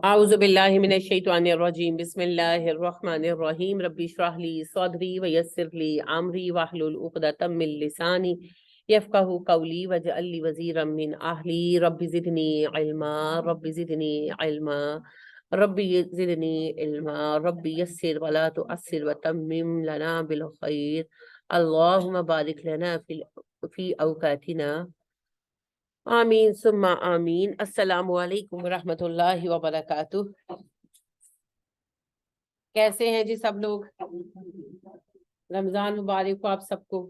اعوذ باللہ من الشیطان الرجیم بسم اللہ الرحمن الرحیم رب اشرح لی صدری ویسر لی امری واحلل عقدۃ من لسانی یفقہوا قولی واجعل لی وزیرا من اہلی رب زدنی علما رب زدنی علما رب زدنی علما رب یسر ولا تعسر وتمم لنا بالخیر اللہم بارک لنا فی اوقاتنا آمین ثم آمین۔ السلام علیکم ورحمۃ اللہ وبرکاتہ۔ کیسے ہیں جی سب لوگ؟ رمضان مبارک ہو آپ سب کو۔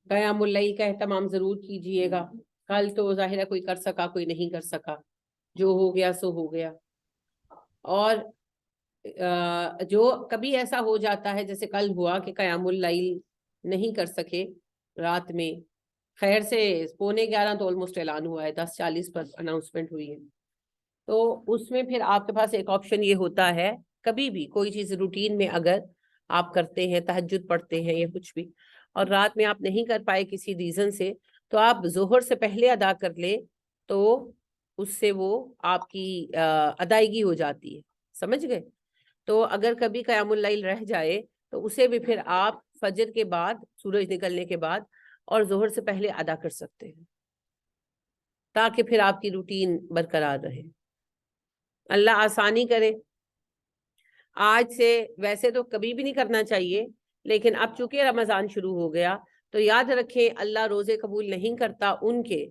قیام اللیل کا اہتمام ضرور کیجئے گا۔ کل تو ظاہر ہے کوئی کر سکا کوئی نہیں کر سکا، جو ہو گیا سو ہو گیا۔ اور جو کبھی ایسا ہو جاتا ہے جیسے کل ہوا کہ قیام اللیل نہیں کر سکے رات میں، خیر سے 11:15 تو آلموسٹ اعلان ہوا ہے، 10:40 پر اناؤنسمنٹ ہوئی ہے، تو اس میں پھر آپ کے پاس ایک آپشن یہ ہوتا ہے، کبھی بھی کوئی چیز روٹین میں اگر آپ کرتے ہیں، تہجد پڑھتے ہیں یا کچھ بھی، اور رات میں آپ نہیں کر پائے کسی ریزن سے، تو آپ ظہر سے پہلے ادا کر لیں، تو اس سے وہ آپ کی ادائیگی ہو جاتی ہے، سمجھ گئے؟ تو اگر کبھی قیام اللیل رہ جائے تو اسے بھی پھر آپ فجر کے بعد، سورج نکلنے کے بعد اور ظہر سے پہلے ادا کر سکتے ہیں، تاکہ پھر آپ کی روٹین برقرار رہے۔ اللہ آسانی کرے۔ آج سے ویسے تو کبھی بھی نہیں کرنا چاہیے، لیکن اب چونکہ رمضان شروع ہو گیا تو یاد رکھیں اللہ روزے قبول نہیں کرتا ان کے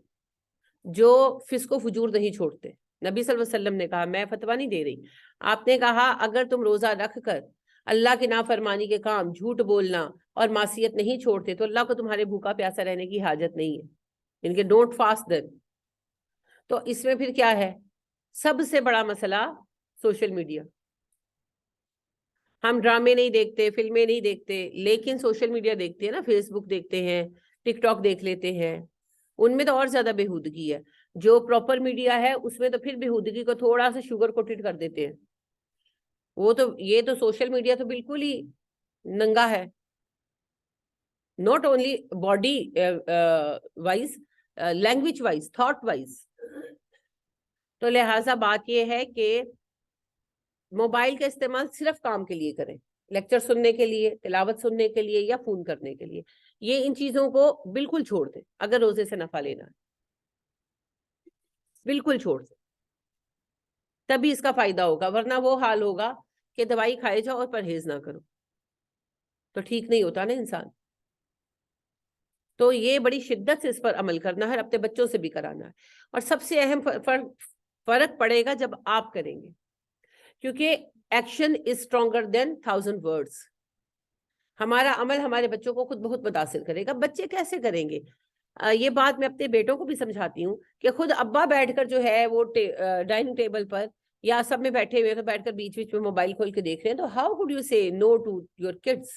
جو فسق و فجور نہیں چھوڑتے۔ نبی صلی اللہ علیہ وسلم نے کہا، میں فتویٰ نہیں دے رہی، آپ نے کہا اگر تم روزہ رکھ کر اللہ کی نافرمانی کے کام، جھوٹ بولنا اور معصیت نہیں چھوڑتے تو اللہ کو تمہارے بھوکا پیاسا رہنے کی حاجت نہیں ہے، ان کے ڈونٹ فاسٹ دین۔ تو اس میں پھر کیا ہے؟ سب سے بڑا مسئلہ سوشل میڈیا۔ ہم ڈرامے نہیں دیکھتے، فلمیں نہیں دیکھتے، لیکن سوشل میڈیا دیکھتے ہیں نا، فیس بک دیکھتے ہیں، ٹک ٹاک دیکھ لیتے ہیں، ان میں تو اور زیادہ بےہودگی ہے۔ جو پراپر میڈیا ہے اس میں تو پھر بےہودگی کو تھوڑا سا شوگر کوٹڈ کر دیتے ہیں، وہ تو یہ تو سوشل میڈیا تو بالکل ہی ننگا ہے، not only body wise, language wise, thought wise. تو لہٰذا بات یہ ہے کہ موبائل کا استعمال صرف کام کے لیے کریں، لیکچر سننے کے لیے، تلاوت سننے کے لیے یا فون کرنے کے لیے، یہ ان چیزوں کو بالکل چھوڑ دیں اگر روزے سے نفع لینا ہے، بالکل چھوڑ دیں، تبھی اس کا فائدہ ہوگا، ورنہ وہ حال ہوگا کہ دوائی کھائے جاؤ اور پرہیز نہ کرو، تو ٹھیک نہیں ہوتا نا انسان۔ تو یہ بڑی شدت سے اس پر عمل کرنا ہے، اپنے بچوں سے بھی کرانا ہے، اور سب سے اہم فرق پڑے گا جب آپ کریں گے، کیونکہ action is stronger than 1000 words. ہمارا عمل ہمارے بچوں کو خود بہت متاثر کرے گا۔ بچے کیسے کریں گے؟ یہ بات میں اپنے بیٹوں کو بھی سمجھاتی ہوں کہ خود ابا بیٹھ کر جو ہے وہ ڈائننگ ٹیبل پر یا سب میں بیٹھے ہوئے تو بیٹھ کر بیچ بیچ میں موبائل کھول کے دیکھ رہے ہیں، تو ہاؤ کوڈ یو سے نو ٹو یور کڈس؟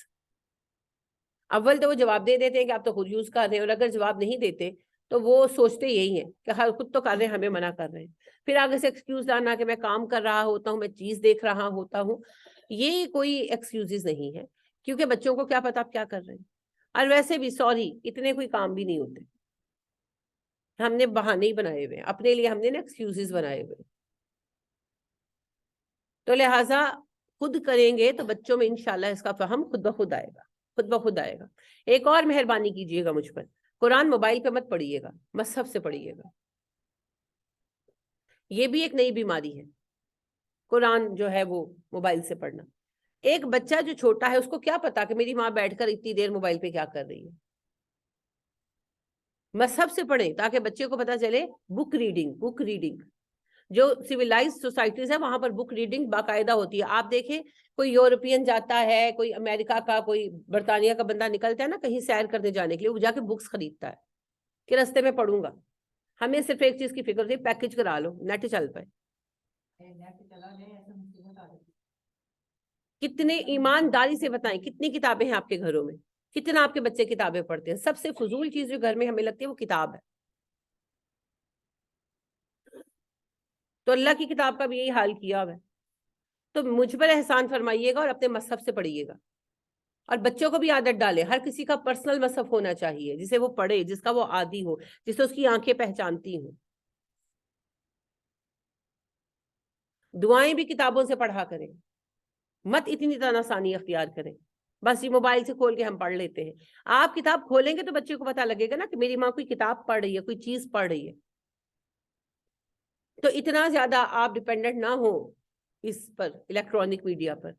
اول تو وہ جواب دے دیتے ہیں کہ آپ تو خود یوز کر رہے ہیں، اور اگر جواب نہیں دیتے تو وہ سوچتے یہی ہیں کہ خود تو کر رہے ہیں، ہمیں منع کر رہے ہیں، پھر آگے سے ایکسکیوز لانا کہ میں کام کر رہا ہوتا ہوں، میں چیز دیکھ رہا ہوتا ہوں۔ یہ کوئی ایکسکیوزز نہیں ہے، کیونکہ بچوں کو کیا پتا آپ کیا کر رہے ہیں، اور ویسے بھی سوری اتنے کوئی کام بھی نہیں ہوتے، ہم نے بہانے ہی بنائے ہوئے ہیں اپنے لیے، ہم نے نا ایکسکیوزز بنائے ہوئے۔ تو لہٰذا خود کریں گے تو بچوں میں انشاءاللہ اس کا فہم خود بخود آئے گا، خود بخود آئے گا۔ ایک اور مہربانی کیجئے گا مجھ پر، قرآن موبائل پہ مت پڑھیے گا، مصحف سے پڑھیے گا۔ یہ بھی ایک نئی بیماری ہے، قرآن جو ہے وہ موبائل سے پڑھنا۔ ایک بچہ جو چھوٹا ہے اس کو کیا پتا کہ میری ماں بیٹھ کر اتنی دیر موبائل پہ کیا کر رہی ہے؟ مصحف سے پڑھیں تاکہ بچے کو پتا چلے بک ریڈنگ۔ جو سویلائز سوسائٹیز ہیں وہاں پر بک ریڈنگ باقاعدہ ہوتی ہے۔ آپ دیکھیں کوئی یورپین جاتا ہے، کوئی امریکہ کا، کوئی برطانیہ کا بندہ نکلتا ہے نا کہیں سیر کرنے جانے کے لیے، وہ جا کے بکس خریدتا ہے کہ رستے میں پڑھوں گا۔ ہمیں صرف ایک چیز کی فکر ہوتی ہے، پیکج کرا لو، نیٹ چل پائے۔ کتنے ایمانداری سے بتائیں کتنی کتابیں ہیں آپ کے گھروں میں؟ کتنا آپ کے بچے کتابیں پڑھتے ہیں؟ سب سے فضول چیز جو گھر میں ہمیں لگتی ہے وہ کتاب ہے۔ تو اللہ کی کتاب کا بھی یہی حال کیا ہوا ہے۔ تو مجھ پر احسان فرمائیے گا اور اپنے مصحف سے پڑھیے گا۔ اور بچوں کو بھی عادت ڈالے، ہر کسی کا پرسنل مصحف ہونا چاہیے جسے وہ پڑھے، جس کا وہ عادی ہو، جسے اس کی آنکھیں پہچانتی ہوں۔ دعائیں بھی کتابوں سے پڑھا کریں، مت اتنی آسانی اختیار کریں بس یہ موبائل سے کھول کے ہم پڑھ لیتے ہیں۔ آپ کتاب کھولیں گے تو بچے کو پتہ لگے گا نا کہ میری ماں کوئی کتاب پڑھ رہی ہے، کوئی چیز پڑھ رہی ہے۔ تو اتنا زیادہ آپ ڈیپینڈنٹ نہ ہو اس پر، الیکٹرانک میڈیا پر۔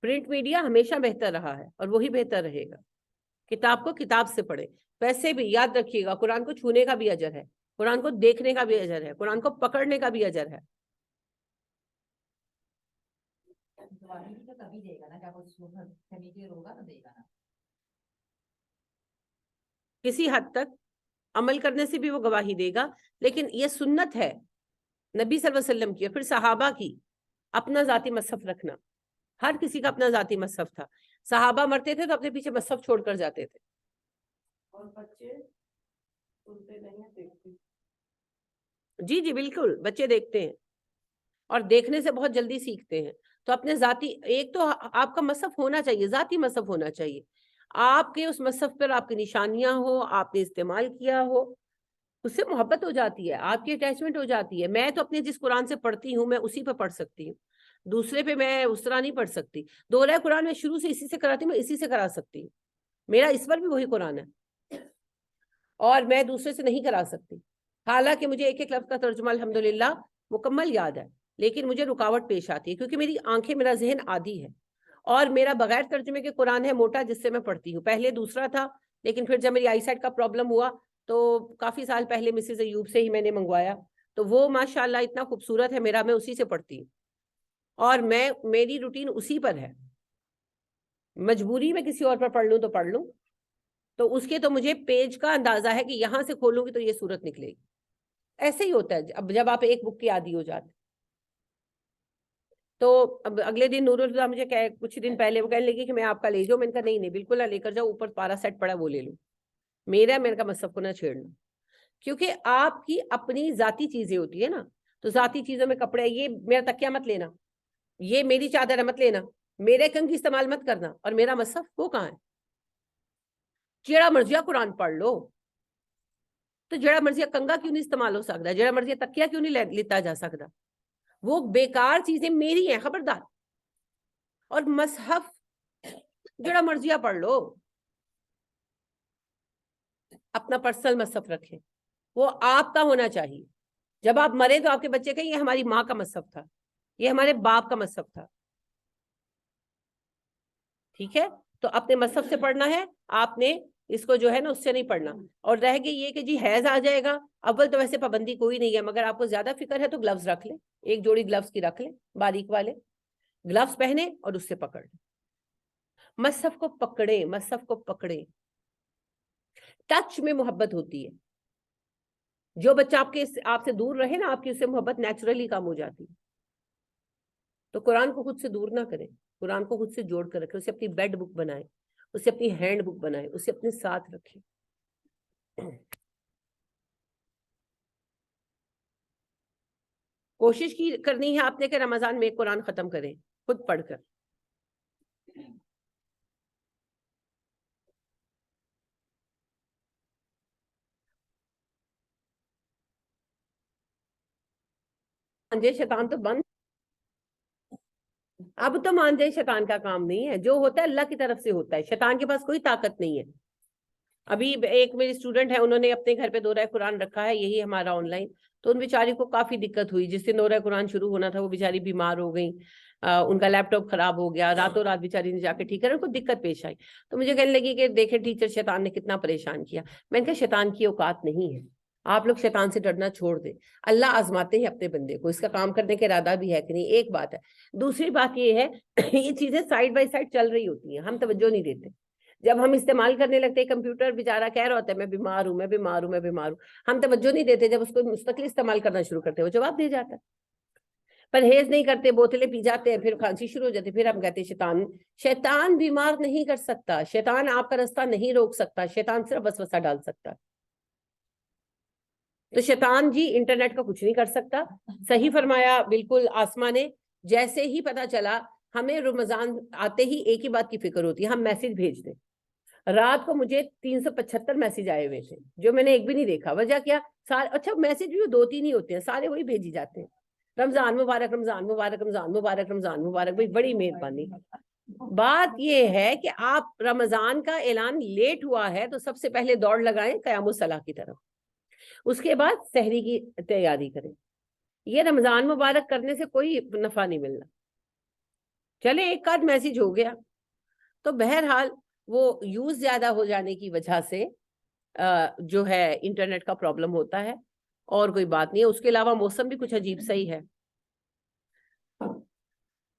پرنٹ میڈیا ہمیشہ بہتر رہا ہے اور وہی بہتر رہے گا۔ کتاب کو کتاب سے پڑھیں۔ ویسے بھی یاد رکھیے گا، قرآن کو چھونے کا بھی اجر ہے، قرآن کو دیکھنے کا بھی اجر ہے، قرآن کو پکڑنے کا بھی اجر ہے۔ کسی حد تک عمل کرنے سے بھی وہ گواہی دے گا، لیکن یہ سنت ہے نبی صلی اللہ علیہ وسلم کی اور پھر صحابہ کی، اپنا ذاتی مصحف رکھنا۔ ہر کسی کا اپنا ذاتی مصحف تھا۔ صحابہ مرتے تھے تو اپنے پیچھے مصحف چھوڑ کر جاتے تھے۔ اور بچے سنتے نہیں دیکھتے؟ جی جی بالکل، بچے دیکھتے ہیں اور دیکھنے سے بہت جلدی سیکھتے ہیں۔ تو اپنے ذاتی، ایک تو آپ کا مصحف ہونا چاہیے، ذاتی مصحف ہونا چاہیے، آپ کے اس مصحف پر آپ کی نشانیاں ہو، آپ نے استعمال کیا ہو، اس سے محبت ہو جاتی ہے، آپ کی اٹیچمنٹ ہو جاتی ہے۔ میں تو اپنے جس قرآن سے پڑھتی ہوں میں اسی پہ پڑھ سکتی ہوں، دوسرے پہ میں اس طرح نہیں پڑھ سکتی۔ دورہ قرآن میں شروع سے اسی سے کراتی ہوں، میں اسی سے کرا سکتی ہوں، میرا اس پر بھی وہی قرآن ہے اور میں دوسرے سے نہیں کرا سکتی۔ حالانکہ مجھے ایک ایک لفظ کا ترجمہ الحمدللہ مکمل یاد ہے، لیکن مجھے رکاوٹ پیش آتی ہے کیونکہ میری آنکھیں، میرا ذہن عادی ہے، اور میرا بغیر ترجمے کے قرآن ہے موٹا، جس سے میں پڑھتی ہوں۔ پہلے دوسرا تھا، لیکن پھر جب میری آئی سائٹ کا پرابلم ہوا تو کافی سال پہلے مسز ایوب سے ہی میں نے منگوایا، تو وہ ماشاءاللہ اتنا خوبصورت ہے میرا، میں اسی سے پڑھتی ہوں اور میری روٹین اسی پر ہے۔ مجبوری میں کسی اور پر پڑھ لوں تو پڑھ لوں، تو اس کے تو مجھے پیج کا اندازہ ہے کہ یہاں سے کھولوں گی تو یہ صورت نکلے گی۔ ایسے ہی ہوتا ہے اب جب آپ ایک بک کی عادی ہو جاتے۔ تو اب اگلے دن نور الہدا مجھے کچھ دن پہلے وہ کہنے لگی کہ میں آپ کا لے جاؤں، میں نے کہا نہیں بالکل نہ لے کر جاؤ، اوپر پارا سیٹ پڑا وہ لے لوں، میرے کا مصحف کو نہ چھیڑنا، کیونکہ آپ کی اپنی ذاتی چیزیں ہوتی ہے نا۔ تو ذاتی چیزوں میں کپڑے، یہ میرا تکیہ مت لینا، یہ میری چادر مت لینا، میرے کنگھی استعمال مت کرنا، اور میرا مصحف وہ کہاں ہے؟ جیڑا مرضیہ قرآن پڑھ لو، تو جیڑا مرضیہ کنگا کیوں نہیں استعمال ہو سکتا؟ جیڑا مرضیہ تکیہ کیوں نہیں لیتا جا سکتا؟ وہ بیکار چیزیں میری ہیں، خبردار۔ اور مصحف جڑا مرضیہ پڑھ لو، اپنا پرسنل مصحف رکھیں، وہ آپ کا ہونا چاہیے۔ جب آپ مرے تو آپ کے بچے کہیں یہ ہماری ماں کا مصحف تھا، یہ ہمارے باپ کا مصحف تھا، ٹھیک ہے؟ تو اپنے مصحف سے پڑھنا ہے، آپ نے اس کو جو ہے نا اس سے نہیں پڑھنا۔ اور رہ گئی یہ کہ جی حیض آ جائے گا، اول تو ویسے پابندی کوئی نہیں ہے، مگر آپ کو زیادہ فکر ہے تو گلوز رکھ لیں، ایک جوڑی گلوز کی رکھ لیں، باریک والے گلوز پہنے اور اس سے پکڑ لیں۔ مصحف کو پکڑے، مصحف کو پکڑے، ٹچ میں محبت ہوتی ہے۔ جو بچہ آپ سے دور رہے نا، آپ کی اس سے محبت نیچرلی کم ہو جاتی ہے۔ تو قرآن کو خود سے دور نہ کریں، قرآن کو خود سے جوڑ کر رکھیں، اسے اپنی بیڈ بک بنائیں، اسے اپنی ہینڈ بک بنائیں، اسے اپنے ساتھ رکھیں۔ کوشش کرنی ہے آپ نے کہ رمضان میں قرآن ختم کریں خود پڑھ کر۔ مانجے شیطان تو بند، اب تو مانجے شیطان کا کام نہیں ہے، جو ہوتا ہے اللہ کی طرف سے ہوتا ہے، شیطان کے پاس کوئی طاقت نہیں ہے۔ ابھی ایک میری اسٹوڈنٹ ہے، انہوں نے اپنے گھر پہ دورہ قرآن رکھا ہے، یہی ہمارا آن لائن، تو ان بیچاری کو کافی دقت ہوئی، جس سے دورہ قرآن شروع ہونا تھا وہ بیچاری بیمار ہو گئی، ان کا لیپ ٹاپ خراب ہو گیا، راتوں رات بیچاری نے جا کے ٹھیک کرا، ان کو دقت پیش آئی۔ تو مجھے کہنے لگی کہ دیکھیں ٹیچر، شیطان نے کتنا پریشان کیا۔ میں نے کہا شیطان کی اوقات نہیں ہے، آپ لوگ شیطان سے ڈرنا چھوڑ دیں، اللہ آزماتے ہیں اپنے بندے کو، اس کا کام کرنے کا ارادہ بھی ہے کہ نہیں، ایک بات ہے۔ دوسری بات یہ ہے یہ چیزیں سائڈ بائی سائڈ چل رہی ہوتی ہیں، ہم توجہ نہیں دیتے۔ جب ہم استعمال کرنے لگتے ہیں، کمپیوٹر بیچارہ کہہ رہا ہوتا ہے میں بیمار ہوں، میں بیمار ہوں، میں بیمار ہوں، ہم توجہ نہیں دیتے۔ جب اس کو مستقل استعمال کرنا شروع کرتے ہیں، وہ جواب دے جاتا ہے۔ پرہیز نہیں کرتے، بوتلیں پی جاتے ہیں، پھر کھانسی شروع ہو جاتی ہے، پھر ہم کہتے ہیں شیطان بیمار نہیں کر سکتا، شیطان آپ کا رستہ نہیں روک سکتا، شیطان صرف وسوسہ ڈال سکتا ہے۔ تو شیطان جی انٹرنیٹ کا کچھ نہیں کر سکتا۔ صحیح فرمایا بالکل آسما نے، جیسے ہی پتا چلا ہمیں رمضان آتے ہی ایک ہی بات کی فکر ہوتی ہے، ہم میسج بھیج دیں. رات کو مجھے 375 میسج آئے ہوئے تھے جو میں نے ایک بھی نہیں دیکھا. وجہ کیا؟ اچھا میسج بھی 2-3 ہی ہوتے ہیں، سارے وہی بھیجی جاتے ہیں. رمضان مبارک، رمضان مبارک، رمضان مبارک، رمضان مبارک. بھائی بڑی مہربانی. بات یہ ہے کہ آپ رمضان کا اعلان لیٹ ہوا ہے تو سب سے پہلے دوڑ لگائیں قیام الصلاح کی طرف، اس کے بعد سحری کی تیاری کریں. یہ رمضان مبارک کرنے سے کوئی نفع نہیں ملنا. چلے ایک آدھ میسج ہو گیا تو بہرحال وہ یوز زیادہ ہو جانے کی وجہ سے جو ہے انٹرنیٹ کا پرابلم ہوتا ہے، اور کوئی بات نہیں ہے. اس کے علاوہ موسم بھی کچھ عجیب سا ہی ہے.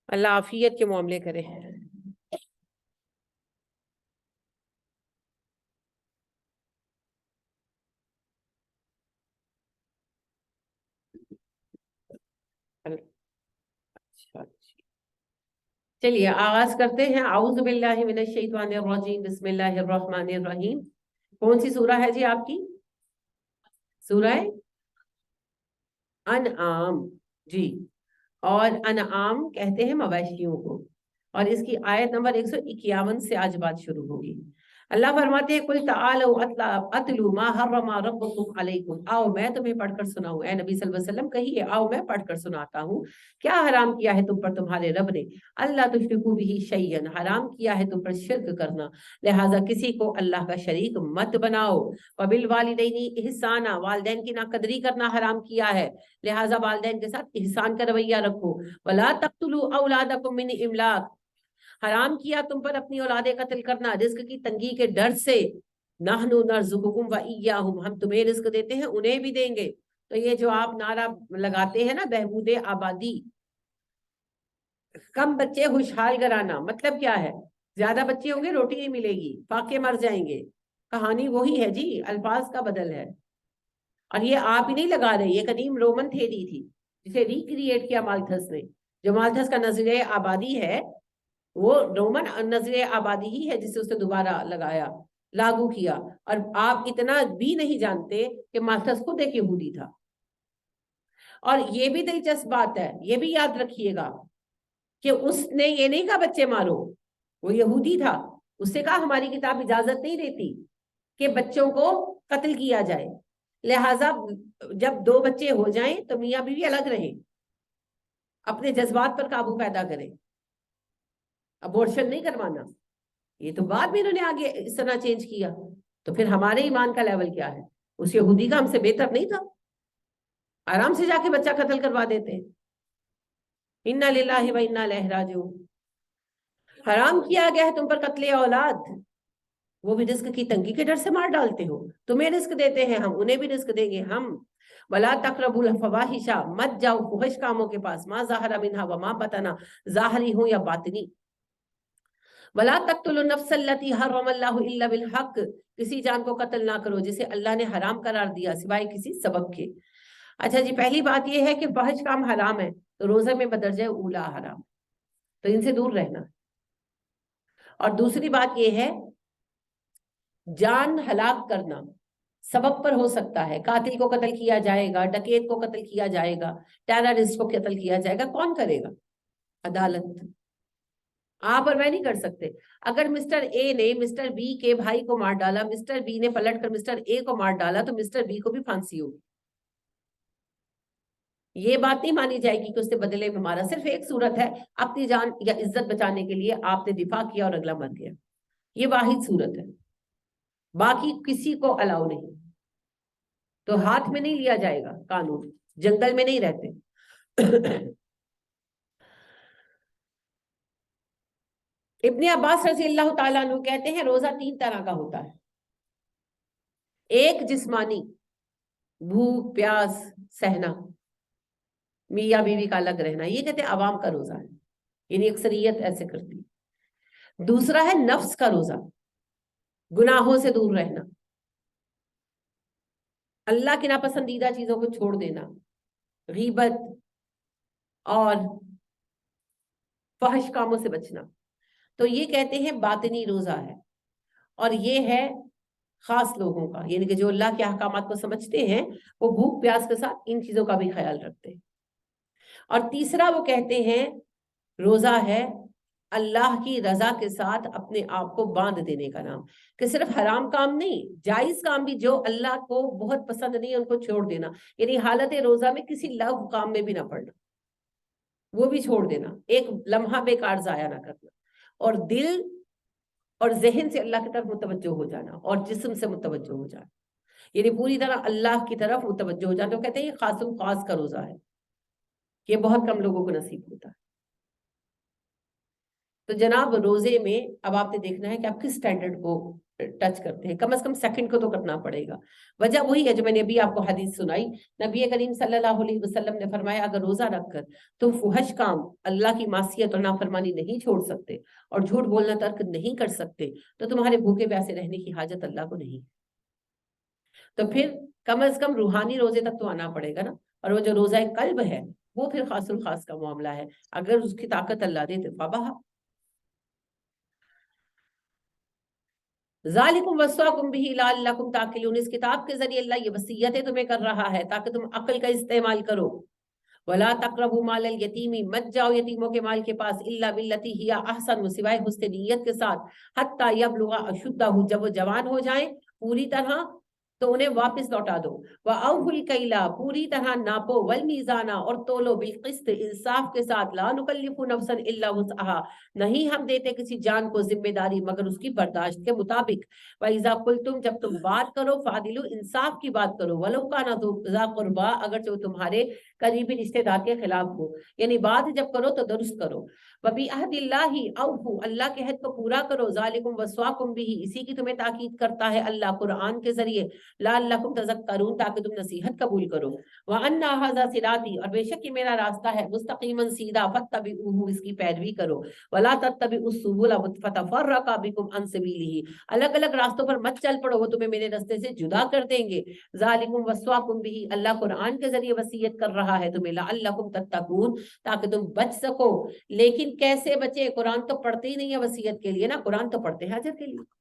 اللہ عافیت کے معاملے کرے. چلیے آغاز کرتے ہیں. اعوذ باللہ من الشیطان الرجیم، بسم اللہ الرحمن الرحیم. کون سی سورہ ہے جی آپ کی؟ سورہ انعام. جی، اور انعام کہتے ہیں مویشیوں کو، اور اس کی آیت نمبر 151 سے آج بات شروع ہوگی. اللہ فرماتے ہیں قل تعالوا اتلوا ما حرم ربکم علیکم. آؤ میں تمہیں پڑھ کر سناؤں. اے نبی صلی اللہ علیہ وسلم کہیے آؤ میں پڑھ کر سناتا ہوں کیا حرام کیا ہے تم پر تمہارے رب نے. اللہ تشرکوا بہ شیئا، حرام کیا ہے تم پر شرک کرنا، لہٰذا کسی کو اللہ کا شریک مت بناؤ. وبالوالدین احسانا، والدین کی ناقدری کرنا حرام کیا ہے، لہٰذا والدین کے ساتھ احسان کا رویہ رکھو. ولا تقتلوا اولادکم من املاق، حرام کیا تم پر اپنی اولادیں قتل کرنا رزق کی تنگی کے ڈر سے. نحن نرزقکم وایاہم، ہم تمہیں رزق دیتے ہیں انہیں بھی دیں گے. تو یہ جو آپ نعرہ لگاتے ہیں نا بہبود آبادی، کم بچے خوشحال گرانا، مطلب کیا ہے؟ زیادہ بچے ہوں گے روٹی نہیں ملے گی، فاقے مر جائیں گے. کہانی وہی ہے جی، الفاظ کا بدل ہے. اور یہ آپ ہی نہیں لگا رہے، یہ قدیم رومن تھیری تھی جسے ریکریٹ کیا مالتھس نے. جو مالتھس کا نظریہ آبادی ہے وہ رومن نظریہ آبادی ہی ہے جسے اس نے دوبارہ لگایا، لاگو کیا. اور آپ اتنا بھی نہیں جانتے کہ مالتھس خود ایک یہودی تھا. اور یہ بھی دلچسپ بات ہے، یہ بھی یاد رکھیے گا کہ اس نے یہ نہیں کہا بچے مارو، وہ یہودی تھا. اس سے کہا ہماری کتاب اجازت نہیں دیتی کہ بچوں کو قتل کیا جائے، لہٰذا جب 2 بچے ہو جائیں تو میاں بیوی الگ رہیں، اپنے جذبات پر قابو پیدا کریں، ابورشن نہیں کروانا. یہ تو بعد میں انہوں نے آگے اس طرح چینج کیا. تو پھر ہمارے ایمان کا لیول کیا ہے؟ اس یہودی کا ہم سے بہتر نہیں تھا؟ آرام سے جا کے بچہ قتل کروا دیتے ہیں. انا للہ و انا الیہ راجعون. حرام کیا گیا ہے تم پر قتل اولاد، وہ بھی رزق کی تنگی کے ڈر سے مار ڈالتے ہو. تمہیں رزق دیتے ہیں ہم، انہیں بھی رزق دیں گے ہم. ولا تقربوا الفواحش، مت جاؤ فحش کاموں کے پاس. ما ظہر منہا وما بطن، ظاہری ہو یا باطنی. ولا تقتلوا النفس التي حرم اللہ الا بالحق، کسی جان کو قتل نہ کرو جسے اللہ نے حرام قرار دیا سوائے کسی سبب کے. اچھا جی، پہلی بات یہ ہے کہ فحش کام حرام ہے تو روزے میں بدرجہ اولا حرام، تو ان سے دور رہنا. اور دوسری بات یہ ہے جان ہلاک کرنا سبب پر ہو سکتا ہے. قاتل کو قتل کیا جائے گا، ڈکیت کو قتل کیا جائے گا، ٹیررسٹ کو قتل کیا جائے گا. کون کرے گا؟ عدالت. آپ اور میں نہیں کر سکتے. اگر مسٹر اے نے مسٹر بی کے بھائی کو مار ڈالا، مسٹر بی نے پلٹ کر مسٹر اے کو مار ڈالا، تو مسٹر بی کو بھی پھانسی ہوگی. یہ بات نہیں مانی جائے گی کہ اس نے بدلے میں مارا. صرف ایک صورت ہے، اپنی جان یا عزت بچانے کے لیے آپ نے دفاع کیا اور اگلا مر گیا، یہ واحد صورت ہے. باقی کسی کو الاؤ نہیں. تو ہاتھ میں نہیں لیا جائے گا قانون، جنگل میں نہیں رہتے. ابن عباس رضی اللہ تعالیٰ عنہ کہتے ہیں روزہ 3 طرح کا ہوتا ہے. ایک جسمانی، بھوک پیاس سہنا، میاں بیوی کا الگ رہنا، یہ کہتے ہیں عوام کا روزہ ہے، یعنی اکثریت ایسے کرتی. دوسرا ہے نفس کا روزہ، گناہوں سے دور رہنا، اللہ کی ناپسندیدہ چیزوں کو چھوڑ دینا، غیبت اور فحش کاموں سے بچنا. تو یہ کہتے ہیں باطنی روزہ ہے. اور یہ ہے خاص لوگوں کا، یعنی کہ جو اللہ کے احکامات کو سمجھتے ہیں وہ بھوک پیاس کے ساتھ ان چیزوں کا بھی خیال رکھتے ہیں. اور تیسرا وہ کہتے ہیں روزہ ہے اللہ کی رضا کے ساتھ اپنے آپ کو باندھ دینے کا نام، کہ صرف حرام کام نہیں، جائز کام بھی جو اللہ کو بہت پسند نہیں ہے ان کو چھوڑ دینا، یعنی حالت روزہ میں کسی لغو کام میں بھی نہ پڑنا، وہ بھی چھوڑ دینا، ایک لمحہ بیکار ضائع نہ کرنا، اور دل اور ذہن سے اللہ کی طرف متوجہ ہو جانا اور جسم سے متوجہ ہو جانا، یعنی پوری طرح اللہ کی طرف متوجہ ہو جانا۔ تو کہتے ہیں یہ خاص الخاص کا روزہ ہے، یہ بہت کم لوگوں کو نصیب ہوتا ہے۔ تو جناب روزے میں اب آپ نے دیکھنا ہے کہ آپ کس سٹینڈرڈ کو ٹچ کرتے ہیں، کم از کم سیکنڈ کو تو کرنا پڑے گا۔ وجہ وہی ہے جو میں نے ابھی آپ کو حدیث سنائی، نبی کریم صلی اللہ علیہ وسلم نے فرمایا اگر روزہ رکھ کر تم فحش کام، اللہ کی معصیت اور نافرمانی نہیں چھوڑ سکتے اور جھوٹ بولنا ترک نہیں کر سکتے تو تمہارے بھوکے پیاسے رہنے کی حاجت اللہ کو نہیں۔ تو پھر کم از کم روحانی روزے تک تو آنا پڑے گا نا، اور وہ جو روزہ قلب ہے وہ پھر خاص الخاص کا معاملہ ہے، اگر اس کی طاقت اللہ دے تو فبہا۔ ذالکم وصاکم بہ لعلکم تعقلون، اس کتاب کے ذریعے اللہ یہ وصیتیں تمہیں کر رہا ہے تاکہ تم عقل کا استعمال کرو۔ ولا تقربوا مال الیتیم، مت جاؤ یتیموں کے مال کے پاس، الا باللتی ہی احسن، سوائے حسن نیت کے ساتھ، حتی یبلغ اشدہ، جب وہ جوان ہو جائیں پوری طرح تو انہیں واپس لوٹا دو۔ وَأَوْفُوا الْكَيْلَ، پوری طرح ناپو، وَالْمِيزَانَ، اور تولو، بالقسط، انصاف کے ساتھ، لَا نُكَلِّفُ نَفْسًا إِلَّا وُسْعَهَا، نہیں ہم دیتے کسی جان کو ذمہ داری مگر اس کی برداشت کے مطابق۔ وَإِذَا قُلْتُمْ، جب تم بات کرو، فَعْدِلُوا، انصاف کی بات کرو، وَلَوْ كَانَ ذَا قُرْبَىٰ، اگرچہ وہ تمہارے قریبی رشتہ دار کے خلاف ہو، یعنی بات جب کرو تو درست کرو۔ وَبِعَهْدِ اللَّهِ أَوْفُوا، اللہ کے عہد کو پورا کرو۔ ذَلِكُمْ وَصَّاكُمْ بِهِ، اسی کی تمہیں تاکید کرتا ہے اللہ قرآن کے ذریعے، لعلکم تذکرون، تاکہ تم نصیحت قبول کرو۔ وَأَنَّ هَذَا صِرَاطِی، اور بے شک یہ میرا راستہ ہے، مستقیما سیدھا، فاتبعوہ، اس کی پیروی کرو، وَلَا تَتَّبِعُوا السُّبُلَ فَتَفَرَّقَ بِکُمْ عَن سَبِیلِہ، الگ الگ راستوں پر مت چل پڑو، وہ تمہیں میرے راستے سے جدا کر دیں گے۔ ذَلِکُمْ وَصَّاکُمْ بِہِ، اللہ قرآن کے ذریعے وصیت کر رہا ہے تمہیں، لعلکم تتقون، تاکہ تم بچ سکو۔ لیکن کیسے بچے؟ قرآن تو پڑھتے ہی نہیں ہے وصیت کے لیے نا، قرآن تو پڑھتے ہیں اجر کے لیے۔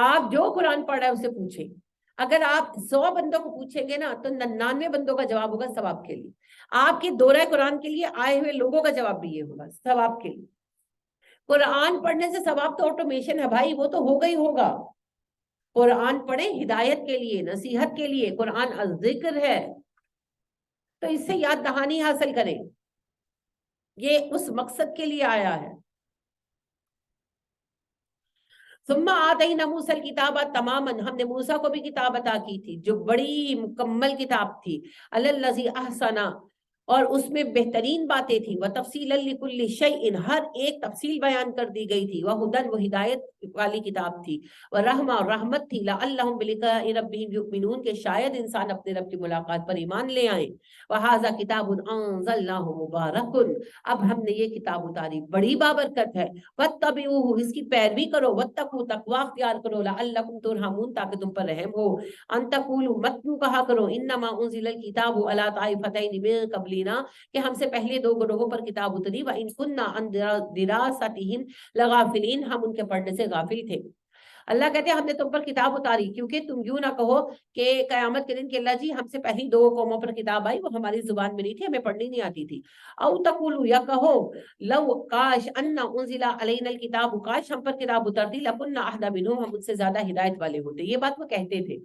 آپ جو قرآن پڑھ رہا ہے اسے پوچھیں، اگر آپ 100 بندوں کو پوچھیں گے نا تو 99 بندوں کا جواب ہوگا ثواب کے لیے، آپ کے دورہ قرآن کے لیے آئے ہوئے لوگوں کا جواب بھی یہ ہوگا ثواب کے لیے۔ قرآن پڑھنے سے ثواب تو آٹومیشن ہے بھائی، وہ تو ہوگا ہی ہوگا۔ قرآن پڑھیں ہدایت کے لیے، نصیحت کے لیے، قرآن ذکر ہے تو اس سے یاد دہانی حاصل کریں، یہ اس مقصد کے لیے آیا ہے۔ ثم آتینا موسیٰ الکتاب تماما، ہم نے موسیٰ کو بھی کتاب عطا کی تھی جو بڑی مکمل کتاب تھی، علی الذی احسن، اور اس میں بہترین باتیں تھیں، وتفصیلا لکل شیء، ہر ایک تفصیل بیان کر دی گئی تھی، وہدن، وہ ہدایت والی کتاب تھی، ورحمہ، اور رحمت تھی، لعلہم بلقاء ربہم یؤمنون، کہ شاید انسان اپنے رب کی ملاقات پر ایمان لے آئیں۔ وہذا کتاب انزلناہ مبارک، اب ہم نے یہ کتاب اتاری بڑی بابرکت ہے، واتبعوہ، اس کی پیروی کرو، واتقوا، تقوی اختیار کرو، لعلکم ترحمون، تاکہ تم پر رحم ہو، ان تقولوا، مت کیوں کہا کرو، انما انزل الکتاب علی طائفتین من قبلنا، کہ ہم سے پہلے 2 گروہوں پر کتاب اتری، وان کنا عن دراستہم لغافلین، ہم ان کے پڑھنے سے غافل تھے۔ اللہ کہتے ہیں ہم نے تم پر کتاب اتاری، کیونکہ تم یوں نہ کہو کہ قیامت کے دن کہ اللہ جی ہم سے پہلی 2 قوموں پر کتاب آئی، وہ ہماری زبان میں نہیں تھی، ہمیں پڑھنی نہیں آتی تھی۔ او تقولوا، یا کہو، لو کاش، ان انزل علینا الکتاب، کاش ہم پر کتاب اترتی، لکنا اہدی منہم، ہم ان سے زیادہ ہدایت والے ہوتے۔ یہ بات وہ کہتے تھے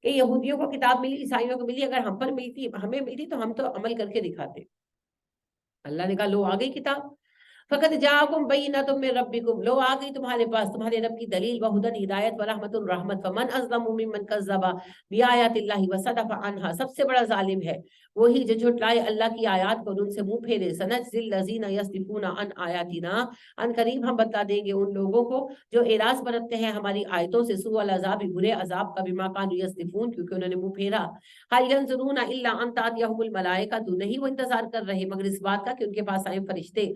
کہ یہودیوں کو کتاب ملی، عیسائیوں کو ملی، اگر ہم پر ملتی، ہمیں ملتی تو ہم تو عمل کر کے دکھاتے۔ اللہ نے کہا لو آ گئی کتاب، فقط جاءکم بینۃ من ربکم، لو آ گئی تمہارے پاس تمہارے رب کی دلیل، وہدن، ہدایت، ورحمت، الرحمت، فمن اظلم ممن کذب بآیات اللہ وصدف عنہا، سب سے بڑا ظالم ہے وہی جو جھٹلائے اللہ کی آیات کو اور ان سے منہ پھیرے۔ سنجزی الذین یصدفون عن آیاتنا، ان قریب ہم بتا دیں گے ان لوگوں کو جو اعراض برتتے ہیں ہماری آیتوں سے، سوء العذاب، برے عذاب کا، بما کانوا یصدفون، کیونکہ انہوں نے منہ پھیرا۔ هل ينظرون الا ان تاتيهم الملائکہ، تو نہیں وہ انتظار کر رہے مگر اس بات کا کہ ان کے پاس آئیں فرشتے،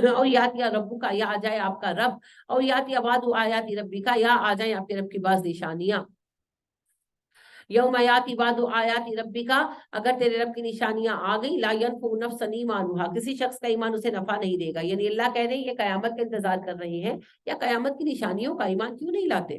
اور یات یا ربو کا، یا آ جائے آپ کا رب، اور یات یا بعد آیات ربی کا، یا آ جائیں آپ کے رب کی بعض نشانیاں۔ یوم یاتی بعد آیات ربی کا، اگر تیرے رب کی نشانیاں آ گئی، لا ينفع نفسا ایمانها، کسی شخص کا ایمان اسے نفع نہیں دے گا، یعنی اللہ کہہ رہے ہیں یہ قیامت کا انتظار کر رہے ہیں یا قیامت کی نشانیوں کا، ایمان کیوں نہیں لاتے؟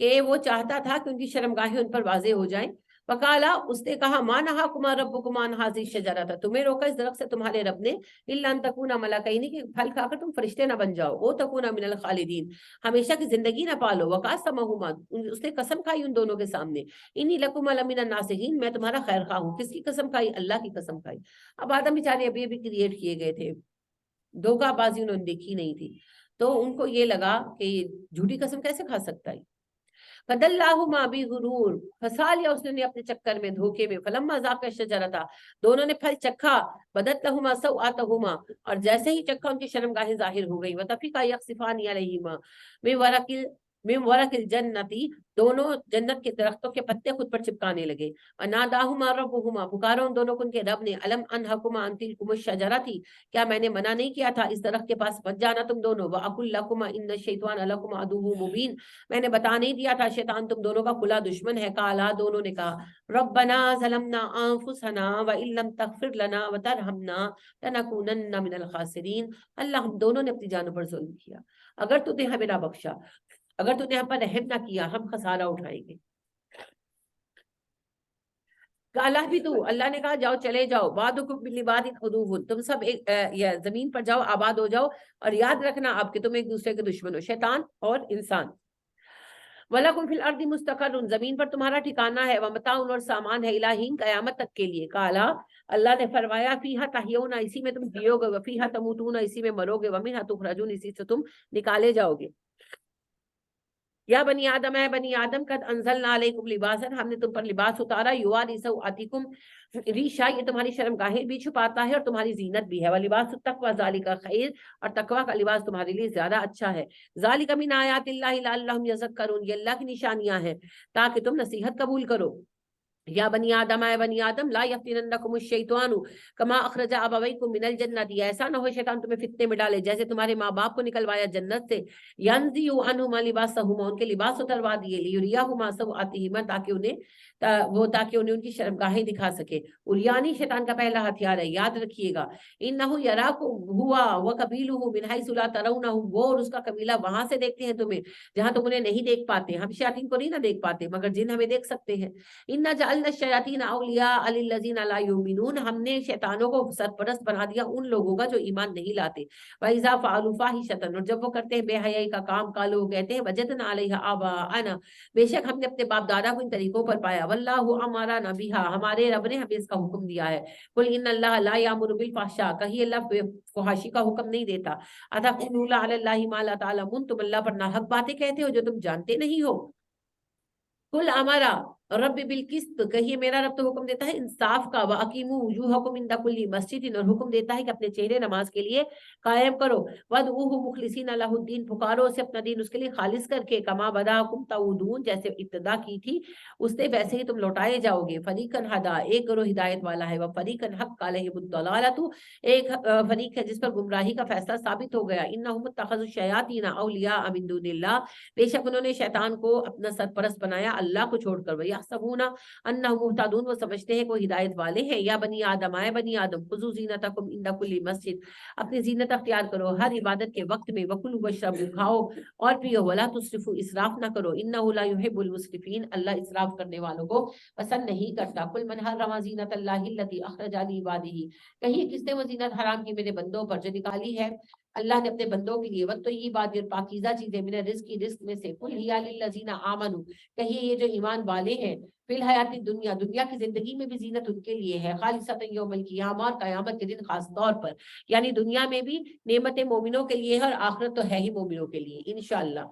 کہ وہ چاہتا تھا کہ ان کی شرمگاہیں ان پر واضح ہو جائیں. وقالا اس نے کہا ما نہاکما ربکما عن هذه الشجرۃ تمہیں روکا اس درخت سے تمہارے رب نے الا ان تکونا ملکین کہ پھل کھا کر تم فرشتے نہ بن جاؤ او تکونا من الخالدین ہمیشہ کی زندگی نہ پالو. وقاسمہما اس نے قسم کھائی ان دونوں کے سامنے انی لکما لمن الناصحین میں تمہارا خیر خواہ ہوں. کس کی قسم کھائی؟ اللہ کی قسم کھائی. اب آدم بیچارے ابھی ابھی کریٹ کیے گئے تھے, دھوکہ بازی انہوں نے دیکھی نہیں تھی, تو ان کو یہ لگا کہ یہ جھوٹی قسم کیسے کھا سکتا ہے. فدلاہما بغرور پھنسا لیا اس نے اپنے چکر میں, دھوکے میں. فلما ذاقا الشجرۃ دونوں نے پھل چکھا, بدت لہما سوآتہما اور جیسے ہی چکھا ان کی شرمگاہیں ظاہر ہو گئی. وطفقا یخصفان علیہما من ورق الجنتی دونوں جنت کے درختوں کے پتے خود پر چپکانے لگے. وناداہما ربہما پکارا ان دونوں کو ان کے رب نے الم انہکما عن تلکما الشجرۃ کیا میں نے منع نہیں کیا تھا اس درخت کے پاس مت جانا تم دونوں. واقل لکما ان الشیطان لکما عدو مبین میں نے بتا نہیں دیا تھا شیطان تم دونوں کا کھلا دشمن ہے. قالا دونوں نے کہا ربنا ظلمنا انفسنا وان لم تغفر لنا وترحمنا لنکونن من الخاسرین. اللہ ہم دونوں نے اپنی جانوں پر ظلم کیا, اگر تو نے ہمیں نہ بخشا, اگر تو نے ہم پر رحم نہ کیا ہم خسارہ اٹھائیں گے. اللہ بھی تو اللہ نے کہا جاؤ چلے جاؤ بعضکم لبعض عدو تم سب زمین پر جاؤ آباد ہو جاؤ اور یاد رکھنا آپ کہ تم ایک دوسرے کے دشمن ہو, شیطان اور انسان. وَلَكُمْ فِي الْأَرْضِ مُسْتَقَرٌّ زمین پر تمہارا ٹھکانہ ہے, وَمَتَاعٌ اور سامان ہے, الٰہ قیامت تک کے لیے. قالا اللہ نے فرمایا فیہا تحیون اسی میں تم جیو گے, وفیہا تموتون اسی میں مرو گے, ومنہا تخرجون اسی سے تم نکالے جاؤ گے. یا بنی آدم ہے بنی آدم قد انزلنا علیکم لباسا ہم نے تم پر لباس اتارا, یواری سوآتکم ریشا یہ تمہاری شرمگاہیں بھی چھپاتا ہے اور تمہاری زینت بھی ہے. ولباس التقوی ذالک خیر اور تقوی کا لباس تمہارے لیے زیادہ اچھا ہے. ذالک من آیات اللہ لعلہم یذکرون یہ اللہ کی نشانیاں ہیں تاکہ تم نصیحت قبول کرو. یا بنی آدم اے بنی آدم لا یفتننکم الشیطان کما اخرج ابویکم من الجنت ایسا نہ ہو شیطان تمہیں فتنے میں ڈالے جیسے تمہارے ماں باپ کو نکلوایا جنت سے. ینزع عنہما لباسہما ان کے لباس اتروا دیے, لیریہما سوآتہما تاکہ انہیں ان کی شرمگاہیں دکھا سکے. اریانی شیطان کا پہلا ہتھیار ہے, یاد رکھیے گا. انہ یراکم ہوا وقبیلہ من حیث لا ترونہم وہ اور اس کا قبیلہ وہاں سے دیکھتے ہیں تمہیں جہاں تم انہیں نہیں دیکھ پاتے. ہم شیاطین کو نہیں نہ دیکھ پاتے مگر جن ہمیں دیکھ سکتے ہیں. ان جعلنا الشیاطین اولیاء للذین لا یؤمنون ہم نے شیطانوں کو سرپرست بنا دیا ان لوگوں کا جو ایمان نہیں لاتے. واذا فعلوا فاحشۃ اور جب وہ کرتے ہیں بے حیائی کا کام, قالوا کہتے ہیں وجدنا علیہا آباءنا بے شک ہم نے اپنے باپ دادا کو ان طریقوں پر پایا. واللہ امرنا بہا ہمارے رب نے ہمیں اس کا حکم دیا ہے. قل ان اللہ لا یامر بالفحشاء کہیے اللہ فحاشی کا حکم نہیں دیتا. اتقولون علی اللہ ما لا تعلمون تم اللہ پر ناحق باتیں کہتے ہو جو تم جانتے نہیں ہو. قل امرا رب بالقسط کہیے میرا رب تو حکم دیتا ہے انصاف کا. واقیموا وجوہکم عند کل مسجد اور حکم دیتا ہے کہ اپنے چہرے نماز کے لیے قائم کرو. وادعوہ مخلصین لہ الدین پکارو اسے اپنا دین اس کے لیے خالص کر کے. کما بداکم تعودون جیسے ابتدا کی تھی اس نے ویسے ہی تم لوٹائے جاؤ گے. فریقا ہدا ایک گروہ ہدایت والا ہے, وفریقا حق علیہم الضلالۃ ایک فریق ہے جس پر گمراہی کا فیصلہ ثابت ہو گیا. انہم اتخذوا الشیاطین اولیاء من دون اللہ بے شک انہوں نے شیطان کو اپنا سرپرست بنایا اللہ کو چھوڑ کر. وَيَحْسَبُونَ أَنَّهُمْ مُهْتَدُونَ وہ سمجھتے ہیں کہ وہ ہدایت والے ہیں. یا بنی آدم آئے بنی آدم خذوا زینتکم عند کل مسجد اپنی زینت اختیار کرو ہر عبادت کے وقت میں. وَكُلُوا وَاشْرَبُوا کھاؤ اور پیو. وَلَا تُسْرِفُوا اسراف نہ کرو. إِنَّهُ لَا يُحِبُّ الْمُسْرِفِينَ اللہ اسراف کرنے والوں کو پسند نہیں کرتا. قُلْ مَنْ حَرَّمَ زِینَةَ اللَّهِ الَّتِي أَخْرَجَ لِعِبَادِهِ کہیں کس نے وہ زینت حرام کی میرے بندوں پر جو نکالی ہے اللہ نے اپنے بندوں کے لیے. وَالطَّیِّبَاتِ اور پاکیزہ چیزیں من الرزق رزق میں سے. قُلْ هِیَ لِلَّذِینَ آمَنُوا کہیے یہ جو ایمان والے ہیں فی الحیات دنیا دنیا کی زندگی میں بھی زینت ان کے لیے ہے. خالصۃ یوم القیامہ اور قیامت کے دن خاص طور پر یعنی دنیا میں بھی نعمت مومنوں کے لیے ہے اور آخرت تو ہے ہی مومنوں کے لیے انشاءاللہ.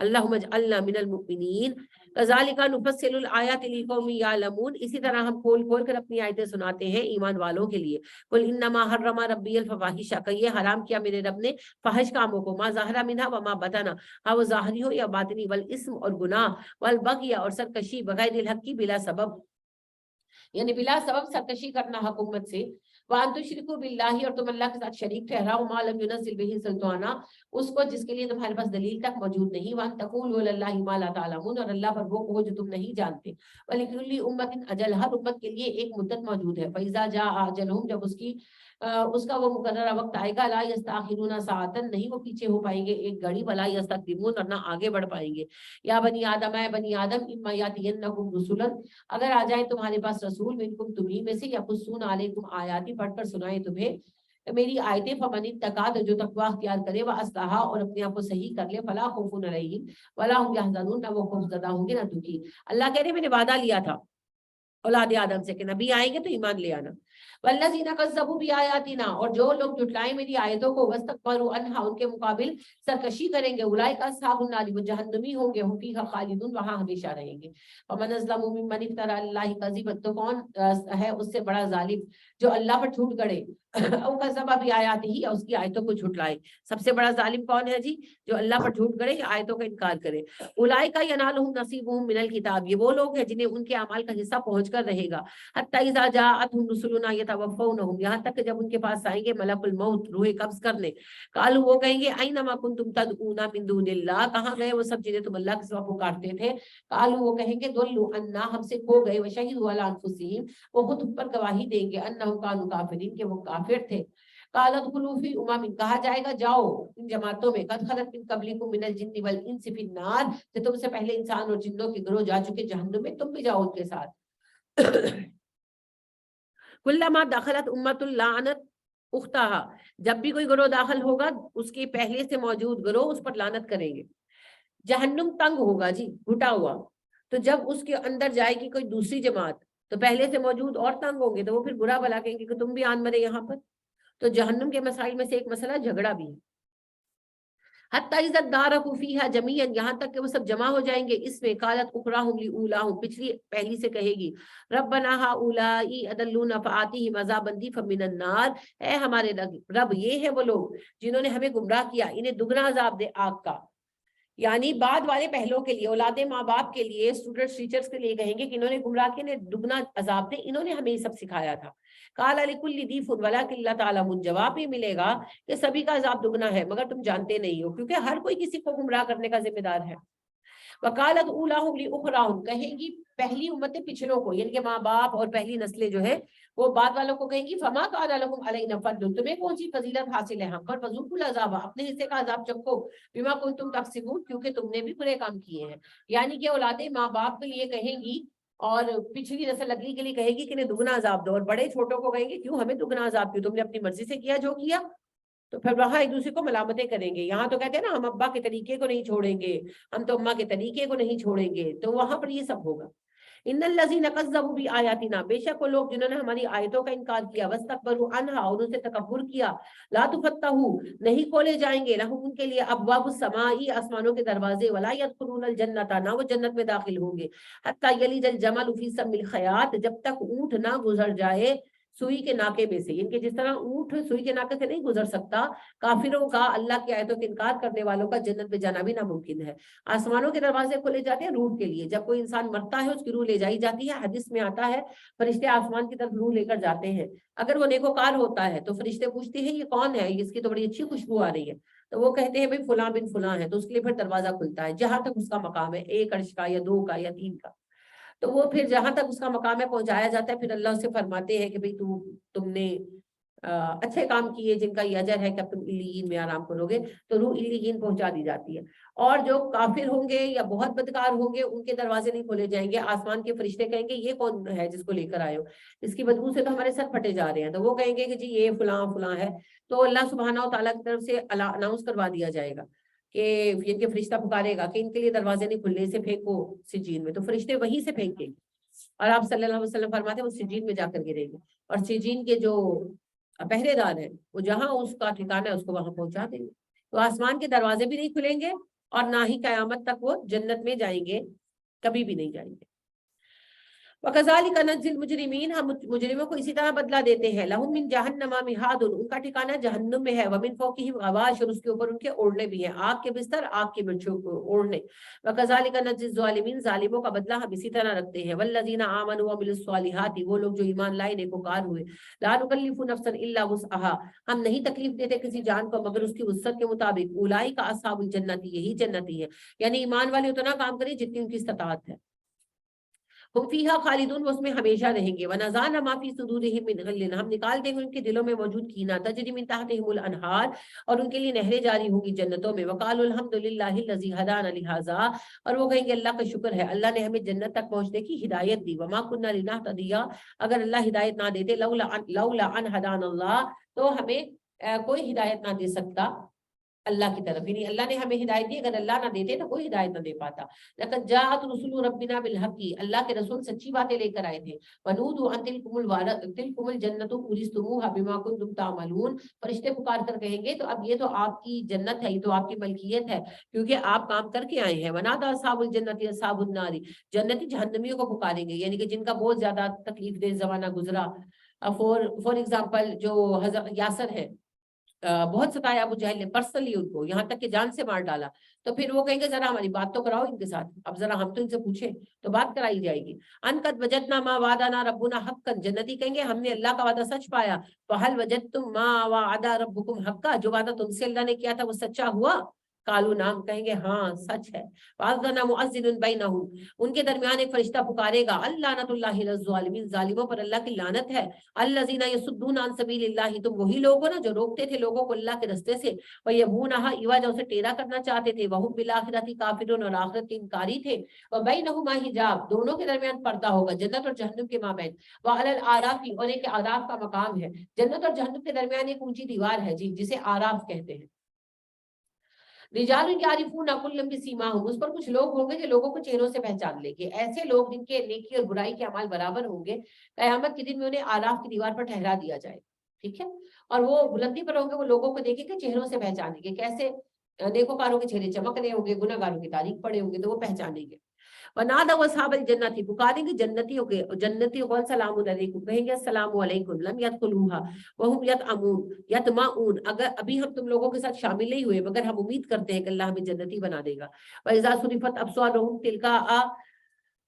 اللہم اجعلنا من المؤمنین کذالک نفصل الآیات لقوم یعلمون اسی طرح ہم کھول کھول کر اپنی آیتیں سناتے ہیں ایمان والوں کے لیے. قل انما حرم ربی الفواحش کہ یہ حرام کیا میرے رب نے فحش کاموں کو. ما ظاہر منہا وما بطن ہاں وہ ظاہری ہو یا باطنی. والاسم اور گناہ. والبغی اور سرکشی بغیر الحق کی بلا سبب یعنی بلا سبب سرکشی کرنا حکومت سے. وَأَن تُشْرِكُوا بِاللَّهِ اور تم اللہ کے ساتھ شریک ٹھہراؤ مَا لَمْ يُنَزِّلْ بِهِ سُلْطَانًا اس کو جس کے لیے تمہارے پاس دلیل تک موجود نہیں. وَأَن تَقُولُوا عَلَى اللَّهِ مَا لَا تَعْلَمُونَ اور اللہ پر وہ کہو جو تم نہیں جانتے. وَلِكُلِّ أُمَّةٍ أَجَلٌ ہر امت کے لیے ایک مدت موجود ہے. فَإِذَا جَاءَ أَجَلُهُمْ جب اس کی اس کا وہ مقررہ وقت آئے گا، لا یستاخرون ساعتن، نہیں وہ پیچھے ہو پائیں گے ایک گھڑی، ولا یستقدمون، اور نہ آگے بڑھ پائیں گے۔ یا بنی آدم، اے بنی آدم، اما یاتینکم رسلا، اگر آ جائیں تمہارے پاس رسول، منکم تمہیں میں سے، یقصون علیکم آیاتی، پڑھ کر سنائیں تمہیں میری آیتیں، فمن اتقی، تو جو تقوی اختیار کرے، واصلح، اور اپنے آپ کو صحیح کر لے، فلا خوف علیہم ولا هم يحزنون، نہ وہ خوف زدہ ہوں گے نہ دکھی۔ اللہ کہہ رہے میں نے وعدہ لیا تھا اولاد آدم سے کہ نبی آئیں گے تو ایمان لے آنا۔ والذین کذبوا بآیاتنا، اور جو لوگ جھٹلائیں میری آیتوں کو، واستکبروا عنہا، ان کے مقابل سرکشی کریں گے، اولئک اصحاب النار، وہ جہنمی ہوں گے، ہم فیہا خالدون، وہاں ہمیشہ رہیں گے۔ ومن اظلم ممن افتری علی اللہ کذبا، تو کون ہے اس سے بڑا ظالم جو اللہ پر جھوٹ گڑے، او کذب بآیاتہ، یا اس کی آیتوں کو جھٹلائے۔ سب سے بڑا ظالم کون ہے جی؟ جو اللہ پر جھوٹ گڑے یا آیتوں کا انکار کرے۔ اولئک ینالہم نصیبہم من الکتاب، یہ وہ لوگ ہیں جنہیں ان کے اعمال کا حصہ پہنچ کر رہے گا۔ حتی اذا جاءتہم رسلنا یتوفونہم، یہاں تک کہ جب ان کے پاس آئیں گے ملک الموت، روح قبض کرنے، قالوا، وہ کہیں گے، اینما کنتم تدعون من دون اللہ، کہاں گئے وہ سب جنہیں تم اللہ کے سوا پکارتے تھے؟ قالوا، وہ کہیں گے، ضلوا عنا، ہم سے کھو گئے، وشہدوا علی انفسہم، وہ خود پر گواہی دیں گے، انہم کانوا کافرین، کہ وہ کافر تھے۔ قالت ادخلوا فی امم، کہا جائے گا جاؤ ان جماعتوں میں، قد خلت من قبلکم من الجن والانس فی النار، کہ تم سے پہلے انسان اور جنوں کے گروہ جا چکے جہنم میں، تم بھی جاؤ ان کے ساتھ۔ کلما دخلت امت لعنت اختہا، جب بھی کوئی گروہ داخل ہوگا اس کے پہلے سے موجود گروہ اس پر لعنت کریں گے۔ جہنم تنگ ہوگا جی، گھٹا ہوا، تو جب اس کے اندر جائے گی کوئی دوسری جماعت تو پہلے سے موجود اور تنگ ہوں گے، تو وہ پھر برا بلا کہیں گے کہ تم بھی آن مرے یہاں پر۔ تو جہنم کے مسائل میں سے ایک مسئلہ جھگڑا بھی ہے۔ حتی اذا ادارکوا فیہا جمیعا، یہاں تک کہ وہ سب جمع ہو جائیں گے اس میں، قالت اخراہم لاولاہم، پچھلی پہلی سے کہے گی، ربنا ہؤلاء اضلونا فآتیہم عذابا ضعفا من النار، اے ہمارے رب یہ ہیں وہ لوگ جنہوں نے ہمیں گمراہ کیا، انہیں دگنا عذاب دے آگ کا۔ یعنی بعد والے پہلوں کے لیے، اولاد ماں باپ کے لیے، اسٹوڈنٹس ٹیچرز کے لیے کہیں گے کہ انہوں نے گمراہ کیا، انہیں دگنا عذاب دے، انہوں نے ہمیں یہ سب سکھایا تھا۔ قال لکل ضیف ولکن لا تعلمون، جواب بھی ملے گا کہ سبھی کا عذاب دگنا ہے مگر تم جانتے نہیں ہو، کیونکہ ہر کوئی کسی کو گمراہ کرنے کا ذمہ دار ہے۔ وقالت اولاہم لاخراہم، کہیں گی پہلی امتیں پچھلوں کو، یعنی کہ ماں باپ اور پہلی نسلیں جو ہے وہ بعد والوں کو کہیں گی، فما کان لکم علینا فضل، تمہیں کون سی فضیلت حاصل ہے ہم پر، فذوقوا العذاب، اپنے حصے کا عذاب چکھو، بما کنتم تکسبون، کیونکہ تم نے بھی برے کام کیے ہیں۔ یعنی کہ اولادیں ماں باپ کے لیے کہیں گی اور پچھلی نسل اگلی کے لیے کہے گی کہ انہیں دگنا عذاب دو، اور بڑے چھوٹوں کو کہیں گے کیوں ہمیں دگنا عذاب کیوں، تم نے اپنی مرضی سے کیا جو کیا۔ تو پھر وہاں ایک دوسرے کو ملامتیں کریں گے۔ یہاں تو کہتے ہیں نا ہم ابا کے طریقے کو نہیں چھوڑیں گے، ہم تو اماں کے طریقے کو نہیں چھوڑیں گے، تو وہاں پر یہ سب ہوگا۔ ان الذین کذبوا بآیاتنا، بے شک وہ لوگ جنہوں نے ہماری آیتوں کا انکار کیا، واستکبروا عنہا، اور ان سے تکبر کیا، لا تفتح، نہیں کھولے جائیں گے، لہم ان کے لیے، ابواب السماء، آسمانوں کے دروازے، ولا يدخلون الجنۃ، نہ وہ جنت میں داخل ہوں گے، حتی یلج الجمل فی سم الخیاط، جب تک اونٹ نہ گزر جائے سوئی کے ناکے میں سے، ان کے جس طرح اونٹ سوئی کے ناکے سے نہیں گزر سکتا، کافروں کا، اللہ کی آیتوں کے انکار کرنے والوں کا جنت میں جانا بھی ناممکن ہے۔ آسمانوں کے دروازے کھولے جاتے ہیں روح کے لیے، جب کوئی انسان مرتا ہے اس کی روح لے جائی جاتی ہے، حدیث میں آتا ہے فرشتے آسمان کی طرف روح لے کر جاتے ہیں، اگر وہ نیکوکار ہوتا ہے تو فرشتے پوچھتے ہیں یہ کون ہے، اس کی تو بڑی اچھی خوشبو آ رہی ہے، تو وہ کہتے ہیں بھائی فلاں بن فلاں ہے، تو اس کے لیے پھر دروازہ کھلتا ہے جہاں تک اس کا مقام ہے، 1 عرش کا یا 2 کا یا 3 کا، تو وہ پھر جہاں تک اس کا مقام ہے پہنچایا جاتا ہے، پھر اللہ سے فرماتے ہیں کہ بھئی تم نے اچھے کام کیے جن کا یہ اجر ہے کہ اب تم علیین میں آرام کرو گے، تو روح علیین پہنچا دی جاتی ہے۔ اور جو کافر ہوں گے یا بہت بدکار ہوں گے ان کے دروازے نہیں کھولے جائیں گے، آسمان کے فرشتے کہیں گے یہ کون ہے جس کو لے کر آئے ہو، اس کی بدبو سے تو ہمارے سر پھٹے جا رہے ہیں، تو وہ کہیں گے کہ جی یہ فلاں فلاں ہے، تو اللہ سبحانہ و تعالیٰ کی طرف سے اناؤنس کروا دیا جائے گا کہ ان کے فرشتہ پکارے گا کہ ان کے لیے دروازے نہیں کھلنے، سے پھینکو سجین میں، تو فرشتے وہیں سے پھینکیں گے، اور آپ صلی اللہ علیہ وسلم فرماتے ہیں وہ سجین میں جا کر گریں گے، اور سجین کے جو پہرے دار ہیں وہ جہاں اس کا ٹھکانہ ہے اس کو وہاں پہنچا دیں گے، تو آسمان کے دروازے بھی نہیں کھلیں گے اور نہ ہی قیامت تک وہ جنت میں جائیں گے، کبھی بھی نہیں جائیں گے۔ وَكَذَلِكَ نَجْزِي الْمُجْرِمِينَ، ہم مجرموں کو اسی طرح بدلہ دیتے ہیں، لَهُم مِّن جَهَنَّمَ مِهَادٌ، ان کا ٹھکانہ جہنم میں ہے، وَمِن فَوْقِهِمْ غَوَاشٍ، اور اس کے اوپر ان کے اوڑھنے بھی ہیں، آگ کے بستر، آگ کے برچھوں کو اوڑھنے۔ وَكَذَلِكَ نَجْزِي الظَّالِمِينَ، ظالموں کا بدلہ ہم اسی طرح رکھتے ہیں۔ وَالَّذِينَ آمَنُوا وَعَمِلُوا الصَّالِحَاتِ، وہ لوگ جو ایمان لائے نیکوکار ہوئے، لَا نُكَلِّفُ نَفْسًا إِلَّا وُسْعَهَا، ہم نہیں تکلیف دیتے کسی جان کو مگر اس کی وسعت کے مطابق، أُولَٰئِكَ أَصْحَابُ الْجَنَّةِ، یہی جنتی ہے، یعنی ایمان والے اتنا کام کریں جتنی ان کی استطاعت ہے۔ ہم فیہا خالدون، وہ اس میں ہمیشہ رہیں گے، ونزعنا ما فی صدورہم من غل، ہم نکال دیں گے ان کے دلوں میں موجود کینہ، تجری من تحتہم الانہار، اور ان کے لیے نہریں جاری ہوں گی جنتوں میں، وقالوا الحمدللہ الذی ہدانا لہذا، اور وہ کہیں گے اللہ کا شکر ہے، اللہ نے ہمیں جنت تک پہنچنے کی ہدایت دی، وما کنا لنہتدی، اگر اللہ ہدایت نہ دیتے، لولا ان ہدانا اللہ، تو ہمیں کوئی ہدایت نہ دے سکتا اللہ کی طرف، یعنی اللہ نے ہمیں ہدایت دی، اگر اللہ نہ دیتے تو کوئی ہدایت نہ دے پاتا۔ لقد جاءت رسول ربنا بالحق، اللہ کے رسول سچی باتیں لے کر آئے تھے، ونودوا ان تلکم الجنۃ اورثتموها بما کنتم تعملون، فرشتے پکار کر کہیں گے تو اب یہ تو آپ کی جنت ہے، یہ تو آپ کی ملکیت ہے کیونکہ آپ کام کر کے آئے ہیں۔ ونادى اصحاب الجنۃ اصحاب النار، جنتی جہنمیوں کو پکاریں گے، یعنی کہ جن کا بہت زیادہ تکلیف دہ زمانہ گزرا، فور ایگزامپل جو حضرت یاسر ہے، بہت ستایا ابو جہل نے پرسنلی ان کو، یہاں تک کہ جان سے مار ڈالا، تو پھر وہ کہیں گے ذرا ہماری بات تو کراؤ ان کے ساتھ، اب ذرا ہم تو ان سے پوچھیں، تو بات کرائی جائے گی۔ ان قد وجدنا ما وعدنا ربنا حقا، جنتی کہیں گے ہم نے اللہ کا وعدہ سچ پایا، فهل وجدتم ما وعد ربكم حقا، جو وعدہ تم سے اللہ نے کیا تھا وہ سچا ہوا؟ قالوا نعم، کہیں گے ہاں سچ ہے۔ فاذن مؤذن بینہم، ان کے درمیان ایک فرشتہ پکارے گا، اللعنۃ اللہ علی الظالمین، ظالموں پر اللہ کی لعنت ہے، الذین یصدون عن سبیل اللہ، تم وہی لوگ ہو نا جو روکتے تھے لوگوں کو اللہ کے رستے سے، ویبغونھا عوجا، اسے ٹیڑھا کرنا چاہتے تھے، وہم بالآخرۃ کافرون، اور آخرت کے انکاری تھے، وبینہما حجاب، دونوں کے درمیان پردہ ہوگا، جنت اور جہنم کے مابین، وعلی الاعراف، اور ایک اعراف کا مقام ہے، جنت اور جہنم کے درمیان ایک اونچی دیوار ہے جی، جسے اعراف کہتے ہیں۔ رجال یعرفون کلا بسیماہم، اس پر کچھ لوگ ہوں گے جو لوگوں کو چہروں سے پہچان لیں گے، ایسے لوگ جن کے نیکی اور برائی کے اعمال برابر ہوں گے، قیامت کے دن میں انہیں اعراف کی دیوار پر ٹھہرا دیا جائے، ٹھیک ہے، اور وہ بلندی پر ہوں گے، وہ لوگوں کو دیکھیں گے چہروں سے پہچانیں گے، کیسے؟ نیکوکاروں کے چہرے چمک رہے ہوں گے، گناہ گاروں کی تاریخ پڑے ہوں گے تو وہ پہچانیں گے۔ ونادوا اصحاب الجنۃ، پکاریں گے جنتیوں کے، جنتیوں کو، سلام علیکم، کہیں گے السلام علیکم، لم يدخلوها وهم يطمعون، اگر ابھی ہم تم لوگوں کے ساتھ شامل نہیں ہوئے مگر ہم امید کرتے ہیں کہ اللہ ہمیں جنتی بنا دے گا۔ واذا صرفت ابصارهم تلقاء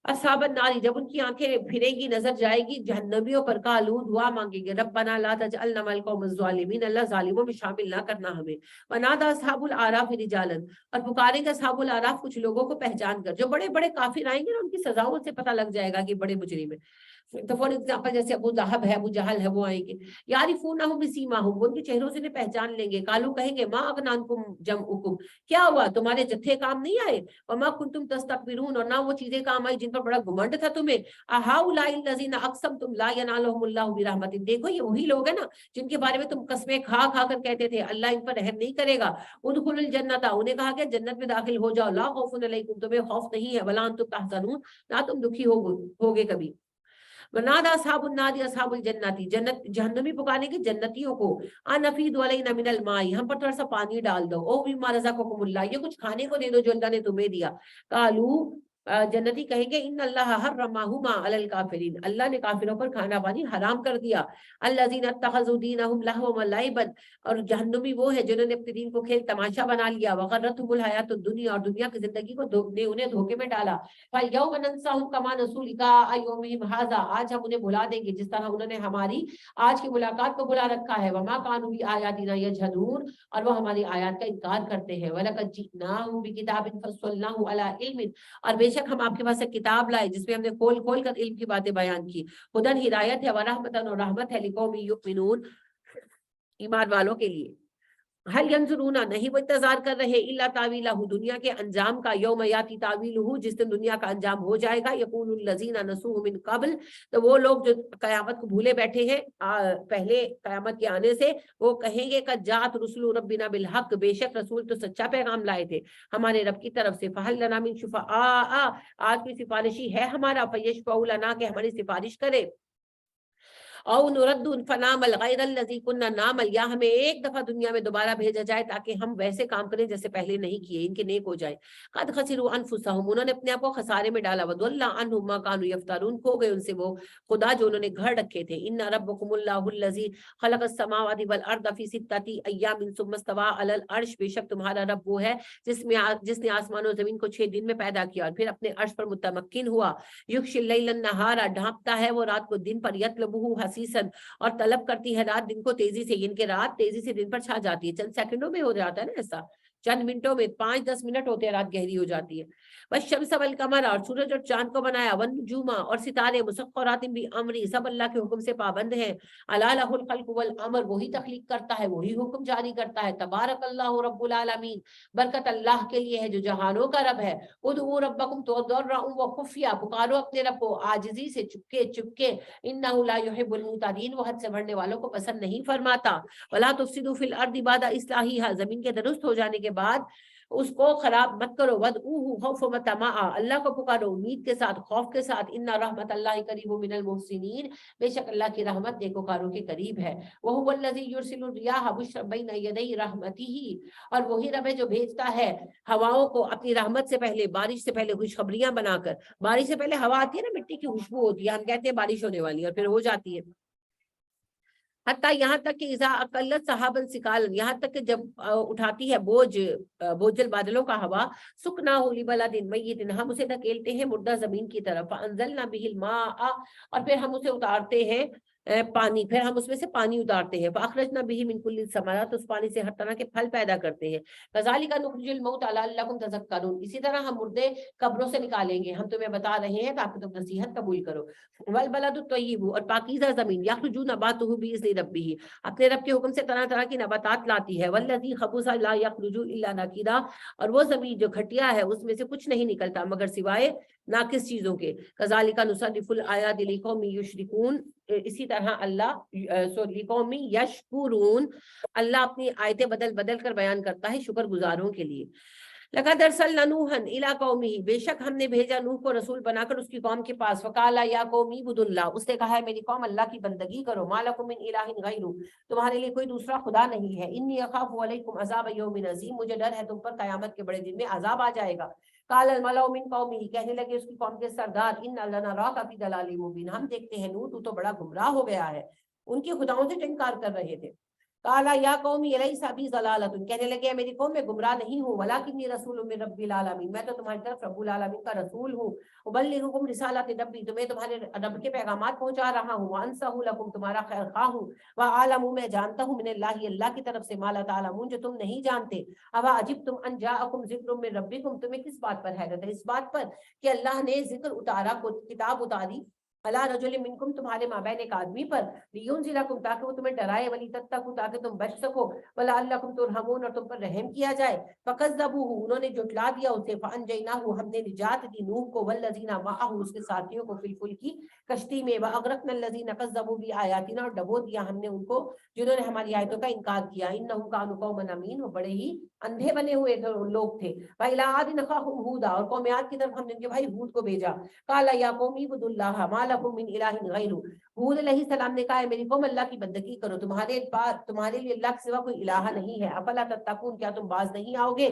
اصحاب النار، جب ان کی آنکھیں پھرے گی، نظر جائے گی جہنمیوں پر، قالوا، دعا مانگیں گے، ربنا لا تجعلنا مع القوم الظالمین، اللہ ظالموں میں شامل نہ کرنا ہمیں۔ ونادى اصحاب الاعراف رجالا، اور پکاریں گے اصحاب الاعراف کچھ لوگوں کو پہچان کر، جو بڑے بڑے کافر آئیں گے نا ان کی سزاؤں سے پتہ لگ جائے گا کہ بڑے مجرم ہیں، تو فور ایگزامپل جیسے ابو لہب ہے، ابو جہل ہے، وہ آئیں گے، یعرفونہم بسیماہم، وہ ان کے چہروں سے انہیں پہچان لیں گے، قالوا، کہیں گے ما اغنی عنکم جمعکم، کیا ہوا تمہارے جتھے کام نہیں آئے، وما کنتم تستكبرون، اور نہ وہ چیزیں کام آئی جن پر بڑا گھمنڈ تھا تمہیں، اہؤلاء الذین اقسمتم لا ینالهم اللہ برحمت، دیکھو یہ وہی لوگ ہیں نا جن کے بارے میں تم قسمیں کھا کھا کر کہتے تھے اللہ ان پر رحم نہیں کرے گا، ادخلوا الجنۃ، انہیں کہا کہ جنت میں داخل ہو جاؤ، لا خوف علیکم، تمہیں خوف نہیں ہے، ولا انتم تحزنون، نہ تم دکھی ہوگے کبھی۔ ونادى اصحاب النار اصحاب الجنۃ، جنت جہنمی پکاریں گے جنتیوں کو، ان افیضوا علینا من الماء، ہم پر تھوڑا سا پانی ڈال دو، او مما رزقکم اللہ، یہ کچھ کھانے کو دے دو جو اللہ نے تمہیں دیا، قالوا، جنتی کہیں گے ان اللہ حرمہما علی الکافرین، اللہ نے کافروں پر کھانا پانی حرام کر دیا، الذین اتخذوا دینہم لہوا ولعبا، اور جہنمی وہ ہے جنہوں نے اپنے دین کو کھیل تماشا بنا لیا، وغرتہم الحیات الدنیا، اور دنیا کی زندگی کو انہیں دھوکے میں ڈالا، فالیوم ننساہم کما نسوا لقاء یومہم ھذا، آج ہم انہیں بھلا دیں گے جس طرح انہوں نے ہماری آج کی ملاقات کو بلا رکھا ہے، وما کانوا بآیاتنا یجحدون، اور وہ ہماری آیات کا انکار کرتے ہیں، ولقد جئناہم بکتاب فصلناہ علی علم، اور بے شک ہم آپ کے پاس ایک کتاب لائے جس میں ہم نے کھول کھول کر علم کی باتیں بیان کی، ہدن ہدایت ہے، ورحمتن، اور رحمت ہے، لقوم یؤمنون، ایمان والوں کے لیے۔ حل ینظرون، نہیں وہ انتظار کر رہے، الا تاویلہ، دنیا کے انجام کا، یوم یاتی تاویلہ، جس دن دنیا کا انجام ہو جائے گا، یقول الذین نسوہ من قبل، تو وہ لوگ جو قیامت کو بھولے بیٹھے ہیں پہلے قیامت کے آنے سے، وہ کہیں گے قد جاءت رسل ربنا بالحق، بے شک رسول تو سچا پیغام لائے تھے ہمارے رب کی طرف سے، فہل لنا من شفعاء، آج کوئی سفارشی ہے ہمارا، فیشفعوا لنا، کہ ہماری سفارش کرے، او نرد فنعمل غیر الذی کنا نعمل، یا ہمیں ایک دفعہ دنیا میں دوبارہ بھیجا جائے تاکہ ہم ویسے کام کریں جیسے پہلے نہیں کیے، ان کے نیک ہو جائے، قد خسروا انفسهم، انہوں نے اپنے آپ کو خسارے میں ڈالا، وضل عنہم ما كانوا یفترون، کھو گئے ان سے وہ خدا جو انہوں نے گھڑ رکھے تھے، ان ربکم اللہ الذی خلق السماوات والارض فی ستۃ ایام ثم استوى علی العرش، بے شک تمہارا رب وہ ہے جس نے آسمان و زمین کو 6 دن میں پیدا کیا اور پھر اپنے عرش پر متمکن ہوا، یغشی اللیل النہار، ڈھانپتا ہے وہ رات کو دن پر، یطلبہ حثیثا، اور طلب کرتی ہے رات دن کو تیزی سے، ان کے رات تیزی سے دن پر چھا جاتی ہے، چند سیکنڈوں میں ہو جاتا ہے نا ایسا، چند منٹوں میں 5-10 منٹ ہوتے ہیں رات گہری ہو جاتی ہے. والشمس والقمر اور سورج اور چاند کو بنایا. والنجوم اور ستارے مسخرات بامری سب اللہ کے حکم سے پابند ہیں. الا لہ الخلق والامر وہی تخلیق کرتا ہے وہی حکم جاری کرتا ہے. تبارک اللہ رب العالمین برکت اللہ کے لیے ہے جو جہانوں کا رب ہے. ادعوا ربکم تضرعا وخفیا پکارو اپنے رب کو عاجزی سے چپکے چپکے. انہ لا یحب المعتدین وہ حد سے بڑھنے والوں کو پسند نہیں فرماتا. ولا تفسدوا فی الارض بعد اصلاحها زمین کے درست ہو جانے کے بعد اس کو خراب مت کرو. ودعوہ خوفا وطمعا اللہ کو پکارو امید کے ساتھ خوف کے ساتھ. ان رحمت اللہ قریب من المحسنین بے شک اللہ کی رحمت نیکوکاروں کے قریب ہے. وہو الذی یرسل الرياح بشرا بین یدی رحمتہ اور وہی رب ہے جو بھیجتا ہے ہواؤں کو اپنی رحمت سے پہلے بارش سے پہلے خوشخبریاں بنا کر. بارش سے پہلے ہوا آتی ہے نا مٹی کی خوشبو ہوتی ہے ہم کہتے ہیں بارش ہونے والی ہے اور پھر ہو جاتی ہے. حتیٰ یہاں تک کہ اذا اقلت سحابا ثقالا یہاں تک کہ جب اٹھاتی ہے بوجھل بادلوں کا ہوا. سکناہ لبلد میت ہم اسے دھکیلتے ہیں مردہ زمین کی طرف. فانزلنا به الماء اور پھر ہم اسے اتارتے ہیں پانی پھر ہم اس میں سے پانی اتارتے ہیں. فاخرجنا به من كل الثمرات اس پانی سے ہر طرح کے پھل پیدا کرتے ہیں. كذلك نخرج الموتى لعلكم تذكرون اسی طرح ہم مردے قبروں سے نکالیں گے ہم تمہیں بتا رہے ہیں تاکہ تم نصیحت قبول کرو. والبلد الطیب اور پاکیزہ زمین یخرج نباته باذن ربه اپنے رب کے حکم سے طرح طرح کی نباتات لاتی ہے. والذی خبث لا یخرج الا نکدا اور وہ زمین جو گھٹیا ہے اس میں سے کچھ نہیں نکلتا مگر سوائے ناقص چیزوں کے. كذلك نصرف الآیات لقوم یشرکون اسی طرح اللہ لقوم یشکرون اللہ اپنی آیتیں بدل بدل کر بیان کرتا ہے شکر گزاروں کے لیے. لقد ارسلنا نوحا الى قومه بے شک ہم نے بھیجا نوح کو رسول بنا کر اس کی قوم کے پاس. فقال یا قوم اعبدوا اللہ اس نے کہا ہے میری قوم اللہ کی بندگی کرو. ما لکم من الہ غیرہ تمہارے لیے کوئی دوسرا خدا نہیں ہے. انی اخاف علیکم عذاب یوم عظیم مجھے ڈر ہے تم پر قیامت کے بڑے دن میں عذاب آ جائے گا. قال الملأ من قومه کہنے لگے اس کی قوم کے سردار ان لنراک فی ضلال مبین ہم دیکھتے ہیں نوح تو بڑا گمراہ ہو گیا ہے. ان کی خداؤں سے انکار کر رہے تھے. قالا یا قومی الیس بی ضلالۃ کہنے لگے میری قوم میں گمراہ نہیں ہوں ولکنی رسول من رب العالمین میں تو تمہاری طرف رب العالمین کا رسول ہوں. ابلغکم رسالات ربی تمہیں تمہارے رب کے پیغامات پہنچا رہا ہوں. وانصح لکم تمہارا خیر خواہ ہوں. وعالم میں جانتا ہوں من اللہ اللہ کی طرف سے ما لا تعلمون جو تم نہیں جانتے. اوا عجبتم ان جاءکم ذکر من ربکم تمہیں کس بات پر حیرت ہے اس بات پر کہ اللہ نے ذکر اتارا کتاب اتاری اللہ رجل منکم تمہارے مابین ایک آدمی پر لینذرکم تاکہ وہ تمہیں ڈرائے ولتتقوا تاکہ تم بچ سکو ولعلکم ترحمون اور تم پر رحم کیا جائے. فکذبوہ انہوں نے جھٹلا دیا اسے. فانجیناہ ہم نے نجات دی نوح کو والذین معہ اس کے ساتھیوں کو فی الفلک کشتی میں. واغرقنا الذین کذبوا بآیاتنا اور ڈبو دیا ہم نے ان کو جنہوں نے ہماری آیتوں کا انکار کیا. انہم کانوا قوما امین وہ بڑے ہی اندھے بنے ہوئے لوگ تھے. وإلی عاد اخاہم ہودا اور قوم عاد کی طرف ہم نے ان کے بھائی ہود کو بھیجا. قال یا قوم اعبدوا اللہ ما لکم من الہ غیرہ ہود علیہ السلام نے کہا ہے میری قوم اللہ کی بندگی کرو تمہارے لیے اللہ کے سوا کوئی الہ نہیں ہے. افلا تتقون کیا تم باز نہیں آؤ گے.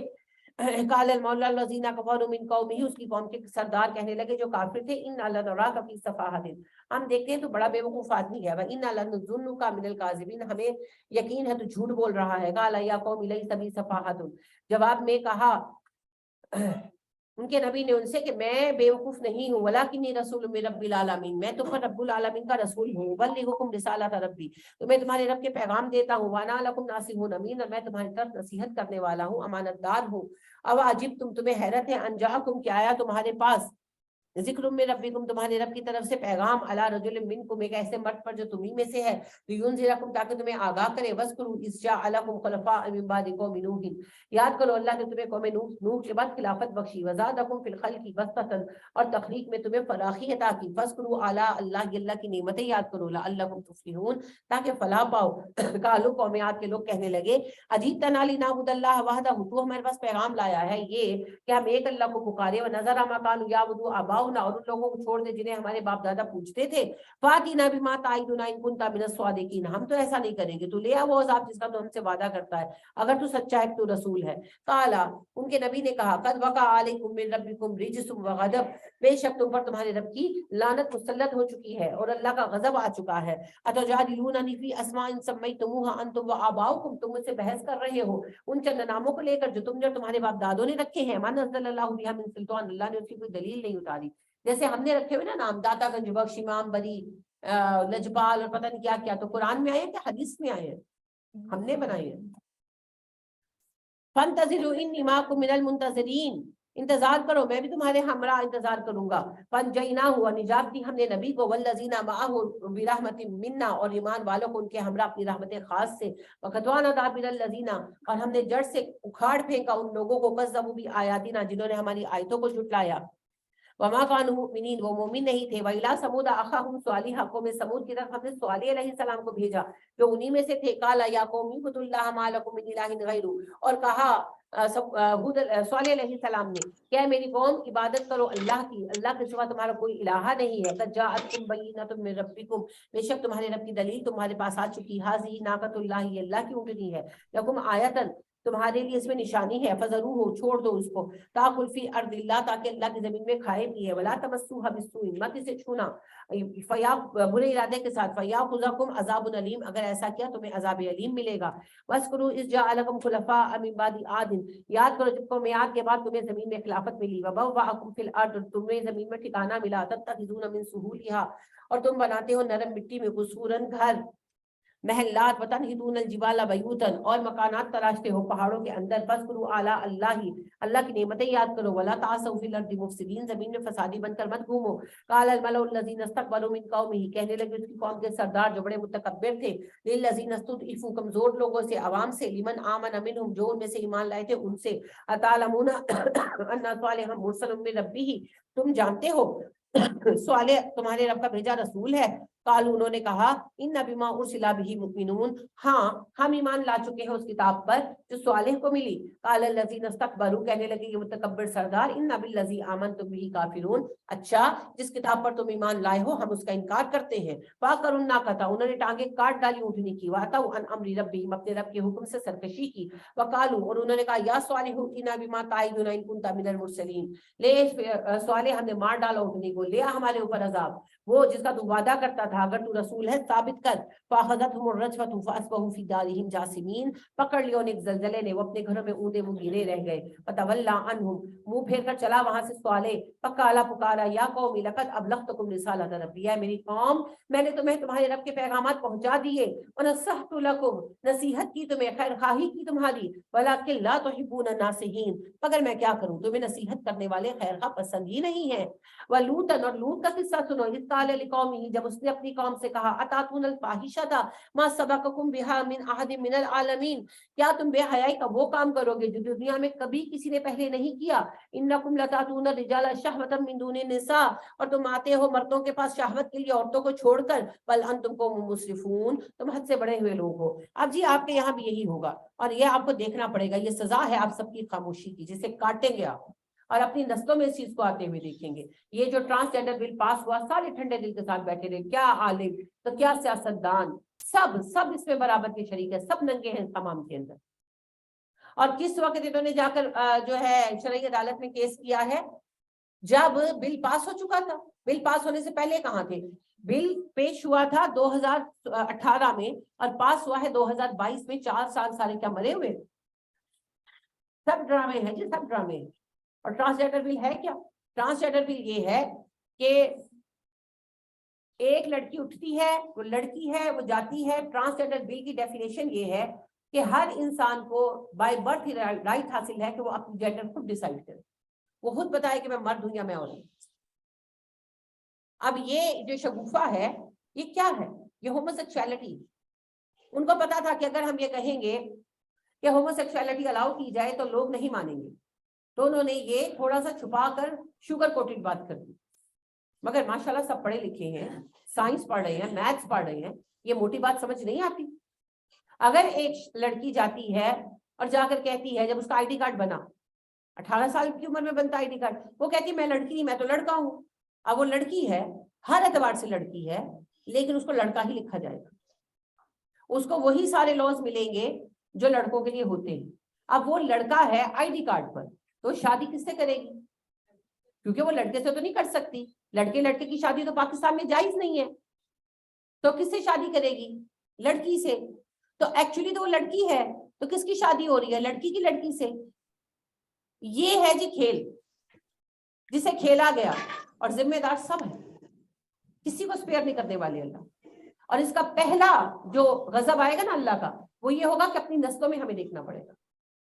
قال المولى الذين كفروا من قومه اس کی قوم کے سردار کہنے لگے جو کافر تھے ان لنراک فی سفاہۃ ہم دیکھتے ہیں تو بڑا بے وقوف آدمی ہے. وان لنظنک من الکاذبین ہمیں یقین ہے تو جھوٹ بول رہا ہے. قال یا قوم لیس بی سفاہۃ جواب میں کہا ان کے نبی نے ان سے کہ میں بے وقوف نہیں ہوں. ولکنی رسول من رب العالمین میں تو رب العالمین کا رسول ہوں. ابلغکم رسالات ربی تو میں تمہارے رب کے پیغام دیتا ہوں. وانا لکم ناصح امین اور میں تمہاری طرف نصیحت کرنے والا ہوں امانت دار ہوں. او عجب تمہیں حیرت ہے ان جاءکم کیا آیا تمہارے پاس ذکر من ربکم تمہارے رب کی طرف سے پیغام علی رجل منکم ایک ایسے مرد پر جو تمہیں میں سے ہے. لینذرکم تاکہ تمہیں آگاہ کرے. واذکروا اذ جعل لکم خلفاء من بعد قوم نوح یاد کرو اللہ نے تمہیں قوم نوح کے بعد خلافت بخشی. وزادکم فی الخلق بسطۃ اور تخلیق میں تمہیں فراخی عطا کی. فاذکروا اعلیٰ اللہ کی نعمتیں یاد کرو لعلکم تفلحون تاکہ فلاح پاؤ. قالوا قوم عاد کے لوگ کہنے لگے اجیتنا لنعبد اللہ وحدہ تو ہمارے پاس پیغام لایا ہے یہ کہ ہم ایک اللہ کو پکارے. ونذر ما كانوا يعبدون آباؤنا اور ان لوگوں کو چھوڑ دے جنہیں ہمارے باپ دادا پوچھتے تھے. فاتنا بما تعدنا ان كنت من الصادقین ہم تو ایسا نہیں کریں گے تو لے آ وہ عذاب جس کا تو ہم سے وعدہ کرتا ہے اگر تو سچا ہے تو رسول ہے. قالا ان کے نبی نے کہا قد وقع علیکم من ربکم رجس وغضب بے شک تم پر تمہارے رب کی لعنت مسلط ہو چکی ہے اور اللہ کا غضب آ چکا ہے. اتجادلوننی فی اسماء سمیتموها انتم وآباؤکم تم مجھ سے بحث کر رہے ہو ان چند ناموں کو لے کر جو تم نے تمہارے باپ دادوں نے رکھے ہیں. ما نزل اللہ بها من سلطان اللہ نے اس کی کوئی دلیل نہیں اتاری. جیسے ہم نے رکھے ہوئے نا نام داتا گنج بخش امام بری لجپال اور پتہ نہیں کیا کیا تو قرآن میں آئے ہیں کہ حدیث میں آئے ہیں ہم نے بنائے ہیں. فانتظروا انی معکم من المنتظرین، انتظار کرو میں بھی تمہارے ہمراہ انتظار کروں گا. فانجیناہ، ہوا نجات دی ہم نے نبی کو، والذین معہ برحمت منا، اور ایمان والوں کو ان کے ہمراہ اپنی رحمت خاص سے. وقطعنا دابر الذین، اور ہم نے جڑ سے اکھاڑ پھینکا ان لوگوں کو، کذبوا بآیاتنا، جنہوں نے ہماری آیتوں کو جھٹلایا. وما كانوا مؤمنین، وہ مومن نہیں تھے. وإلی ثمود أخاهم صالحا، قوم سمود کی طرف ہم نے صالح علیہ السلام کو بھیجا جو انہی میں سے تھے. قال یا قوم اعبدوا الله ما لكم من إله غیرہ، اور کہا صالح علیہ السلام نے کہ اے میری قوم عبادت کرو اللہ کی، اللہ کے سوا تمہارا کوئی الہ نہیں ہے. قد جاءتکم بینۃ من ربکم، بے شک تمہارے رب کی دلیل تمہارے پاس آ چکی. ھذہ ناقۃ اللہ، یہ اللہ کی اونٹنی ہے. لکم آیۃ، تمہارے لیے اس میں نشانی ہے. فذروہ، چھوڑ دو اس کو. تاکل فی ارض اللہ، تاکہ اللہ کی زمین میں کھائے پیے. ولا تمسوها بالسوء، مت اسے چھونا فیا برے ارادے کے ساتھ. فیاخذکم عذاب علیم، اگر ایسا کیا تمہیں عذاب علیم ملے گا. واذکروا اذ جعلکم خلفاء من بعد عاد، یاد کرو جب قوم عاد کے بعد تمہیں زمین میں خلافت ملی. وبوأکم فی الارض، تمہیں زمین میں ٹھکانہ ملا. تتخذون من سہولها، اور تم بناتے ہو نرم مٹی میں قصورا، گھر، محلات. وتنحتون الجبال بیوتا، اور مکانات تراشتے ہو پہاڑوں کے اندر. فاذکروا آلاء اللہ، اللہ کی نعمتیں یاد کرو. ولا تعثوا فی الارض مفسدین، زمین میں فسادی بن کر مت گھومو. قال الملأ الذین استكبروا من قومہ، کہنے لگے اس کی قوم کے سردار جو بڑے متکبر تھے. للذین استضعفوا، کمزور لوگوں سے، عوام سے. لمن آمن منہم، جو ان میں سے ایمان لائے تھے ان سے. اتعلمون ان صالحا مرسل من ربہ، تم جانتے ہو صالح تمہارے رب کا بھیجا رسول ہے. قالوا، انہوں نے کہا، ان بما ارسل به مؤمنون، ہاں ہم ایمان لا چکے ہیں اس کتاب پر جو صالح کو ملی. قال الذین استكبروا، کہنے لگے یہ متکبر سردار، ان بالذی آمنتم به کافرون، اچھا جس کتاب پر تم ایمان لائے ہو ہم اس کا انکار کرتے ہیں. فعقروا الناقۃ، انہوں نے ٹانگیں کاٹ ڈالی اونٹنی کی. واتوا عن امر ربہم، اپنے رب کے حکم سے سرکشی کی. وقالوا، اور انہوں نے کہا، یا صالح ائتنا بما تعدنا ان کنت من المرسلین، لے صالح ہم نے مار ڈالا اونٹنی کو، لیا ہمارے اوپر عذاب، وہ جس کا تو وعدہ کرتا تھا اگر تو رسول ہے ثابت کر. فاخذتهم الرجفة فاصبحوا في دارهم جاثمین، پکڑ لیا انہیں زلزلے نے، وہ اپنے گھروں میں اونٹے منہ گرے رہ گئے. فتولى عنهم، منہ پھیر کر چلا وہاں سے صالح. فقال، پکارا، یا قوم لقد ابلغتكم رسالۃ ربی، ہے میری قوم میں نے تمہیں تمہارے رب کے پیغامات پہنچا دیے. ونصحت لكم، نصیحت کی تمہیں، خیر خواہی کی تمہاری. ولكن لا تحبون الناصحین، مگر میں کیا کروں تمہیں نصیحت کرنے والے خیر خواہ پسند ہی نہیں ہیں. ولوطا، اور لوط کا قصہ سنو. اذ قال لقومه، جب اس نے اپنی قوم سے کہا، اتاتون الفاحشۃ ما سبقکم بها من احد من العالمین، کیا تم بے حیائی کا وہ کام کرو گے جو دنیا میں کبھی کسی نے پہلے نہیں کیا. انکم لتاتون الرجال شہوۃ من دون النساء، اور تم آتے ہو مردوں کے پاس شہوت کے لیے عورتوں کو چھوڑ کر. بل انتم قوم مسرفون، تم حد سے بڑے ہوئے لوگ ہو. اب جی آپ کے یہاں بھی یہی ہوگا اور یہ آپ کو دیکھنا پڑے گا. یہ سزا ہے آپ سب کی خاموشی کی، جسے کاٹیں گے آپ اور اپنی نسلوں میں اس چیز کو آتے ہوئے دیکھیں گے. یہ جو ٹرانسجینڈر بل پاس ہوا، سارے ٹھنڈے دل کے ساتھ بیٹھے رہے، کیا عالم تو کیا سیاستدان، سب اس میں برابر کے شریک ہے، سب ننگے ہیں تمام کے اندر. اور کس وقت انہوں نے جا کر جو ہے شرعی عدالت میں کیس کیا ہے؟ جب بل پاس ہو چکا تھا. بل پاس ہونے سے پہلے کہاں تھے؟ بل پیش ہوا تھا 2018 میں اور پاس ہوا ہے 2022 میں. 4 سال سارے کیا مرے ہوئے؟ سب ڈرامے ہیں جی، سب ڈرامے ہیں. اور ٹرانسجینڈر بل ہے کیا؟ ٹرانسجینڈر بل یہ ہے کہ ایک لڑکی اٹھتی ہے، وہ لڑکی ہے، وہ جاتی ہے. ٹرانسجینڈر بل کی ڈیفینیشن یہ ہے کہ ہر انسان کو بائی برتھ رائٹ حاصل ہے کہ وہ اپنی جینڈر کو ڈیسائیڈ کرے، وہ خود بتائے کہ میں مرد ہوں یا میں عورت ہوں. اب یہ جو شگوفہ ہے یہ کیا ہے؟ یہ ہومو سیکسولیٹی. ان کو پتا تھا کہ اگر ہم یہ کہیں گے کہ ہومو سیکسولیٹی الاؤ کی جائے تو لوگ نہیں مانیں گے، تو انہوں نے یہ تھوڑا سا چھپا کر شوگر کوٹڈ بات کر دی. مگر ماشاءاللہ سب پڑھے لکھے ہیں، سائنس پڑھ رہے ہیں، میتھس پڑھ رہے ہیں، یہ موٹی بات سمجھ نہیں آتی. اگر ایک لڑکی جاتی ہے اور جا کر کہتی ہے، جب اس کا آئی ڈی کارڈ بنا، 18 سال کی عمر میں بنتا آئی ڈی کارڈ، وہ کہتی ہے میں لڑکی نہیں، میں تو لڑکا ہوں. اب وہ لڑکی ہے، ہر اعتبار سے لڑکی ہے، لیکن اس کو لڑکا ہی لکھا جائے گا. اس کو وہی سارے لاز ملیں گے جو لڑکوں کے لیے ہوتے ہیں. اب وہ لڑکا ہے آئی ڈی کارڈ پر، تو شادی کس سے کرے گی؟ کیونکہ وہ لڑکے سے تو نہیں کر سکتی. لڑکے کی شادی تو پاکستان میں جائز نہیں ہے، تو کس سے شادی کرے گی؟ لڑکی سے. تو ایکچولی تو وہ لڑکی ہے، تو کس کی شادی ہو رہی ہے؟ لڑکی کی لڑکی سے. یہ ہے جی کھیل جسے کھیلا گیا، اور ذمہ دار سب ہے، کسی کو اسپیئر نہیں کرنے والے اللہ. اور اس کا پہلا جو غضب آئے گا نا اللہ کا، وہ یہ ہوگا کہ اپنی نسلوں میں ہمیں دیکھنا پڑے گا.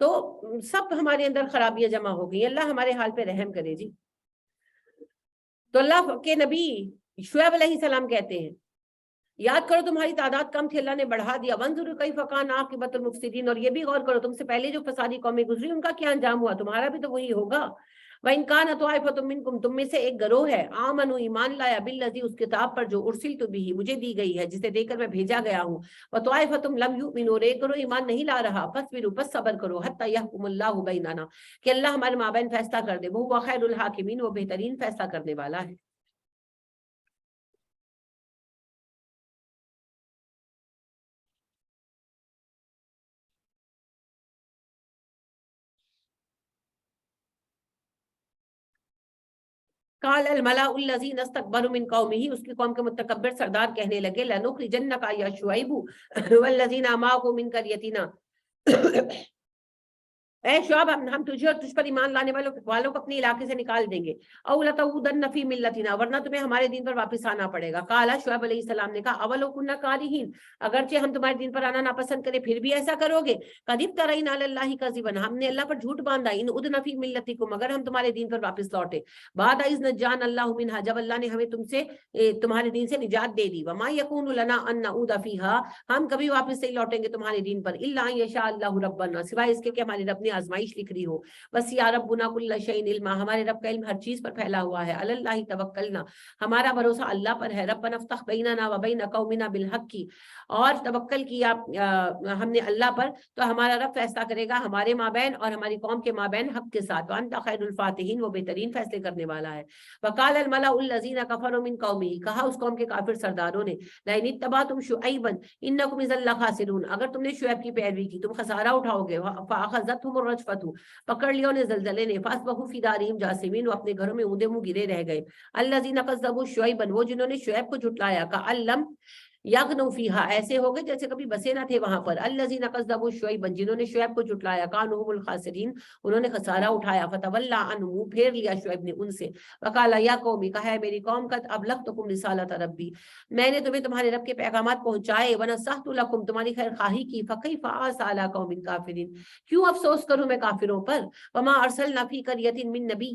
تو سب ہمارے اندر خرابیاں جمع ہو گئی. اللہ ہمارے حال پہ رحم کرے جی. تو اللہ کے نبی شعیب علیہ السلام کہتے ہیں یاد کرو تمہاری تعداد کم تھی, اللہ نے بڑھا دیا. وانظروا کیف کان عاقبۃ المفسدین, اور یہ بھی غور کرو تم سے پہلے جو فسادی قومیں گزری ان کا کیا انجام ہوا, تمہارا بھی تو وہی ہوگا. وَإِن كَانَ طَائِفَةٌ مِّنكُمْ, تم میں سے ایک گروہ ہے, آمنوا ایمان لایا, بالذی اس کتاب پر جو ارسلت به, مجھے دی گئی ہے, جسے دے کر میں بھیجا گیا ہوں. وَطَائِفَةٌ لَمْ يُؤْمِنُوا, اور ایک گروہ ایمان نہیں لا رہا, فاصبروا, بس صبر کرو, حتی یحکم اللہ بیننا, کہ اللہ ہمارے مابین فیصلہ کر دے. وَهُوَ خَیْرُ الْحَاکِمِین, وہ بہترین فیصلہ کرنے والا ہے. قال الملأ الذين استكبروا من قومه, اس کی قوم کے متکبر سردار کہنے لگے, لنخرجنك يا شعيب والذين معه من قريتنا, اے شعیب ہم تجھے اور تجھ پر ایمان لانے والوں کو اپنے علاقے سے نکال دیں گے. او لتعودن فی ملتنا, ورنہ تمہیں ہمارے دین پر واپس آنا پڑے گا. قال شعیب علیہ السلام نے کہا اولو کنا کارہین, اگرچہ ہم تمہارے دین پر آنا ناپسند کریں پھر بھی ایسا کرو گے. قد افترینا علی اللہ کذبا, ہم نے اللہ پر جھوٹ باندھا. ان عدنا فی ملتکم, اگر ہم تمہارے دین پر واپس لوٹے. بعد اذ نجانا اللہ منها, جب اللہ نے ہمیں تم سے تمہارے دین سے نجات دے دی. وما یکون لنا ان نعود فیها, ہم کبھی واپس نہیں لوٹیں گے تمہارے دین پر, الا ان یشاء اللہ ربنا, سوائے اس کے کہ ہمارے رب نے آزمائش لکھ رہی ہو. بس یا ربنا کل شیء علما, ہمارے رب کا علم ہر چیز پر پھیلا ہوا ہے. علی اللہ توکلنا, ہمارا بھروسہ اللہ پر ہے. ربنا افتح بیننا وبین قومنا بالحق, اور توکل کیا ہم نے اللہ پر, تو ہمارا رب فیصلہ کرے گا ہمارے مابین اور ہماری قوم کے مابین حق کے ساتھ. وانت خیر الفاتحین, وہ بہترین فیصلے کرنے والا ہے. وقال الملأ الذین کفروا من قومه, کہا اس قوم کے کافر سرداروں نے, لئن اتبعتم شعیبا انکم اذا لخاسرون, اگر تم نے شعیب کی پیروی کی تم خسارہ اٹھاؤ گے. فاخذتهم الرجفة, پکڑ لیا انہیں زلزلے نے. فاصبحوا فی دارہم جاثمین, وہ اپنے گھروں میں اوندا منہ گرے رہ گئے. الذین کذبوا شعیبا, وہ جنہوں نے شعیب کو جھٹلایا. کأن لم یغنوا فیہا, ایسے ہو گئے جیسے کبھی بسے نہ تھے وہاں پر. الذین کذبوا شعیبا, جنہوں نے شعیب کو جھٹلایا. کانوا هم الخاسرین, انہوں نے خسارہ اٹھایا. فتولی عنہم, پھیر لیا شعیب نے ان سے. وقال یا قوم, کہا ہے میری قوم, قد ابلغتکم رسالۃ ربی, میں نے تمہیں تمہارے رب کے پیغامات پہنچائے. ونصحت لکم, تمہاری خیر خواہی کی. فکیف آسى علی قوم کافرین, کیوں افسوس کروں میں کافروں پر. وما ارسلنا فی قریۃ من نبی,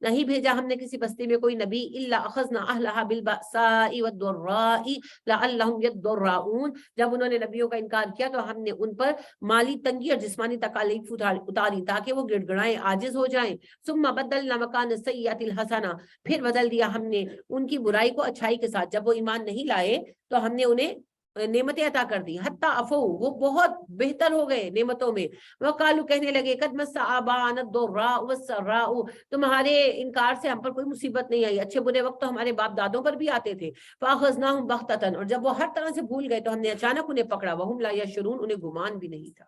نہیں بھیجا ہم نے کسی بستی میں کوئی نبی. الا اخذنا اهلها بالبأساء والضراء لعلهم يضرعون, جب انہوں نے نبیوں کا انکار کیا تو ہم نے ان پر مالی تنگی اور جسمانی تکالیف اتاری تاکہ وہ گڑ گڑائیں, عاجز ہو جائیں. ثم بدلنا مکان السیئۃ الحسنہ, پھر بدل دیا ہم نے ان کی برائی کو اچھائی کے ساتھ. جب وہ ایمان نہیں لائے تو ہم نے انہیں نعمتیں عطا کر دی. حتی عفو, وہ بہت بہتر ہو گئے نعمتوں میں. وقالو, کہنے لگے, قد مس آباءنا الضراء والسراء, تمہارے انکار سے ہم پر کوئی مصیبت نہیں آئی, اچھے برے وقت تو ہمارے باپ دادوں پر بھی آتے تھے. فاخذناہم بغتۃ, اور جب وہ ہر طرح سے بھول گئے تو ہم نے اچانک انہیں پکڑا. وہم لا یشعرون, انہیں گمان بھی نہیں تھا.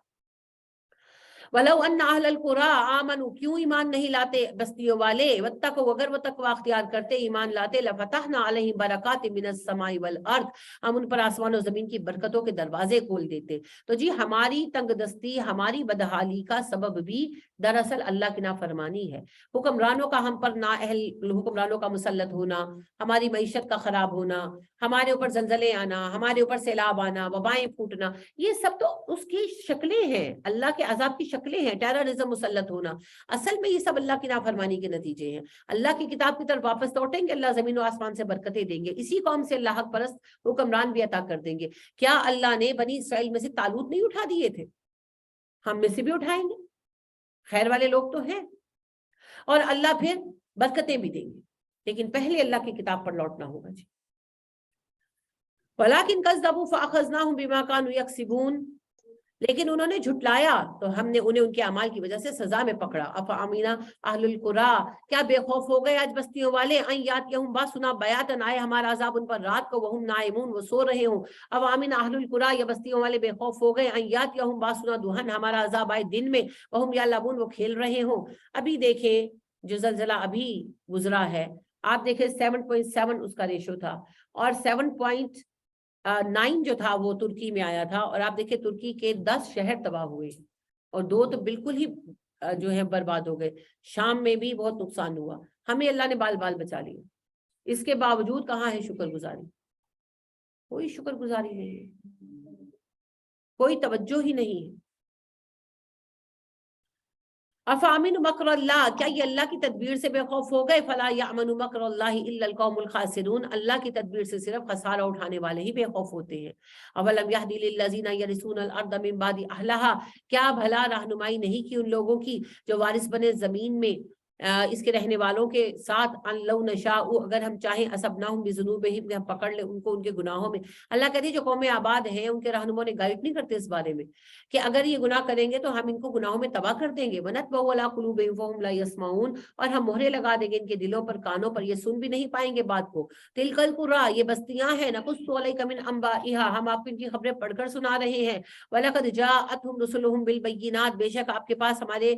وَلَوْ أَنَّ أَهْلَ الْقُرَىٰ آمَنُوا, کیوں ایمان نہیں لاتے بستیوں والے. وَاتَّقُوا, اگر وہ تقوی اختیار کرتے ایمان لاتے. لَفَتَحْنَا عَلَيْهِمْ بَرَكَاتٍ مِّنَ السَّمَاءِ وَالْأَرْضِ, ہم ان پر آسمان و زمین کی برکتوں کے دروازے کھول دیتے. تو جی ہماری تنگ دستی, ہماری بدحالی کا سبب بھی دراصل اللہ کی نافرمانی ہے. حکمرانوں کا ہم پر نااہل حکمرانوں کا مسلط ہونا, ہماری معیشت کا خراب ہونا, ہمارے اوپر زلزلے آنا, ہمارے اوپر سیلاب آنا, وبائیں پھوٹنا, یہ سب تو اس کی شکلیں ہیں, اللہ کے عذاب کی شکلیں ہیں. ٹیررزم مسلط ہونا, اصل میں یہ سب اللہ کی نافرمانی کے نتیجے ہیں. اللہ کی کتاب کی طرف واپس لوٹیں گے, اللہ زمین و آسمان سے برکتیں دیں گے. اسی قوم سے اللہ حق پرست حکمران بھی عطا کر دیں گے. کیا اللہ نے بنی اسرائیل میں سے طالوت نہیں اٹھا دیے تھے؟ ہم میں سے بھی اٹھائیں گے, خیر والے لوگ تو ہیں, اور اللہ پھر برکتیں بھی دیں گے. لیکن پہلے اللہ کی کتاب پر لوٹنا ہوگا جی. وَلَٰكِنْ كَذَّبُوا فَأَخَذْنَاهُمْ بِمَا كَانُوا يَكْسِبُونَ, لیکن انہوں نے جھٹلایا تو ہم نے انہیں ان کے اعمال کی وجہ سے سزا میں پکڑا. افامین اہل القریٰ, کیا بے خوف ہو گئے آج بستیوں والے. ان یاتیہم باسنا بیاتن, آئے ہمارا عذاب ان پر رات کو. وہم نائمون, وہ سو رہے ہوں. افامین اہل القریٰ, یا بستیوں والے بے خوف ہو گئے. ان یاتیہم باسنا دوہن, ہمارا عذاب آئے دن میں. وہم یلعبون, وہ کھیل رہے ہوں. ابھی دیکھیں جو زلزلہ ابھی گزرا ہے, آپ دیکھیں 7.7 اس کا ریشو تھا, اور 7.9 جو تھا وہ ترکی میں آیا تھا. اور آپ دیکھیں ترکی کے 10 شہر تباہ ہوئے, اور 2 تو بالکل ہی جو ہے برباد ہو گئے. شام میں بھی بہت نقصان ہوا. ہمیں اللہ نے بال بال بچا لیا. اس کے باوجود کہاں ہے شکر گزاری؟ کوئی شکر گزاری نہیں ہے, کوئی توجہ ہی نہیں ہے. افامن مکر اللہ، کیا یہ اللہ کی تدبیر سے بے خوف ہو گئے؟ فلا یامن مکر اللہ الا القوم الخاسرون، اللہ کی تدبیر سے صرف خسارہ اٹھانے والے ہی بے خوف ہوتے ہیں۔ اولم یہدی للذین یرثون الارض من بعد اہلها، کیا بھلا رہنمائی نہیں کی ان لوگوں کی جو وارث بنے زمین میں اس کے رہنے والوں کے ساتھ، ان لو نشاء، اگر ہم چاہیں، اصبناہم بذنوبہم، کہ ہم پکڑ لیں ان کو ان کے گناہوں میں۔ اللہ کہتی ہے جو قوم آباد ہیں ان کے رہنموں نے گائیڈ نہیں کرتے اس بارے میں کہ اگر یہ گناہ کریں گے تو ہم ان کو گناہوں میں تباہ کر دیں گے۔ وَنَتْبَعُ عَلَىٰ قُلُوبِهِمْ فَهُمْ لَا يَسْمَعُونَ، اور ہم مہرے لگا دیں گے ان کے دلوں پر، کانوں پر، یہ سن بھی نہیں پائیں گے بات کو۔ تِلْكَ الْقُرَىٰ، یہ بستیاں ہیں، نَقُصُّ عَلَيْكَ مِنْ أَنْبَائِهَا، ہم آپ کو ان کی خبریں پڑھ کر سنا رہے ہیں۔ وَلَقَدْ جَاءَتْهُمْ رُسُلُهُمْ بِالْبَيِّنَاتِ، بے شک آپ کے پاس ہمارے،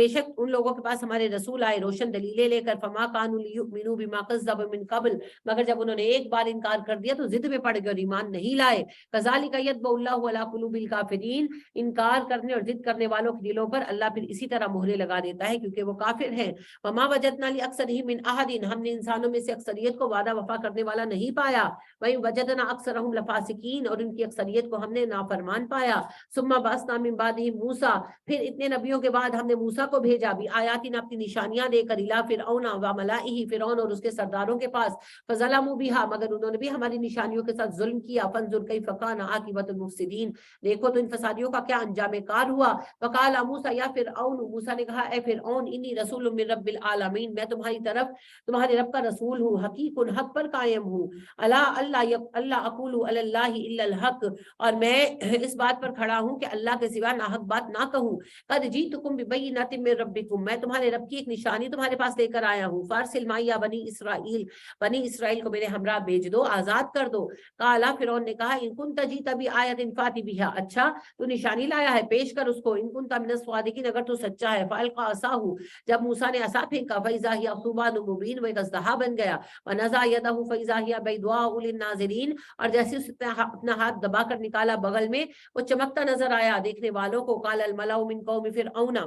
بے شک ان لوگوں کے پاس ہمارے رسول آئے روشن دلیلیں لے کر، فَمَا كَانُوا لِيُؤْمِنُوا بِمَا كَذَّبَ مِنْ قَبْلُ، مگر جب انہوں نے ایک بار انکار کر دیا تو ضد میں پڑ گئے اور ایمان نہیں لائے۔ كَذَلِكَ يَطْبَعُ اللَّهُ عَلَىٰ قُلُوبِ الْكَافِرِينَ، انکار کرنے اور ضد کرنے والوں کے دلوں پر اللہ پھر اسی طرح مہرے لگا دیتا ہے کیونکہ وہ کافر ہیں۔ وَمَا وَجَدْنَا لِأَكْثَرِهِم مِّنْ أَحَدٍ، ہم نے انسانوں میں سے اکثریت کو وعدہ وفا کرنے والا نہیں پایا۔ وَإِن وَجَدْنَا أَكْثَرَهُمْ لَفَاسِقِينَ، اور ان کی اکثریت کو ہم نے نافرمان پایا۔ ثُمَّ بَعَثْنَا مِن بَعْدِهِم مُوسَىٰ، پھر اتنے نبیوں کے بعد ہم نے موسیٰ کو بھیجا، بِآیاتِنَا، اپنی نشانیاں دے کر، إِلَىٰ فِرْعَوْنَ وَمَلَائِهِ، فرعون اور اس کے سرداروں کے پاس، فَظَلَمُوا بِهَا، مگر انہوں نے بھی ہماری نشانیوں کے ساتھ ظلم کیا۔ فَانظُرْ كَيْفَ كَانَ عَاقِبَةُ الْمُفْسِدِينَ، دیکھو تو ان فسادیوں کا کیا انجام کار ہوا۔ وَقَالَ مُوسَىٰ يَا فِرْعَوْنُ، موسیٰ نے کہا اے فرعون، انی رسول من رب العالمین، میں تمہاری طرف تمہارے رب کا رسول ہوں، حقیق حق پر قائم ہوں۔ اللہ اقول علی اللہ الا الحق، اور میں اس بات پر کھڑا ہوں کہ اللہ کے سوا ناحق بات نہ کہوں۔ قد جئتکم ببینۃ من ربکم، میں تمہارے رب کی ایک نشانی تمہارے پاس لے کر آیا ہوں۔ فارسل معی بنی اسرائیل، بنی اسرائیل کو میرے ہمراہ بھیج دو، آزاد کر دو۔ قالا، فرعون نے کہا ان کنت جئت بآیۃ فأت بہا، اچھا تو نشانی لایا ہے، پیش کر اس کو، ان کنت من الصادقین، اگر تو سچا ہے۔ فالقى عصاه، جب موسیٰ نے عصا پھینکا، فاذا هي ثعبان مبین، وہ ایک اژدہا بن گیا۔ ونزع يده فاذا هي بيضاء للناظرین، اور جیسے اس نے اپنا ہاتھ دبا کر نکالا بغل میں، وہ چمکتا نظر آیا دیکھنے والوں کو۔ قال الملأ من قوم فرعون،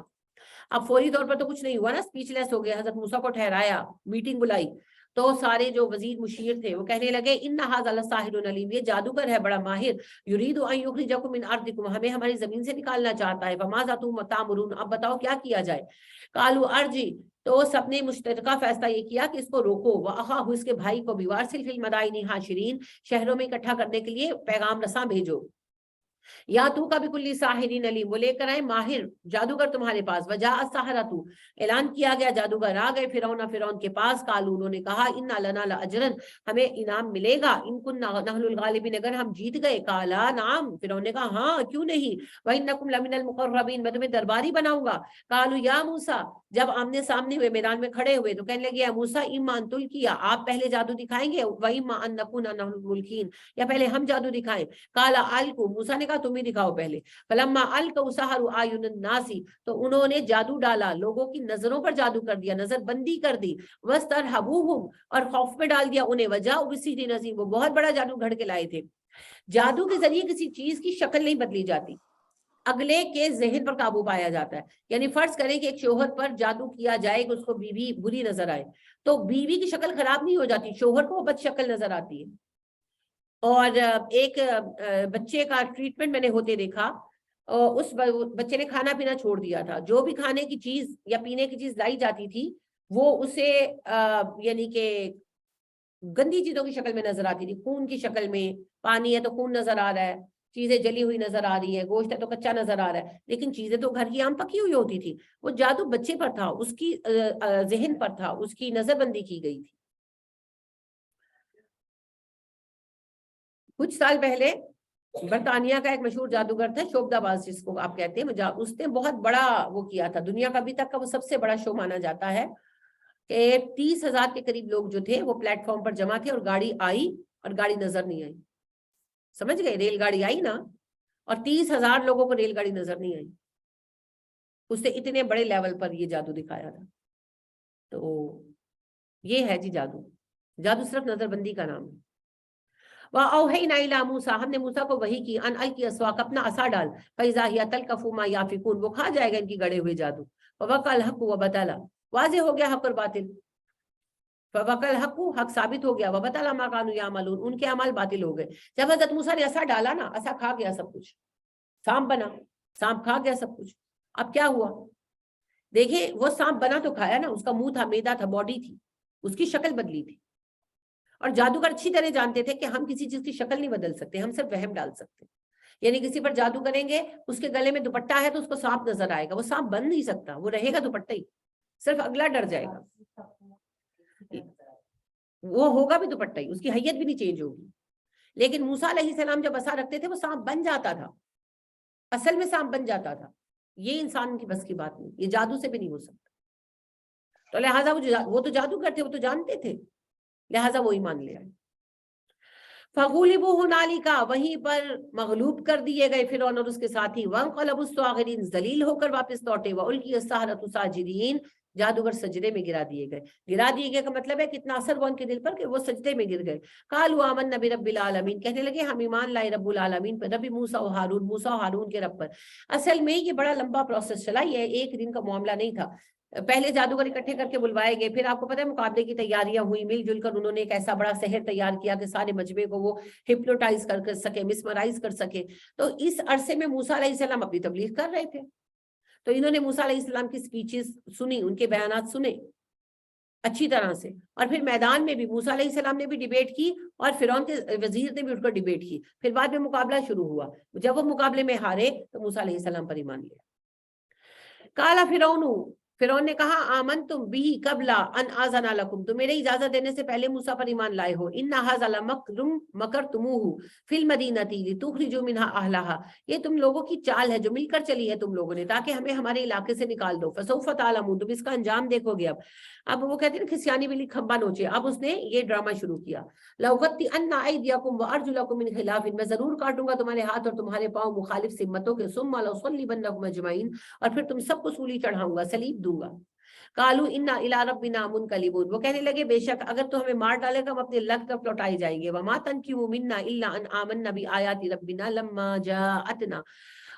اب فوری طور پر تو کچھ نہیں ہوا نا، اسپیچ لیس ہو گیا، حضرت موسیٰ کو ٹھہرایا، میٹنگ بلائی، تو سارے جو وزیر مشیر تھے وہ کہنے لگے ان ھذا لساحر علیم، یہ جادوگر ہے بڑا ماہر، یرید ان یخرجکم من ارضکم، ہمیں ہماری زمین سے نکالنا چاہتا ہے۔ فماذا تأمرون، اب بتاؤ کیا کیا جائے۔ قالوا ارجی، تو سب نے مشترکہ فیصلہ یہ کیا کہ اس کو روکو، واخاہ، اس کے بھائی کو بھی، وارسل فی المدائن حاشرین، شہروں میں اکٹھا کرنے کے لیے پیغام رساں بھیجو۔ یا تو کا بکلی ساحرین علیم، وہ لے کر آئے ماہر جادوگر تمہارے پاس۔ وجاء السحرۃ، اعلان کیا گیا جادوگر آ گئے، فرعون کے پاس۔ قالوا، انہوں نے کہا انا لنا لاجرا، ہمیں انعام ملے گا، ان کنا نحن الغالبین، اگر ہم جیت گئے۔ قالا نعم، فرعون نے کہا ہاں کیوں نہیں۔ وانکم لمن المقربین، میں تمہیں درباری بناؤں گا۔ قالوا یا موسیٰ، جب آمنے سامنے ہوئے، میدان میں کھڑے ہوئے، تو کہنے لگے موسیٰ اما ان تلقیا، آپ پہلے جادو دکھائیں گے، واما ان نکون نحن الملکین، یا پہلے ہم جادو دکھائیں۔ قالا القوا، موسیٰ نے کہا تم ہی دکھاؤ پہلے۔ فلما القوا سحروا اعین الناس، تو انہوں نے جادو ڈالا، لوگوں کی نظروں پر جادو کر دیا، نظر بندی کر دی۔ واسترهبوهم، اور خوف میں ڈال دیا انہیں۔ وجاءوا بسحر عظیم، وہ بہت بڑا جادو گھڑ کے لائے تھے۔ جادو کے ذریعے کسی چیز کی شکل نہیں بدلی جاتی، اگلے کے ذہن پر قابو پایا جاتا ہے۔ یعنی فرض کریں کہ ایک شوہر پر جادو کیا جائے کہ اس کو بیوی بری نظر آئے، تو بیوی کی شکل خراب نہیں ہو جاتی، شوہر کو وہ بد شکل نظر آتی ہے۔ اور ایک بچے کا ٹریٹمنٹ میں نے ہوتے دیکھا، اس بچے نے کھانا پینا چھوڑ دیا تھا، جو بھی کھانے کی چیز یا پینے کی چیز لائی جاتی تھی وہ اسے یعنی کہ گندی چیزوں کی شکل میں نظر آتی تھی، خون کی شکل میں، پانی ہے تو خون نظر آ رہا ہے، چیزیں جلی ہوئی نظر آ رہی ہے، گوشت ہے تو کچا نظر آ رہا ہے، لیکن چیزیں تو گھر کی عام پکی ہوئی ہوتی تھی۔ وہ جادو بچے پر تھا، اس کی ذہن پر تھا، اس کی نظر بندی کی گئی تھی۔ کچھ سال پہلے برطانیہ کا ایک مشہور جادوگر تھا، شوبدہ باز جس کو آپ کہتے ہیں، اس نے بہت بڑا وہ کیا تھا، دنیا کا ابھی تک کا وہ سب سے بڑا شو مانا جاتا ہے کہ 30,000 کے قریب لوگ جو تھے وہ پلیٹ فارم پر جمع تھے، اور گاڑی آئی اور گاڑی نظر نہیں آئی۔ سمجھ گئے، ریل گاڑی آئی نا، اور 30,000 لوگوں کو ریل گاڑی نظر نہیں آئی۔ اس نے اتنے بڑے لیول پر یہ جادو دکھایا تھا۔ تو یہ ہے جی جادو، جادو صرف نظر بندی کا نام ہے۔ وَأَوْحَيْنَا إِلَىٰ مُوسَىٰ، ہم نے موسیٰ کو وحی کی، أَنْ أَلْقِ عَصَاكَ، اپنا عصا ڈال، فَإِذَا هِيَ تَلْقَفُ مَا يَأْفِكُونَ، وہ کھا جائے گا ان کی گڑے ہوئے جادو۔ وَوَقَعَ الْحَقُّ وَبَطَلَ، واضح ہو گیا حق اور باطل۔ فَوَقَعَ الْحَقُّ، حق ثابت ہو گیا، وَبَطَلَ مَا كَانُوا يَعْمَلُونَ، ان کے اعمال باطل ہو گئے۔ جب حضرت موسیٰ نے عصا ڈالا نا، عصا کھا گیا سب کچھ، سانپ بنا، سانپ کھا گیا سب کچھ۔ اب کیا ہوا دیکھیں وہ سانپ بنا تو کھایا نا، اس کا منہ تھا، میدا تھا، باڈی تھی، اس کی شکل بدلی تھی. اور جادوگر اچھی طرح جانتے تھے کہ ہم کسی چیز کی شکل نہیں بدل سکتے، ہم صرف وہم ڈال سکتے. یعنی کسی پر جادو کریں گے، اس کے گلے میں دوپٹہ ہے تو اس کو سانپ نظر آئے گا، وہ سانپ بن نہیں سکتا، وہ رہے گا دوپٹہ ہی، صرف اگلا ڈر جائے گا، وہ ہوگا بھی دوپٹہ ہی، اس کی حیت بھی نہیں چینج ہوگی. لیکن موسیٰ علیہ السلام جب عصا رکھتے تھے وہ سانپ بن جاتا تھا، اصل میں سانپ بن جاتا تھا. یہ انسان کی بس کی بات نہیں، یہ جادو سے بھی نہیں ہو سکتا. تو لہٰذا وہ تو جادو کرتے، وہ تو جانتے تھے، لہٰذا وہ ایمان لے آئے. فغلبوا هنالک، وہیں پر مغلوب کر دیے گئے فرعون اور اس کے ساتھی. وانقلبوا الصاغرین، ذلیل ہو کر واپس لوٹے. والقی السحرۃ ساجدین، جادوگر سجدے میں گرا دیے گئے. گرا دیے گئے کا مطلب ہے کتنا اثر ہوا ان کے دل پر کہ وہ سجدے میں گر گئے. قالوا آمنا برب العالمین، کہنے لگے ہم ایمان لائے رب العالمین پر، رب موسیٰ و ہارون، موسیٰ و ہارون کے رب پر. اصل میں یہ بڑا لمبا پروسیس چلا، یہ ایک دن کا معاملہ نہیں تھا. پہلے جادوگر اکٹھے کر کے بلوائے گئے، پھر آپ کو پتہ ہے مقابلے کی تیاریاں ہوئی، مل جل کر انہوں نے ایک ایسا بڑا سحر تیار کیا کہ سارے مجمع کو وہ ہپنوٹائز کر سکے، مسمرائز کر سکے. تو اس عرصے میں موسیٰ علیہ السلام اپنی تبلیغ کر رہے تھے، تو انہوں نے موسیٰ علیہ السلام کی سپیچز سنی، ان کے بیانات سنے اچھی طرح سے. اور پھر میدان میں بھی موسیٰ علیہ السلام نے بھی ڈیبیٹ کی اور فرعون کے وزیر نے بھی اٹھ کر ڈیبیٹ کی. پھر بعد میں مقابلہ شروع ہوا، جب وہ مقابلے میں ہارے تو موسیٰ علیہ السلام پر ایمان لیا. قال فرعون نے کہا آمنتم بھی قبل ان آذن لکم، تو میرے اجازت دینے سے پہلے موسیٰ پر ایمان لائے ہو. ان ھذا لمکر مکرتموہ فی المدینۃ لتخرجوا منها اہلها، یہ تم لوگوں کی چال ہے جو مل کر چلی ہے تم لوگوں نے تاکہ ہمیں ہمارے علاقے سے نکال دو. فسوف تعلمون، تم اس کا انجام دیکھو گے. اب وہ کہتے ہیں کھسیانی بلی کھمبا نوچے، اب اس نے یہ ڈرامہ شروع کیا. لأقطعن ایدیکم وارجلکم من خلاف، میں ضرور کاٹوں گا تمہارے ہاتھ اور تمہارے پاؤں مخالف سمتوں کے. ثم لأصلبنکم اجمعین، اور پھر تم سب کو سولی چڑھاؤں گا، سلیب دوں گا. قالوا انا الی ربنا منقلبون، وہ کہنے لگے بے شک اگر تو ہمیں مار ڈالے گا ہم اپنے اللہ کی طرف لوٹائے جائیں گے. وما تنقموا منا الا ان آمنا بآیات ربنا لما جاءتنا،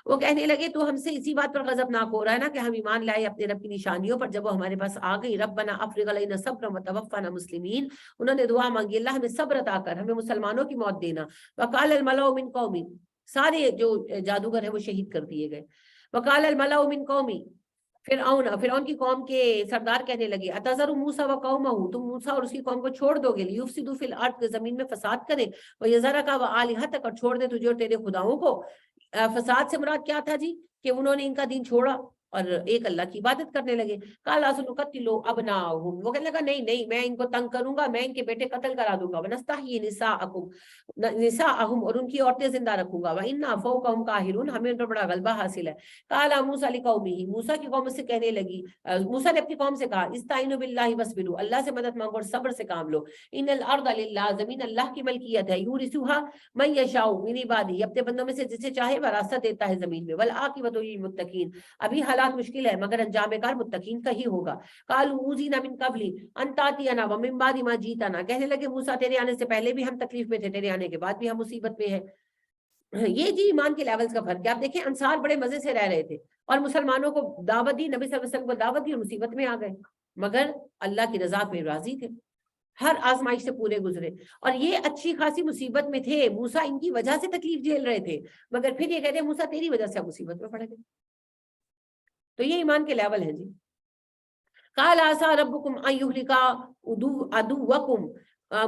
وہ کہنے لگے تو ہم سے اسی بات پر غضبناک ہو رہا ہے نا کہ ہم ایمان لائے اپنے رب کی نشانیوں پر جب وہ ہمارے پاس آ گئی. ربنا افرغ علینا صبرا وتوفنا مسلمین، انہوں نے دعا مانگی اللہ ہمیں صبر عطا کر، ہمیں مسلمانوں کی موت دینا. وقال الملأ من قومی، سارے جو جادوگر ہیں وہ شہید کر دیے گئے. وقال الملأ من قومی، فرعون کی قوم کے سردار کہنے لگے اتذر موسیٰ و قومہ، تم موسیٰ اور اس کی قوم کو چھوڑ دو گے. لیفسدوا فی الارض، زمین میں فساد کریں. ویذرک و آلہتک، اور چھوڑ دے تجھے اور تیرے خداؤں کو. فساد سے مراد کیا تھا جی؟ کہ انہوں نے ان کا دین چھوڑا اور ایک اللہ کی عبادت کرنے لگے. قال سنقتل ابناءهم، وہ کہنے لگا نہیں میں ان کو تنگ کروں گا، میں ان کے بیٹے قتل کرا دوں گا. ونستحیی نساءهم، اور ان کی عورتیں زندہ رکھوں گا. وانا فوقهم قاہرون، ہمیں ان پر بڑا غلبہ حاصل ہے. قال موسیٰ لقومہ، موسیٰ کی قوم سے کہنے لگی، موسیٰ نے اپنی قوم سے کہا استعینوا باللہ واصبروا، اللہ سے مدد مانگو اور صبر سے کام لو. ان الارض للہ، زمین اللہ کی ملکیت ہے. یورثها من یشاء من عبادہ، اپنے بندوں میں سے جسے چاہے وراثت دیتا ہے زمین میں. والعاقبۃ للمتقین، ابھی حالات مشکل ہے مگر انجام کار متقین کا ہی ہوگا. قالوا اوذینا من قبل ان تاتینا ومن بعد ما جیتنا، کہنے لگے موسیٰ تیرے آنے سے پہلے بھی ہم تکلیف میں تھے، تیرے آنے کے بعد بھی ہم مصیبت میں ہیں. یہ جی ایمان کے لیولز کا فرق ہے. آپ دیکھیں انصار بڑے مزے سے رہ رہے تھے اور مسلمانوں کو دعوت دی، نبی صلی اللہ علیہ وسلم کو دعوت دی اور مصیبت میں آ گئے، مگر اللہ کی رضا پہ راضی تھے، ہر آزمائش سے پورے گزرے. اور یہ اچھی خاصی مصیبت میں تھے، موسیٰ ان کی وجہ سے تکلیف جھیل رہے تھے، مگر پھر یہ کہتے ہیں موسیٰ تیری وجہ سے ہم مصیبت میں پڑ گئے. تو یہ ایمان کے لیول ہے جی. قال عسى ربكم ان يهلك عدوكم،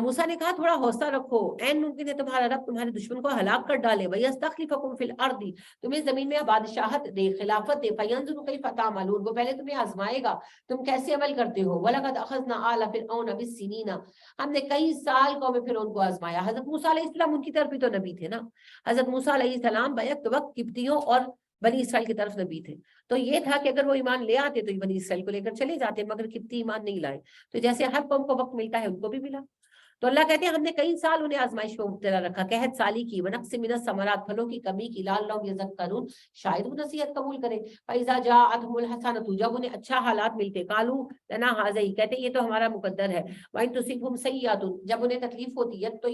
موسیٰ نے کہا تھوڑا حوصلہ رکھو، این ممکن ہے تمہارا رب تمہارے دشمن کو ہلاک کر ڈالے. وَيَسْتَخْلِفَكُمْ فِي الْأَرْضِ، تمہیں زمین میں بادشاہت دے، خلافت دے. فَيَنْظُرُ كَيْفَ تَعْمَلُونَ، وہ پہلے تمہیں آزمائے گا تم کیسے عمل کرتے ہو. وَلَقَدْ أَخَذْنَا آلَ فِرْعَوْنَ بِالسِّنِينَ، ہم نے کئی سال قوم فرعون کو آزمایا. حضرت موسیٰ علیہ السلام ان کی طرف بھی تو نبی تھے نا. حضرت موسیٰ علیہ السلام بیک وقت قبطیوں اور بنی اسرائیل کی طرف نبی تھے. تو یہ تھا کہ اگر وہ ایمان لے آتے تو بنی اسرائیل کو لے کر چلے جاتے، مگر قبطی ایمان نہیں لائے. تو جیسے ہر قوم کو وقت ملتا ہے ان کو بھی ملا. تو اللہ کہتے ہیں ہم نے کئی سال انہیں آزمائش میں مبتلا رکھا، قحط سالی کی، ونقص من الثمرات، پھلوں کی کمی کی، لعلہم یذکرون، شاید وہ نصیحت قبول کریں. فاذا جاءتهم الحسنۃ، جب انہیں اچھا حالات ملتے، قالوا لنا ھذا، کہتے یہ تو ہمارا مقدر ہے. وان تصبهم سیئۃ، جب انہیں تکلیف ہوتی ہے تو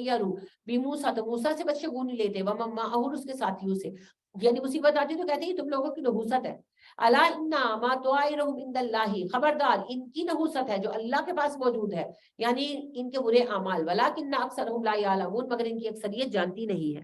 بموسیٰ، تو موسیٰ سے بچے گون لیتے، ومن معہ، اس کے ساتھیوں سے. یعنی مصیبت آتی تو کہتے ہیں تم لوگوں کی نحوست ہے. الا انما طائرهم عند اللہ، خبردار ان کی نحوست ہے جو اللہ کے پاس موجود ہے، یعنی ان کے برے اعمال. ولکن اکثرهم لا يعلمون، مگر ان کی اکثریت جانتی نہیں ہے.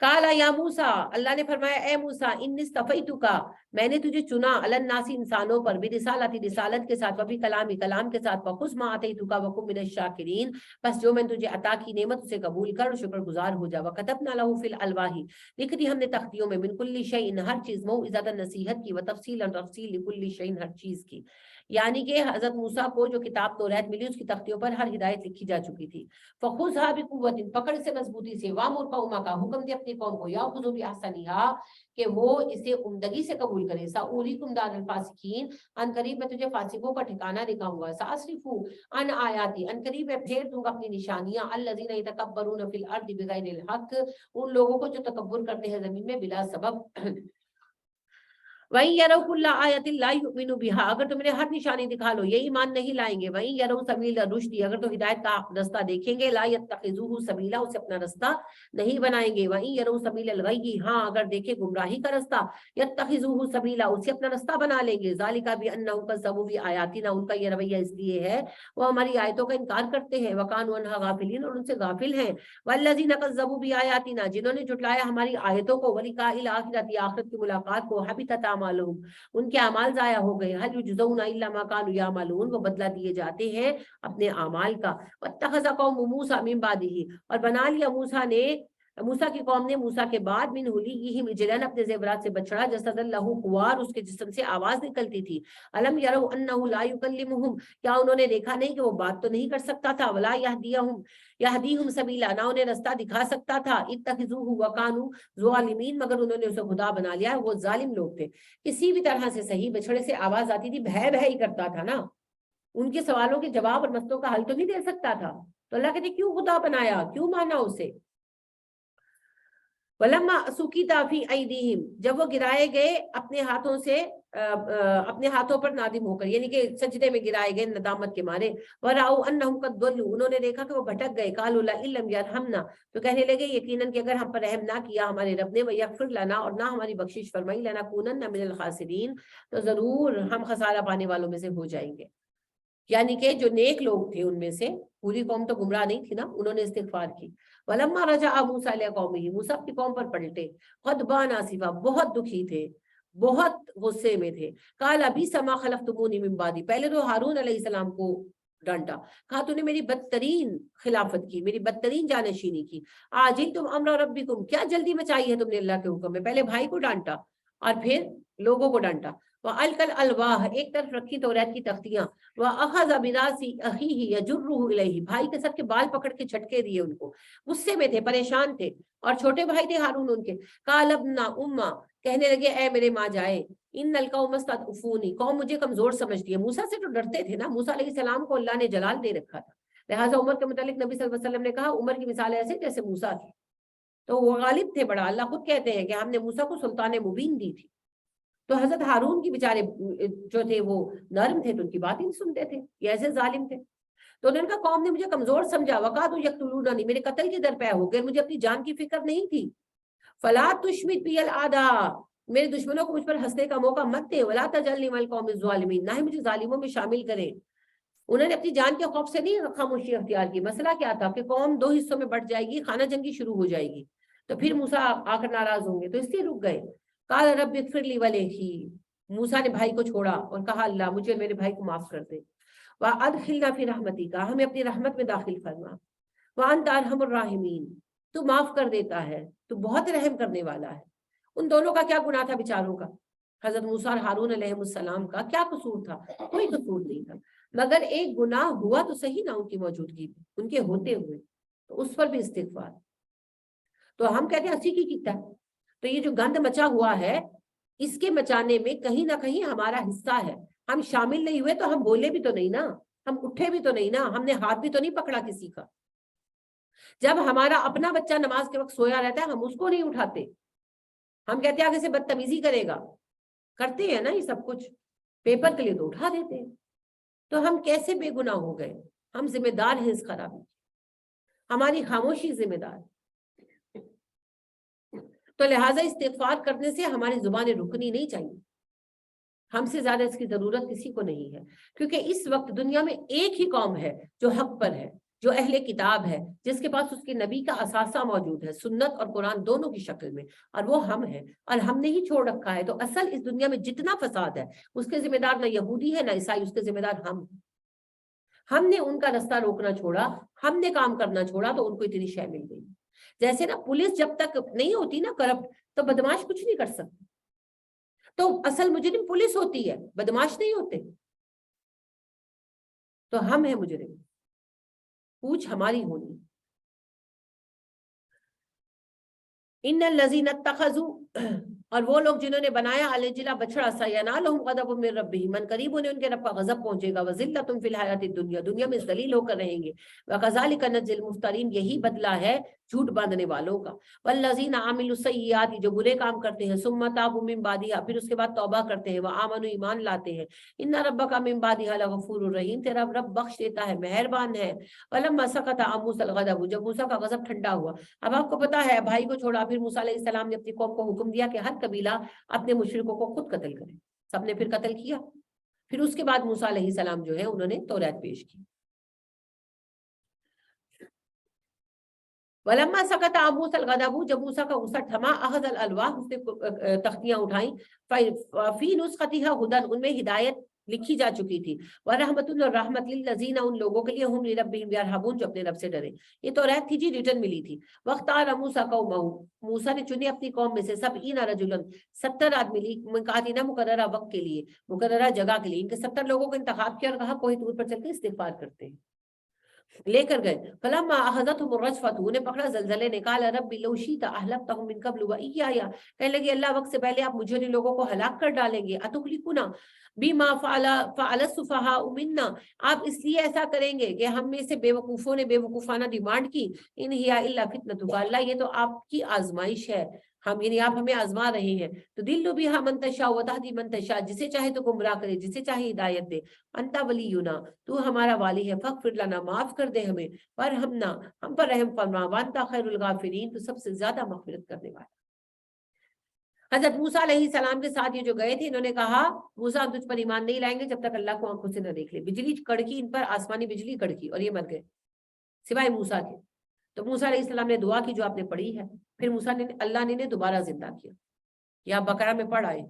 کالا یا موسیٰ, اللہ نے فرمایا اے موسیٰ, انی اصطفیتک, میں نے تجھے چنا, علی الناس, انسانوں پر, برسالتی, رسالت کے ساتھ, وفی کلامی, کلام کے ساتھ, وخذ ما آتیتک وکن من الشاکرین, بس جو میں نے تجھے عطا کی نعمت اسے قبول کر اور شکر گزار ہو جا. وکتبنا لہ فی الالواح, لکھ دی ہم نے تختیوں میں, من کل شیء, ہر چیز, موعظۃ, نصیحت کی, وتفصیلا, تفصیل, لکل شیء, ہر چیز کی. یعنی کہ حضرت موسیٰ کو جو کتاب توریت ملی اس کی تختیوں پر ہر ہدایت لکھی جا چکی تھی. فخذھا بقوۃ, پکڑ سے مضبوطی سے, وامر قومک, حکم دے اپنی قوم کو, یاخذوا باحسنھا, کہ وہ اسے عمدگی سے قبول کرے. ساوریکم دار الفاسقین, ان قریب میں تجھے فاسقوں کا ٹھکانہ دکھاؤں گا. ساصرف عن آیاتی, ان قریب میں پھیر دوں گا اپنی نشانیاں, الذین یتکبرون فی الارض بغیر الحق, ان لوگوں کو جو تکبر کرتے ہیں زمین میں بلا سبب. وَإِن يَرَوْا كُلَّ آيَةٍ لَا يُؤْمِنُوا بِهَا, اگر تم انہیں ہر نشانی دکھا لو یہ ایمان نہیں لائیں گے. وَإِن يَرَوْا سَبِيلَ الرُّشْدِ, اگر تو ہدایت کا رستہ دیکھیں گے, لَا يَتَّخِذُوهُ سَبِيلًا, اسے اپنا رستہ نہیں بنائیں گے. وَإِن يَرَوْا سَبِيلَ الْغَيِّ, ہاں اگر دیکھیں گمراہی کا رستہ, يَتَّخِذُوهُ سَبِيلًا, اسے اپنا رستہ بنا لیں گے. ذَلِكَ بِأَنَّهُمْ كَذَّبُوا بِآيَاتِنَا, ان کا یہ رویہ اس لیے ہے وہ ہماری آیتوں کا انکار کرتے ہیں. وَكَانُوا عَنْهَا غَافِلِينَ, اور ان سے غافل ہیں. وَالَّذِينَ كَذَّبُوا بِآيَاتِنَا, جنہوں نے جھٹلایا ہماری آیتوں کو, وَلِقَاءِ الْآخِرَةِ, آخرت کی ملاقات کو, حَبِطَتْ أَعْمَالُهُمْ, ان کے اعمال ضائع ہو گئے. هل يجزون الا ما كانوا يعملون, وہ بدلہ دیے جاتے ہیں اپنے اعمال کا. واتخذ قوم موسیٰ من بعده, اور بنا لیا موسیٰ کی قوم نے موسیٰ کے بعد, من حلیہم عجلاً, اپنے زیورات سے بچڑا, جسد لہ خوار, اس کے جسم سے آواز نکلتی تھی. الم یروا انہ لا یکلمہم, کیا انہوں نے دیکھا نہیں کہ وہ بات تو نہیں کر سکتا تھا. ولا یہدیہم سبیلا, نہ انہیں رستہ دکھا سکتا تھا. اتخذوہ وکانوا ظالمین, مگر انہوں نے اسے خدا بنا لیا, وہ ظالم لوگ تھے. کسی بھی طرح سے صحیح بچڑے سے آواز آتی تھی, بھے بھے ہی کرتا تھا نا, ان کے سوالوں کے جواب اور مسئلوں کا حل تو نہیں دے سکتا تھا. تو اللہ کہتے کیوں خدا بنایا, کیوں مانا اسے. وَلَمَّا سُقِطَ فِي أَيْدِيهِمْ, جب وہ گرائے گئے اپنے ہاتھوں سے, اپنے ہاتھوں پر نادم ہو کر, یعنی کہ سجدے میں گرائے گئے ندامت کے مارے. وَرَأَوْا أَنَّهُمْ قَدْ ضَلُّوا, انہوں نے دیکھا کہ وہ بھٹک گئے. قَالُوا لَئِن لَّمْ يَرْحَمْنَا, تو کہنے لگے یقیناً کہ اگر ہم پر رحم نہ کیا ہمارے رب نے, وَيَغْفِرْ لَنَا, اور نہ ہماری بخشش فرمائی, لَنَكُونَنَّ مِنَ الْخَاسِرِينَ, تو ضرور ہم خسارہ پانے والوں میں سے ہو جائیں گے. یعنی کہ جو نیک لوگ تھے ان میں سے, پوری قوم تو گمراہ نہیں تھی نا, انہوں نے استغفار کی. وَلَمَّا رَجَعَ مُوسَىٰ إِلَىٰ قَوْمِهِ, موسیٰ اپنی قوم پر پلٹے, غضبان آسفا, بہت دکھی تھے, بہت غصے میں تھے. قَالَ بِئْسَ مَا خَلَفْتُمُونِی مِن بَعْدِی, پہلے تو ہارون علیہ السلام کو ڈانٹا, کہا تو نے میری بدترین خلافت کی, میری بدترین جانشینی کی. عَجِلْتُمْ أَمْرَ رَبِّکُمْ, کیا جلدی مچائی ہے تم نے اللہ کے حکم میں. پہلے بھائی کو ڈانٹا اور پھر لوگوں کو ڈانٹا. وَأَلْقَى الْأَلْوَاحَ, ایک طرف رکھی توریت کی تختیاں. وَأَخَذَ بِرَأْسِ أَخِيهِ يَجُرُّهُ إِلَيْهِ, بھائی کے سر کے بال پکڑ کے جھٹکے دیے ان کو. غصے میں تھے, پریشان تھے, اور چھوٹے بھائی تھے ہارون ان کے. قَالَ ابْنَ أُمَّ, کہنے لگے اے میرے ماں جائے. إِنَّ الْقَوْمَ اسْتَضْعَفُونِی, قوم مجھے کمزور سمجھتی ہے. موسیٰ سے تو ڈرتے تھے نا, موسیٰ علیہ السلام کو اللہ نے جلال دے رکھا تھا. لہٰذا عمر کے متعلق نبی صلی اللہ علیہ وسلم نے کہا عمر کی مثال ایسے جیسے موسیٰ تھی. تو وہ غالب تھے بڑا. اللہ خود کہتے ہیں کہ ہم نے موسیٰ کو سلطان مبین دی تھی. تو حضرت ہارون کی بیچارے جو تھے وہ نرم تھے, تو ان کی بات ہی نہیں سنتے تھے, یہ ایسے ظالم تھے. تو انہوں نے کہا قوم نے مجھے کمزور سمجھا. وَقَعْدُوا يَقْتُلُونَنِی, میرے قتل کے در پہ ہو گئے, مجھے اپنی جان کی فکر نہیں تھی. فَلَا تُشْمِتْ بِیَ الْأَعْدَاءَ, میرے دشمنوں کو مجھ پر ہنسنے کا موقع مت دے. وَلَا تَجْعَلْنِی مَعَ الْقَوْمِ الظَّالِمِینَ, نہ ہی مجھے ظالموں میں شامل کریں. انہوں نے اپنی جان کے خوف سے نہیں خاموشی اختیار کی. مسئلہ کیا تھا کہ قوم دو حصوں میں بٹ جائے گی, خانہ جنگی شروع ہو جائے گی, تو پھر موسیٰ آ کر ناراض ہوں گے, تو اس لیے رک گئے. قَالَ رَبِّ اغْفِرْ لِی وَلِأَخِی, موسیٰ نے بھائی کو چھوڑا اور کہا اللہ مجھے میرے بھائی کو معاف کر دے. وَأَدْخِلْنَا فِی رَحْمَتِکَ, ہمیں اپنی رحمت میں داخل فرما. وَأَنْتَ أَرْحَمُ الرَّاحِمِینَ, تو معاف کر دیتا ہے, تو بہت رحم کرنے والا ہے. ان دونوں کا کیا گناہ تھا بیچاروں کا, حضرت موسیٰ اور ہارون علیہ السلام کا کیا قصور تھا؟ کوئی قصور نہیں تھا, مگر ایک گناہ ہوا تو صحیح نا ان کی موجودگی میں, ان کے ہوتے ہوئے, تو اس پر بھی استغفار. تو ہم کہتے ہیں اسی کی کیتا ہے. تو یہ جو گند مچا ہوا ہے, اس کے مچانے میں کہیں نہ کہیں ہمارا حصہ ہے. ہم شامل نہیں ہوئے تو ہم بولے بھی تو نہیں نا, ہم اٹھے بھی تو نہیں نا, ہم نے ہاتھ بھی تو نہیں پکڑا کسی کا. جب ہمارا اپنا بچہ نماز کے وقت سویا رہتا ہے ہم اس کو نہیں اٹھاتے, ہم کہتے ہیں آگے سے بدتمیزی کرے گا. کرتے ہیں نا یہ سب کچھ, پیپر کے لیے تو اٹھا دیتے ہیں. تو ہم کیسے بے گناہ ہو گئے؟ ہم ذمہ دار ہیں اس خرابی, ہماری خاموشی ذمہ دار. تو لہٰذا استغفار کرنے سے ہماری زبانیں رکنی نہیں چاہیے. ہم سے زیادہ اس کی ضرورت کسی کو نہیں ہے, کیونکہ اس وقت دنیا میں ایک ہی قوم ہے جو حق پر ہے, جو اہل کتاب ہے، جس کے پاس اس کے نبی کا اثاثہ موجود ہے، سنت اور قرآن دونوں کی شکل میں، اور وہ ہم ہیں، اور ہم نے ہی چھوڑ رکھا ہے۔ تو اصل اس دنیا میں جتنا فساد ہے اس کے ذمہ دار نہ یہودی ہے نہ عیسائی، اس کے ذمہ دار ہم نے ان کا رستہ روکنا چھوڑا، ہم نے کام کرنا چھوڑا، تو ان کو اتنی شے مل گئی۔ جیسے نا پولیس جب تک نہیں ہوتی نا کرپٹ، تو بدماش کچھ نہیں کر سکتے، تو اصل مجرم پولیس ہوتی ہے، بدماش نہیں ہوتے، تو ہم ہیں مجرم، پوچھ ہماری ہونی۔ ان الذین اتخذوا، اور وہ لوگ جنہوں نے بنایا الجلا بچڑا، سینالہم غضب من ربہم، من قریب انہیں ان کے رب کا غضب پہنچے گا، وذلۃ فی الحیاۃ الدنیا، دنیا میں ذلیل ہو کر رہیں گے، وکذالک نجزی المفترین، یہی بدلہ ہے جھوٹ باندھنے والوں کا، والذین عملوا السیئات، جو برے کام کرتے ہیں، ثم تابوا من بعدها، پھر اس کے بعد توبہ کرتے ہیں، وآمنوا، ایمان لاتے ہیں، ان ربک من بعدها لغفور رحیم، تیرا رب بخش دیتا ہے، مہربان ہے۔ ولما سکت عن موسیٰ الغضب، جب موسیٰ کا غضب ٹھنڈا ہوا، اب آپ کو پتا ہے بھائی کو چھوڑا، پھر موسیٰ علیہ السلام نے اپنی قوم کو حکم دیا کہ ہر قبیلہ اپنے مشرکوں کو خود قتل کرے، سب نے پھر قتل کیا۔ پھر اس کے بعد موسیٰ علیہ السلام جو ہے انہوں نے توریت پیش کی۔ ولما سکت عن موسیٰ الغضب، جب موسیٰ کا غصہ تھما، اخذ الالواح، اس نے تختیاں اٹھائیں، فی نسختها ہدی، ان میں ہدایت لکھی جا چکی تھی، ورحمت، اور رحمت، للذین، ان لوگوں کے لیے، ہم لربہم یرہبون، جو اپنے رب سے ڈرے۔ یہ توریت تھی جی، ریٹن ملی تھی۔ واختار موسیٰ قومہ، موسیٰ نے چنے اپنی قوم میں سے 70 رجلا، 70 آدمی، مقاتنا، مقررہ وقت کے لیے، مقررہ جگہ کے لیے، ان کے 70 لوگوں کو انتخاب کیا اور کہا کوہ طور پر چل کے استغفار کرتے ہیں، لے کر گئے۔ فلما اخذتهم الرجفۃ، انہیں پکڑا زلزلے نے، قال رب لو شئت اهلكتهم من قبل وإياي، کہنے لگے اللہ وقت سے پہلے آپ مجھے ان لوگوں کو ہلاک کر ڈالیں گے، اتهلكنا بما فعل السفهاء منا، آپ اس لیے ایسا کریں گے کہ ہم میں سے بے وقوفوں نے بے وقوفانہ ڈیمانڈ کی، ان هي الا فتنتك، اللہ یہ تو آپ کی آزمائش ہے، ہم یعنی آپ ہمیں آزما رہے ہیں، تو دل بها من تشاء وتهدي من تشاء، جسے چاہے تو گمراہ کرے، جسے چاہے ہدایت دے، انت ولینا، تو ہمارا والی ہے، فاغفر لنا، معاف کر دے ہمیں، ورحمنا، ہم پر رحم فرما، وانت خیر الغافرین، تو سب سے زیادہ مغفرت کرنے والا۔ حضرت موسیٰ علیہ السلام کے ساتھ یہ جو گئے تھے، انہوں نے کہا موسیٰ ہم تجھ پر ایمان نہیں لائیں گے جب تک اللہ کو آنکھوں سے نہ دیکھ لے، بجلی کڑکی ان پر، آسمانی بجلی کڑکی، اور یہ مر گئے سوائے موسیٰ کے۔ تو موسیٰ علیہ السلام نے دعا کی جو آپ نے پڑھی ہے، پھر موسیٰ نے اللہ نے دوبارہ زندہ کیا، یا بقرہ میں پڑھ آئے،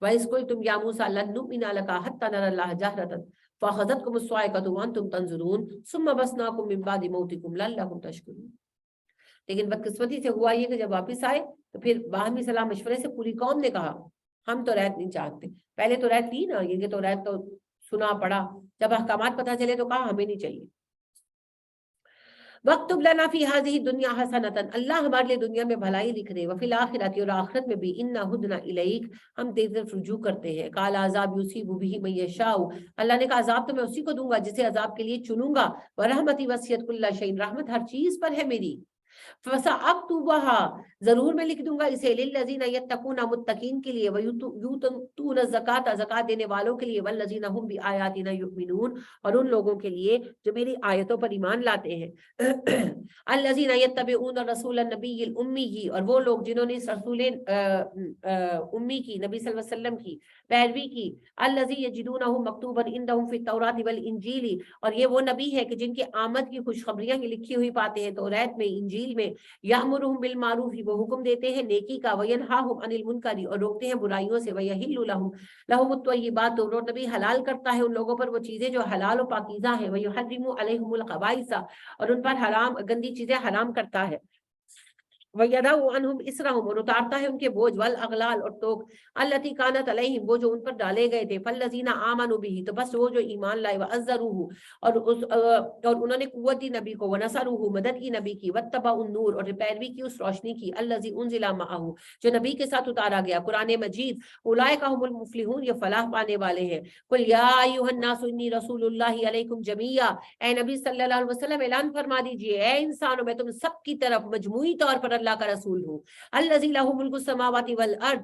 وَإِذْ قُلْتُمْ يَا مُوسَىٰ لَن نُؤْمِنَ لَكَ حَتَّىٰ نَرَى اللَّهَ جَهْرَةً فَأَخَذَتْكُمُ الصَّاعِقَةُ وَأَنْتُمْ تَنظُرُونَ ثُمَّ بَعَثْنَاكُم مِّن بَعْدِ مَوْتِكُمْ لَعَلَّكُمْ تَشْكُرُونَ۔ لیکن بدقسمتی سے ہوا یہ کہ جب واپس آئے تو پھر باہمی صلاح مشورے سے پوری قوم نے کہا ہم تو توریت نہیں چاہتے، پہلے توریت لی نا، یہ توریت تو سنا پڑا، جب احکامات پتہ چلے تو کہا ہمیں نہیں چاہیے۔ وَاكْتُبْ لَنَا فِي هَذِهِ الدُّنْيَا حَسَنَةً، اللہ ہمارے لیے دنیا میں بھلائی لکھ دے، وَفِي الْآخِرَةِ، اور آخرت میں بھی، إِنَّا هُدْنَا إِلَيْكَ، ہم تیری طرف رجوع کرتے ہیں۔ قَالَ عَذَابِ يُصِيبُ بِهِ مَن يَشَاءُ، اللہ نے کہا عذاب تو میں اسی کو دوں گا جسے عذاب کے لیے چنوں گا، وَرَحْمَتِي وَسِعَتْ كُلَّ شَيْءٍ، رحمت ہر چیز پر ہے میری، فَسَأَكْتُبُهَا، ضرور میں لکھ دوں گا اسے، لِلَّذِينَ يَتَّقُونَ، متقین کے لیے، وَيُؤْتُونَ الزَّكَاةَ، زکات دینے والوں کے لیے، وَالَّذِينَ هُمْ بِآيَاتِنَا يُؤْمِنُونَ، اور ان لوگوں کے لیے جو میری آیتوں پر ایمان لاتے ہیں۔ الَّذِينَ يَتَّبِعُونَ الرَّسُولَ النَّبِيَّ الْأُمِّيِّ، اور وہ لوگ جنہوں نے اس رسول امی کی، نبی صلی اللہ علیہ وسلم کی پیروی کی، الَّذِي يَجِدُونَهُ مَكْتُوبًا عِندَهُمْ فِي التَّوْرَاةِ وَالْإِنجِيلِ، اور یہ وہ نبی ہے کہ جن کی آمد کی خوشخبریاں لکھی ہوئی پاتے ہیں توریت میں، انجیل میں، یأمرهم بالمعروف، وہ حکم دیتے ہیں نیکی کا، وینہاہم عن المنکر، اور روکتے ہیں برائیوں سے، ویحل لہم الطیبات، اور نبی حلال کرتا ہے ان لوگوں پر وہ چیزیں جو حلال و پاکیزہ ہیں، ویحرم علیہم الخبائث، اور ان پر حرام گندی چیزیں حرام کرتا ہے، وَيَضَعُ عَنْهُمْ إِصْرَهُمْ، اور اتارتا ہے ان کے بوجھ، وَالْأَغْلَالَ، اور توق، الَّتِي كَانَتْ عَلَيْهِمْ، وہ جو ان پر ڈالے گئے تھے، فَالَّذِينَ آمَنُوا بِهِ، تو بس وہ جو ایمان لائے، وَعَزَّرُوهُ، اور انہوں نے قوت دی نبی کو، وَنَصَرُوهُ، مدد کی نبی کی، وَاتَّبَعُوا النُّورَ، اور پیروی کی اس روشنی کی، الَّذِي أُنزِلَ مَعَهُ، جو نبی کے ساتھ اتارا گیا، قرآن مجید، أُولَٰئِكَ هُمُ الْمُفْلِحُونَ، یہ فلاح پانے والے ہیں۔ قُلْ يَا أَيُّهَا النَّاسُ إِنِّي رَسُولُ اللَّهِ عَلَيْكُمْ جَمِيعًا، اے نبی صلی اللہ علیہ وسلم اعلان فرما دیجئے، اے انسانوں، میں تم سب کی طرف مجموعی طور پر اللہ کا رسول ہوں۔ الذی لہ ملک السماوات والارض،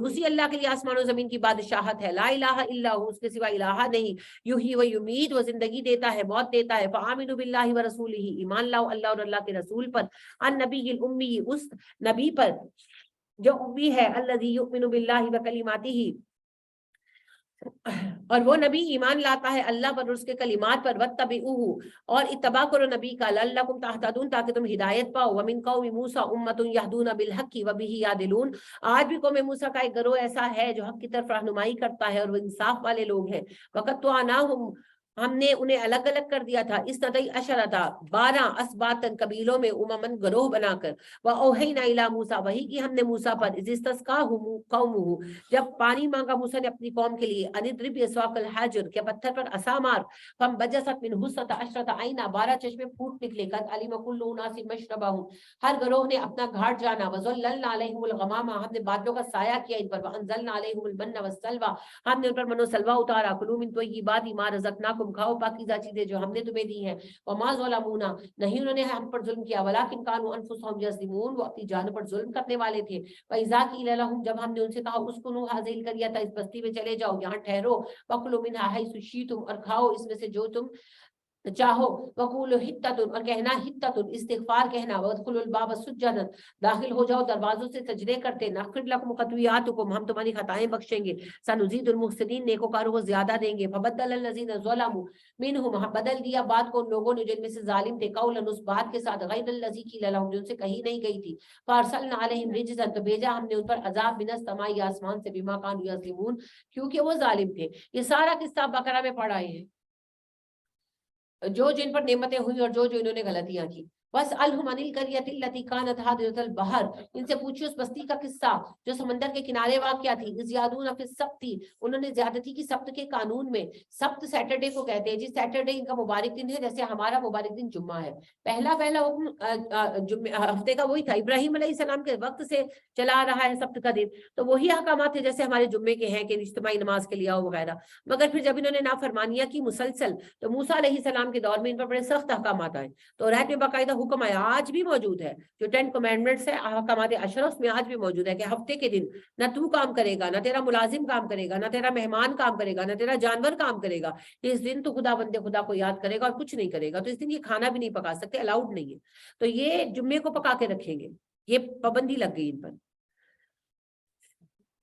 اسی اللہ کے لیے آسمان و زمین کی بادشاہت ہے، لا الہ الا ہو، اس کے سوا الہ نہیں، یحیی و یمیت، وہ زندگی دیتا ہے موت دیتا ہے، فآمنوا باللہ ورسولہ، ایمان لاؤ اللہ اور اللہ کے رسول پر، النبی الامی، اس نبی پر جو امی ہے، الذی یؤمن باللہ وکلماتہ، اور وہ نبی ایمان لاتا ہے اللہ پر اور اس کے کلمات پر، واتبعوہ اور اتباع کرو نبی کا، لعلکم تہتدون تاکہ تم ہدایت پاؤ، ومن قوم موسیٰ امۃ یہدون بالحق وبہ یعدلون، آج بھی قوم موسیٰ کا ایک گروہ ایسا ہے جو حق کی طرف رہنمائی کرتا ہے اور وہ انصاف والے لوگ ہیں، وقت تو ہم نے انہیں الگ الگ کر دیا تھا، اس نتئی اشرتا 12 اسباطن قبیلوں میں، اممن گروہ بنا کر، وَأَوْحَيْنَا إِلَىٰ مُوسَىٰ وحی کی ہم نے موسیٰ پر، اذ اسْتَسْقَاهُ قَوْمُهُ جب پانی مانگا موسیٰ نے اپنی قوم کے لیے، ان اضرب بعصاک الحجر کہ پتھر پر عصا مار، فانبجست منہ 12 عینا 12 چشمے پھوٹ نکلے، قد علم كل اناس مشربهم ہر گروہ نے اپنا گھاٹ جانا، وظللنا علیہم الغمام ہم نے بادلوں کا سایہ کیا ان پر، وانزلنا علیہم المن والسلوى ہم نے ان پر من و سلوہ اتارا، کلوا من طیبات ما رزقناکم کھاؤ پاکیزہ چیزیں جو ہم نے تمہیں دی ہیں، وما ظلمونا نہیں انہوں نے ہم پر ظلم کیا، ولکن كانوا انفسهم یظلمون وہ اپنی جانوں پر ظلم کرنے والے تھے، واذا قیل لهم جب ہم نے ان سے کہا اسکنوا هذه القرية اس بستی میں چلے جاؤ یہاں ٹھہرو، وکلوا منها حيث شئتم اور کھاؤ اس میں سے جو تم چاہو، وقولوا حطۃ اور کہنا حطۃ استغفار کہنا، وادخلوا الباب سجدا داخل ہو جاؤ دروازوں سے سجدے کرتے، نغفر لکم خطویاتکم ہم تمہاری خطائیں بخشیں گے، سنزید المحسنین نیکوکاروں کو زیادہ دیں گے، فبدل الذین ظلموا منہم بدل دیا بات کو ان لوگوں نے جن میں سے ظالم تھے، قولا اس بات کے ساتھ غیر الذی قیل لهم جو ان سے کہی نہیں گئی تھی، فارسلنا علیہم رجزا تو بھیجا ہم نے ان پر عذاب من السماء آسمان سے، بما كانوا یظلمون کیونکہ وہ ظالم تھے۔ یہ سارا قصہ بقرہ میں پڑھا ہے، جو جن پر نعمتیں ہوئی اور جو انہوں نے غلطیاں کی، بس الہم عن القریۃ التی کانت حاضرۃ البحر ان سے پوچھو اس بستی کا قصہ جو سمندر کے کنارے واقع تھی، اذ یعدون فی السبت انہوں نے زیادتی کی سبت کے قانون میں، سبت سیٹرڈے کو کہتے ہیں جی، سیٹرڈے ان کا مبارک دن ہے جیسے ہمارا مبارک دن جمعہ ہے، پہلا حکم ہفتے کا وہی تھا، ابراہیم علیہ السلام کے وقت سے چلا آ رہا ہے سبت کا دن، تو وہی احکامات تھے جیسے ہمارے جمعے کے ہیں کہ اجتماعی نماز کے لیے آؤ وغیرہ، مگر پھر جب انہوں نے نافرمانیاں کی مسلسل تو موسیٰ علیہ السلام کے دور میں ان پر بڑے سخت احکامات آئے، تو رات میں باقاعدہ حکم آیا، آج بھی موجود ہے جو 10 کمانڈمنٹس ہے احکامات عشرہ اس میں آج بھی موجود ہے کہ ہفتے کے دن نہ تو کام کرے گا، نہ تیرا ملازم کام کرے گا، نہ تیرا مہمان کام کرے گا، نہ تیرا جانور کام کرے گا، اس دن تو خدا بندے خدا کو یاد کرے گا اور کچھ نہیں کرے گا، تو اس دن یہ کھانا بھی نہیں پکا سکتے، الاؤڈ نہیں ہے، تو یہ جمعے کو پکا کے رکھیں گے، یہ پابندی لگ گئی ان پر۔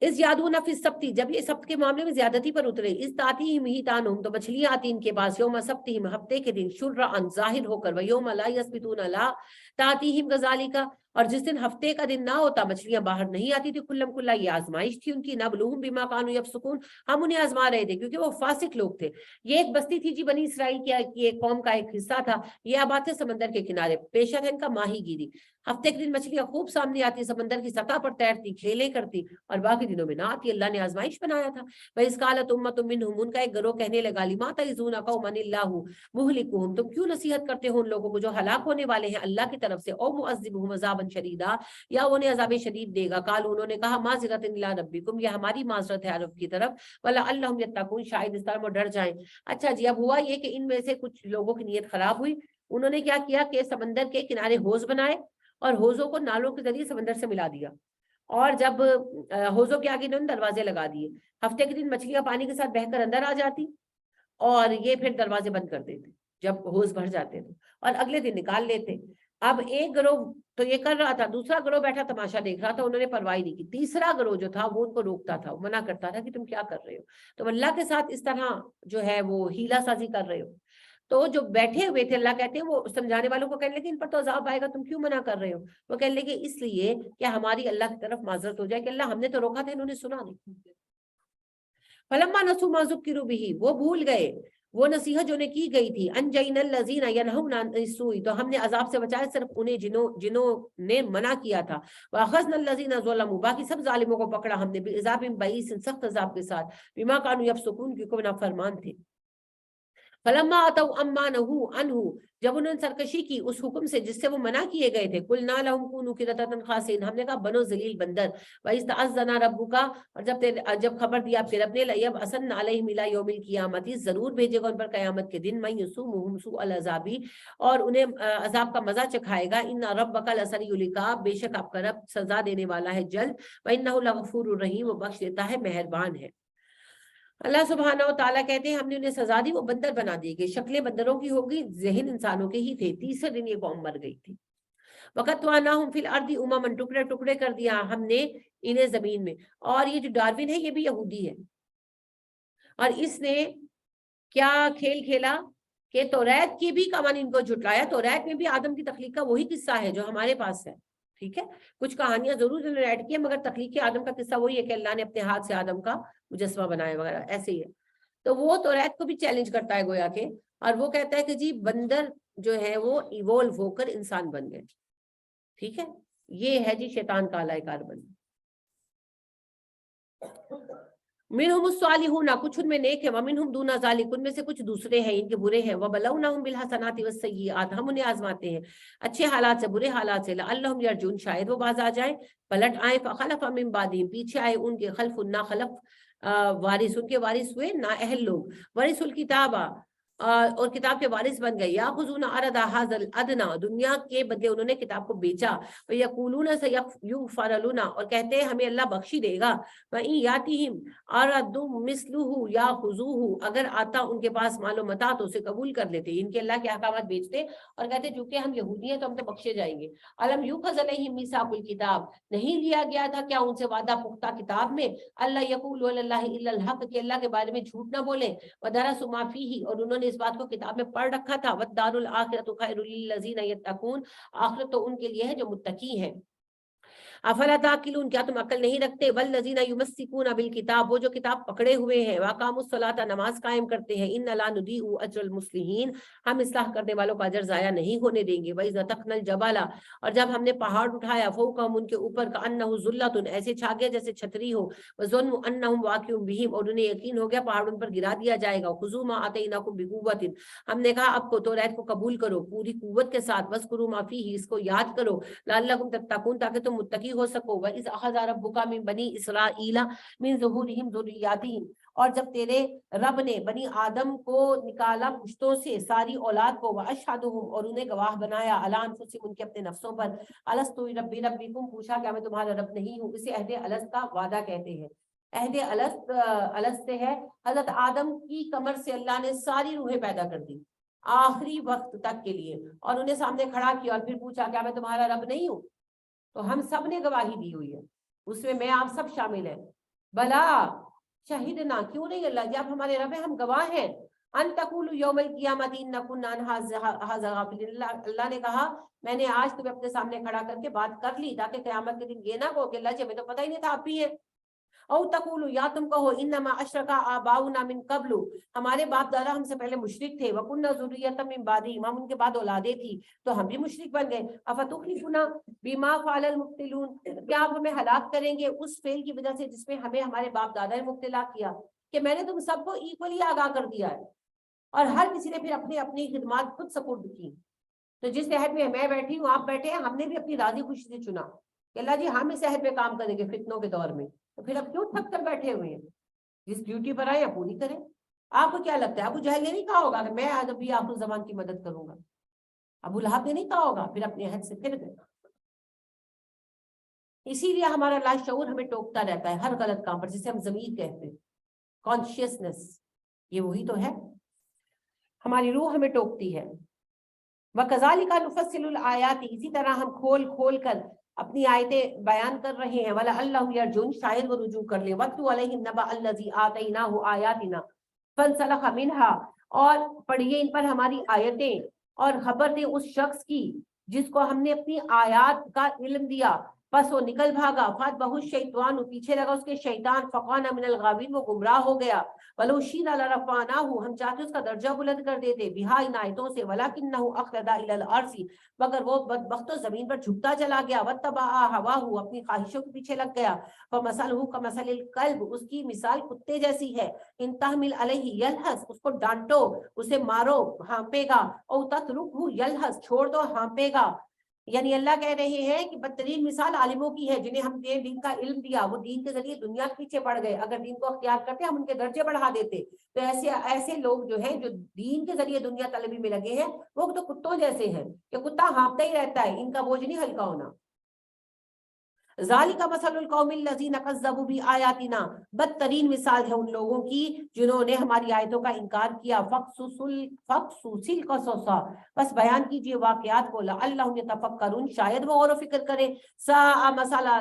اس یادون فی السبت جب یہ سبت کے معاملے میں زیادتی پر اترے، اس تاتیہم حیتانہم تو مچھلیاں آتی ان کے پاس، یوم سبتہم ہفتے کے دن، شرعن ظاہر ہو کر، ویوم لا یثبتون لا تاتیہم کذالک اور جس دن ہفتے کا دن نہ ہوتا مچھلیاں باہر نہیں آتی تھی کھلم کھلا، یہ آزمائش تھی ان کی، نبلوہم بما کانوا یفسقون ہم انہیں آزما رہے تھے کیونکہ وہ فاسق لوگ تھے۔ یہ ایک بستی تھی جی، بنی اسرائیل کی ایک قوم کا ایک حصہ تھا، یہ آباد تھے سمندر کے کنارے، پیشہ تھا ان کا ماہی گیری، ہفتے کے دن مچھلیاں خوب سامنے آتی، سمندر کی سطح پر تیرتی، کھیلیں کرتی، اور باقی دنوں میں نہ آتی، اللہ نے آزمائش بنایا تھا۔ وَإِذْ قَالَتْ أُمَّةٌ مِّنْهُمْ ان کا ایک گروہ کہنے لگا، لِمَا تَعِظُونَ قَوْمًا اللَّهُ مُهْلِكُهُمْ تم کیوں نصیحت کرتے ہو ان لوگوں کو جو ہلاک ہونے والے ہیں اللہ کی طرف سے، او مُعَذِّبُهُمْ عَذَابًا شَدِيدًا یا انہیں عذاب شدید دے گا، قالوا انہوں نے کہا مَعْذِرَةً إِلَىٰ رَبِّكُمْ یہ ہماری معذرت ہے رب کی طرف، وَلَعَلَّهُمْ يَتَّقُونَ شاید اس طرح وہ ڈر جائیں۔ اچھا جی، اب ہوا یہ کہ ان میں سے کچھ لوگوں کی نیت خراب ہوئی، انہوں نے کیا کیا کہ سمندر کے کنارے حوض بنائے اور حوضوں کو نالوں کے ذریعے سمندر سے ملا دیا، اور جب حوضوں کے آگے انہوں نے دروازے لگا دیے، ہفتے کے دن مچھلیاں پانی کے ساتھ بہ کر اندر آ جاتی اور یہ پھر دروازے بند کر دیتے جب حوض بھر جاتے تھے، اور اگلے دن نکال لیتے۔ اب ایک گروہ تو یہ کر رہا تھا، دوسرا گروہ بیٹھا تماشا دیکھ رہا تھا، انہوں نے پرواہ نہیں کی، تیسرا گروہ جو تھا وہ ان کو روکتا تھا، وہ منع کرتا تھا کہ تم کیا کر رہے ہو، تم اللہ کے ساتھ اس طرح جو ہے وہ ہیلا سازی کر رہے ہو۔ تو جو بیٹھے ہوئے تھے اللہ کہتے ہیں وہ سمجھانے والوں کو کہنے لگے ان پر تو عذاب آئے گا، تم کیوں منع کر رہے ہو؟ وہ کہنے لگے اس لیے کہ ہماری اللہ کی طرف معذرت ہو جائے کہ اللہ ہم نے تو روکا تھا، انہوں نے سنا نہیں۔ فلما نسوا ما ذکروا به وہ بھول گئے وہ نصیحت جو انہیں کی گئی تھی، انجینا الذین ینہون عن السوء تو ہم نے عذاب سے بچایا صرف انہیں جنہوں نے منع کیا تھا، واخذنا الذین ظلموا باقی سب ظالموں کو پکڑا ہم نے بعذاب بئیس سخت عذاب کے ساتھ، بما کانوا یفسقون کیونکہ وہ نافرمان تھے۔ فلما اتوا عما نهوا عنہ جب انہوں نے سرکشی کی اس حکم سے جس سے وہ منع کیے گئے تھے، قلنا لهم كونوا قردة خاسئین ہم نے کہا بنو ذلیل بندر، وَإِذْ تَأَذَّنَ رَبُّكَ اور جب خبر دیا آپ کے رب نے، لَيَبْعَثَنَّ عَلَيْهِمْ إِلَىٰ يَوْمِ الْقِيَامَةِ ضرور بھیجے گا ان پر قیامت کے دن، مَن يَسُومُهُمْ سُوءَ الْعَذَابِ اور انہیں عذاب کا مزہ چکھائے گا، إِنَّ رَبَّكَ لَسَرِيعُ الْعِقَابِ بے شک آپ کا رب سزا دینے والا ہے جلد، وَإِنَّهُ لَغَفُورٌ رَحِيمٌ وہ بخش دیتا ہے مہربان ہے۔ اللہ سبحانہ و تعالیٰ کہتے ہیں ہم نے انہیں سزا دی، وہ بندر بنا دی گئی، شکلیں بندروں کی ہوگی، ذہن انسانوں کے ہی تھے، تیسرے دن یہ قوم مر گئی تھی۔ وَقَطَّعْنَاهُمْ فِي الْأَرْضِ أُمَمًا ٹکڑے ٹکڑے کر دیا ہم نے انہیں زمین میں، اور یہ جو ڈاروین ہے یہ بھی یہودی ہے، اور اس نے کیا کھیل کھیلا کہ توریت کی بھی قوانین کو جھٹلایا. توریت میں بھی آدم کی تخلیق کا وہی قصہ ہے جو ہمارے پاس ہے. ٹھیک ہے, کچھ کہانیاں ضرور انہوں نے ایڈ کی ہے, مگر تخلیق آدم کا قصہ وہی ہے کہ اللہ نے اپنے ہاتھ سے آدم کا مجسمہ بنایا وغیرہ, ایسے ہی ہے. تو وہ توریت کو بھی چیلنج کرتا ہے گویا کہ, اور وہ کہتا ہے کہ جی بندر جو ہے وہ ایوولو ہو کر انسان بن گئے. ٹھیک ہے, یہ ہے جی شیطان کا اعلی کار بن. منہم الصالحون, کچھ ان میں نیک ہیں, ومنہم دون ذالک, ان میں سے کچھ دوسرے ہیں ان کے برے ہیں, وبلونہم بالحسنات والسیئات, ہم انہیں آزماتے ہیں اچھے حالات سے برے حالات سے, لعلہم یرجون, شاید وہ باز آ جائیں, پلٹ آئیں, فخلف من بعدہم, پیچھے آئے ان کے, خلف نا خلف وارث, ان کے وارث ہوئے نا اہل لوگ, ورث الکتابہ, اور کتاب کے وارث بن گئے, یاخذون عرض ھذا الادنی, دنیا کے بدلے انہوں نے کتاب کو بیچا, ویقولون سیغفر لنا, اور کہتے ہیں ہمیں اللہ بخشی دے گا, وَإِن یاتہم عرض مثلہ یاخذوہ, اگر آتا ان کے پاس مال و متاع تو اسے قبول کر لیتے. ان کے اللہ کے احکامات بیچتے اور کہتے چونکہ ہم یہودی ہیں تو ہم تو بخشے جائیں گے. الم یؤخذ علیہم میثاق الکتاب, نہیں لیا گیا تھا کیا ان سے وعدہ پختہ کتاب میں, اللہ یقولوا علی اللہ الا الحق, کہ اللہ کے بارے میں جھوٹ نہ بولیں, ودرسوا ما فیہ, اور انہوں نے اس بات کو کتاب میں پڑھ رکھا تھا, والدار الآخرۃ خیر للذین یتقون, آخرت تو ان کے لیے ہے جو متقی ہیں. افلا تاکلون, کیا تم عقل نہیں رکھتے, والذین یمسکون بالکتاب, وہ جو کتاب پکڑے ہوئے ہیں, واقاموا الصلاۃ, نماز قائم کرتے ہیں, ان لا نضیع اجر المصلحین, ہم اصلاح کرنے والوں کا اجر ضائع نہیں ہونے دیں گے. وَإِذْ نَتَقْنَا الْجَبَلَ, اور جب ہم نے پہاڑ اٹھایا, فوقہم, ان کے اوپر, کأنہ ذلۃ, ایسے چھا گیا جیسے چھتری ہو, وظنوا انہم واقع بہم, اور انہیں یقین ہو گیا پہاڑ ان پر گرا دیا جائے گا. خذوا ما آتیناکم بقوۃ, ہم نے کہا اب کو توریت کو قبول کرو پوری قوت کے ساتھ, واذکروا ما فیہ, اس کو یاد کرو, لعلکم تتقون, تاکہ تم متقی ہو سکو. وَإِذْ أَخَذَ رَبُّكَ مِن بَنِي إِسْرَائِيلَ مِن ظُهُورِهِمْ ذُرِّيَّاتِهِمْ, اور جب تیرے رب نے بنی آدم کو نکالا پشتوں سے ساری اولاد کو, وَأَشْهَدُهُمْ, اور انہیں گواہ بنایا, عَلَىٰ أَنفُسِهِمْ, ان کے اپنے نفسوں پر, أَلَسْتُ بِرَبِّ رَبِّكُمْ, پوچھا کیا میں تمہارا رب نہیں ہوں. اسے عہد الست کا وعدہ کہتے ہیں. عہد الست سے ہے حضرت آدم کی کمر سے اللہ نے ساری روحیں پیدا کر دی آخری وقت تک کے لیے, اور انہیں سامنے کھڑا کیا اور پھر پوچھا کیا میں تمہارا رب نہیں ہوں. تو ہم سب نے گواہی دی ہوئی ہے, اس میں آپ سب شامل ہیں. بلا شہیدنا, کیوں نہیں اللہ جی آپ ہمارے رب ہیں, ہم گواہ ہیں, ان تقولوا یوم القیامت انا کنا عن ھذا غافلین, اللہ نے کہا میں نے آج تمہیں اپنے سامنے کھڑا کر کے بات کر لی تاکہ قیامت کے دن یہ نہ کہو کہ اللہ جی ہمیں تو پتہ ہی نہیں تھا آپ بھی ہیں. او تقولوا, یا تم کہو, انما اشرک آباؤنا من قبل, ہمارے باپ دادا ہم سے پہلے مشرک تھے, وکنا ذریۃ من بعدہم, ہم ان کے بعد اولادیں تھی تو ہم بھی مشرک بن گئے. افتخلفنا بما فعل المبطلون, کیا آپ ہمیں ہلاک کریں گے اس فعل کی وجہ سے جس میں ہمیں ہمارے باپ دادا نے مبتلا کیا, کہ میں نے تم سب کو ایکولی آگاہ کر دیا ہے, اور ہر کسی نے پھر اپنی اپنی خدمات خود سپورٹ کی. تو جس عہد میں میں بیٹھی ہوں آپ بیٹھے ہیں, ہم نے بھی اپنی راضی خوشی سے چنا کہ اللہ جی ہم اس عہد پہ کام کریں گے فتنوں کے دور میں, تو پھر اب کیوں تھک کر بیٹھے ہوئے ہیں, جس ڈیوٹی پر آئے پوری کریں. آپ کو کیا لگتا ہے ابو جہل نے نہیں کہا ہوگا کہ میں آج ابھی آخر زمان کی مدد کروں گا, ابو لہب نے نہیں کہا ہوگا, پھر اپنے عہد سے پھر گئے. اسی لیے ہمارا لاشعور ہمیں ٹوکتا رہتا ہے ہر غلط کام پر, جسے ہم ضمیر کہتے ہیں, کانشیسنس, یہ وہی تو ہے, ہماری روح ہمیں ٹوکتی ہے. وَكَذَلِكَ نُفَصِّلُ الْآيَاتِ, اسی طرح ہم کھول کھول کر اپنی آیتیں بیان کر رہے ہیں. وَلَعَلَّهُمْ يَرْجُعُونَ, شاید وہ رجوع کر لیں. وَاتْلُ عَلَيْهِمْ نَبَأَ الَّذِي آتَيْنَاهُ آيَاتِنَا فَانْسَلَخَ مِنْهَا, اور پڑھیے ان پر ہماری آیتیں اور خبر دیں اس شخص کی جس کو ہم نے اپنی آیات کا علم دیا, پس وہ نکل بھاگا. فَأَتْبَعَهُ الشَّيْطَانُ, پیچھے لگا اس کے شیطان. فَكَانَ مِنَ الْغَاوِينَ, وہ گمراہ ہو گیا. وَلَوْ شِئْنَا لَرَفَعْنَاهُ, ہم چاہتے اس کا درجہ بلند کر دیتے, بِهَا, ان آیتوں سے. وَلَكِنَّهُ أَخْلَدَ إِلَى الْأَرْضِ, مگر وہ بدبخت زمین پر جھکتا چلا گیا. وَاتَّبَعَ هَوَاهُ, اپنی خواہشوں کے پیچھے لگ گیا. فَمَثَلُهُ كَمَثَلِ الْكَلْبِ, اس کی مثال کتے جیسی ہے. إِن تَحْمِلْ عَلَيْهِ يَلْهَثْ, اس کو ڈانٹو اسے مارو ہانپے گا. أَوْ تَتْرُكْهُ يَلْهَث, چھوڑ دو ہانپے گا. یعنی اللہ کہہ رہے ہیں کہ بدترین مثال عالموں کی ہے جنہیں ہم نے دین کا علم دیا, وہ دین کے ذریعے دنیا کے پیچھے پڑ گئے. اگر دین کو اختیار کرتے ہم ان کے درجے بڑھا دیتے. تو ایسے لوگ جو ہیں جو دین کے ذریعے دنیا طلبی میں لگے ہیں, وہ تو کتوں جیسے ہیں کہ کتا ہانپتا ہی رہتا ہے, ان کا بوجھ نہیں ہلکا ہونا. ذالک مثل القوم الذین کذبوا بآیاتنا, بدترین مثال ہے ان لوگوں کی جنہوں نے ہماری آیتوں کا انکار کیا. فقصص القصص, بس بیان کیجئے واقعات کو. لعلہم یتفکرون, شاید وہ غور و فکر کریں. ساء مثلا,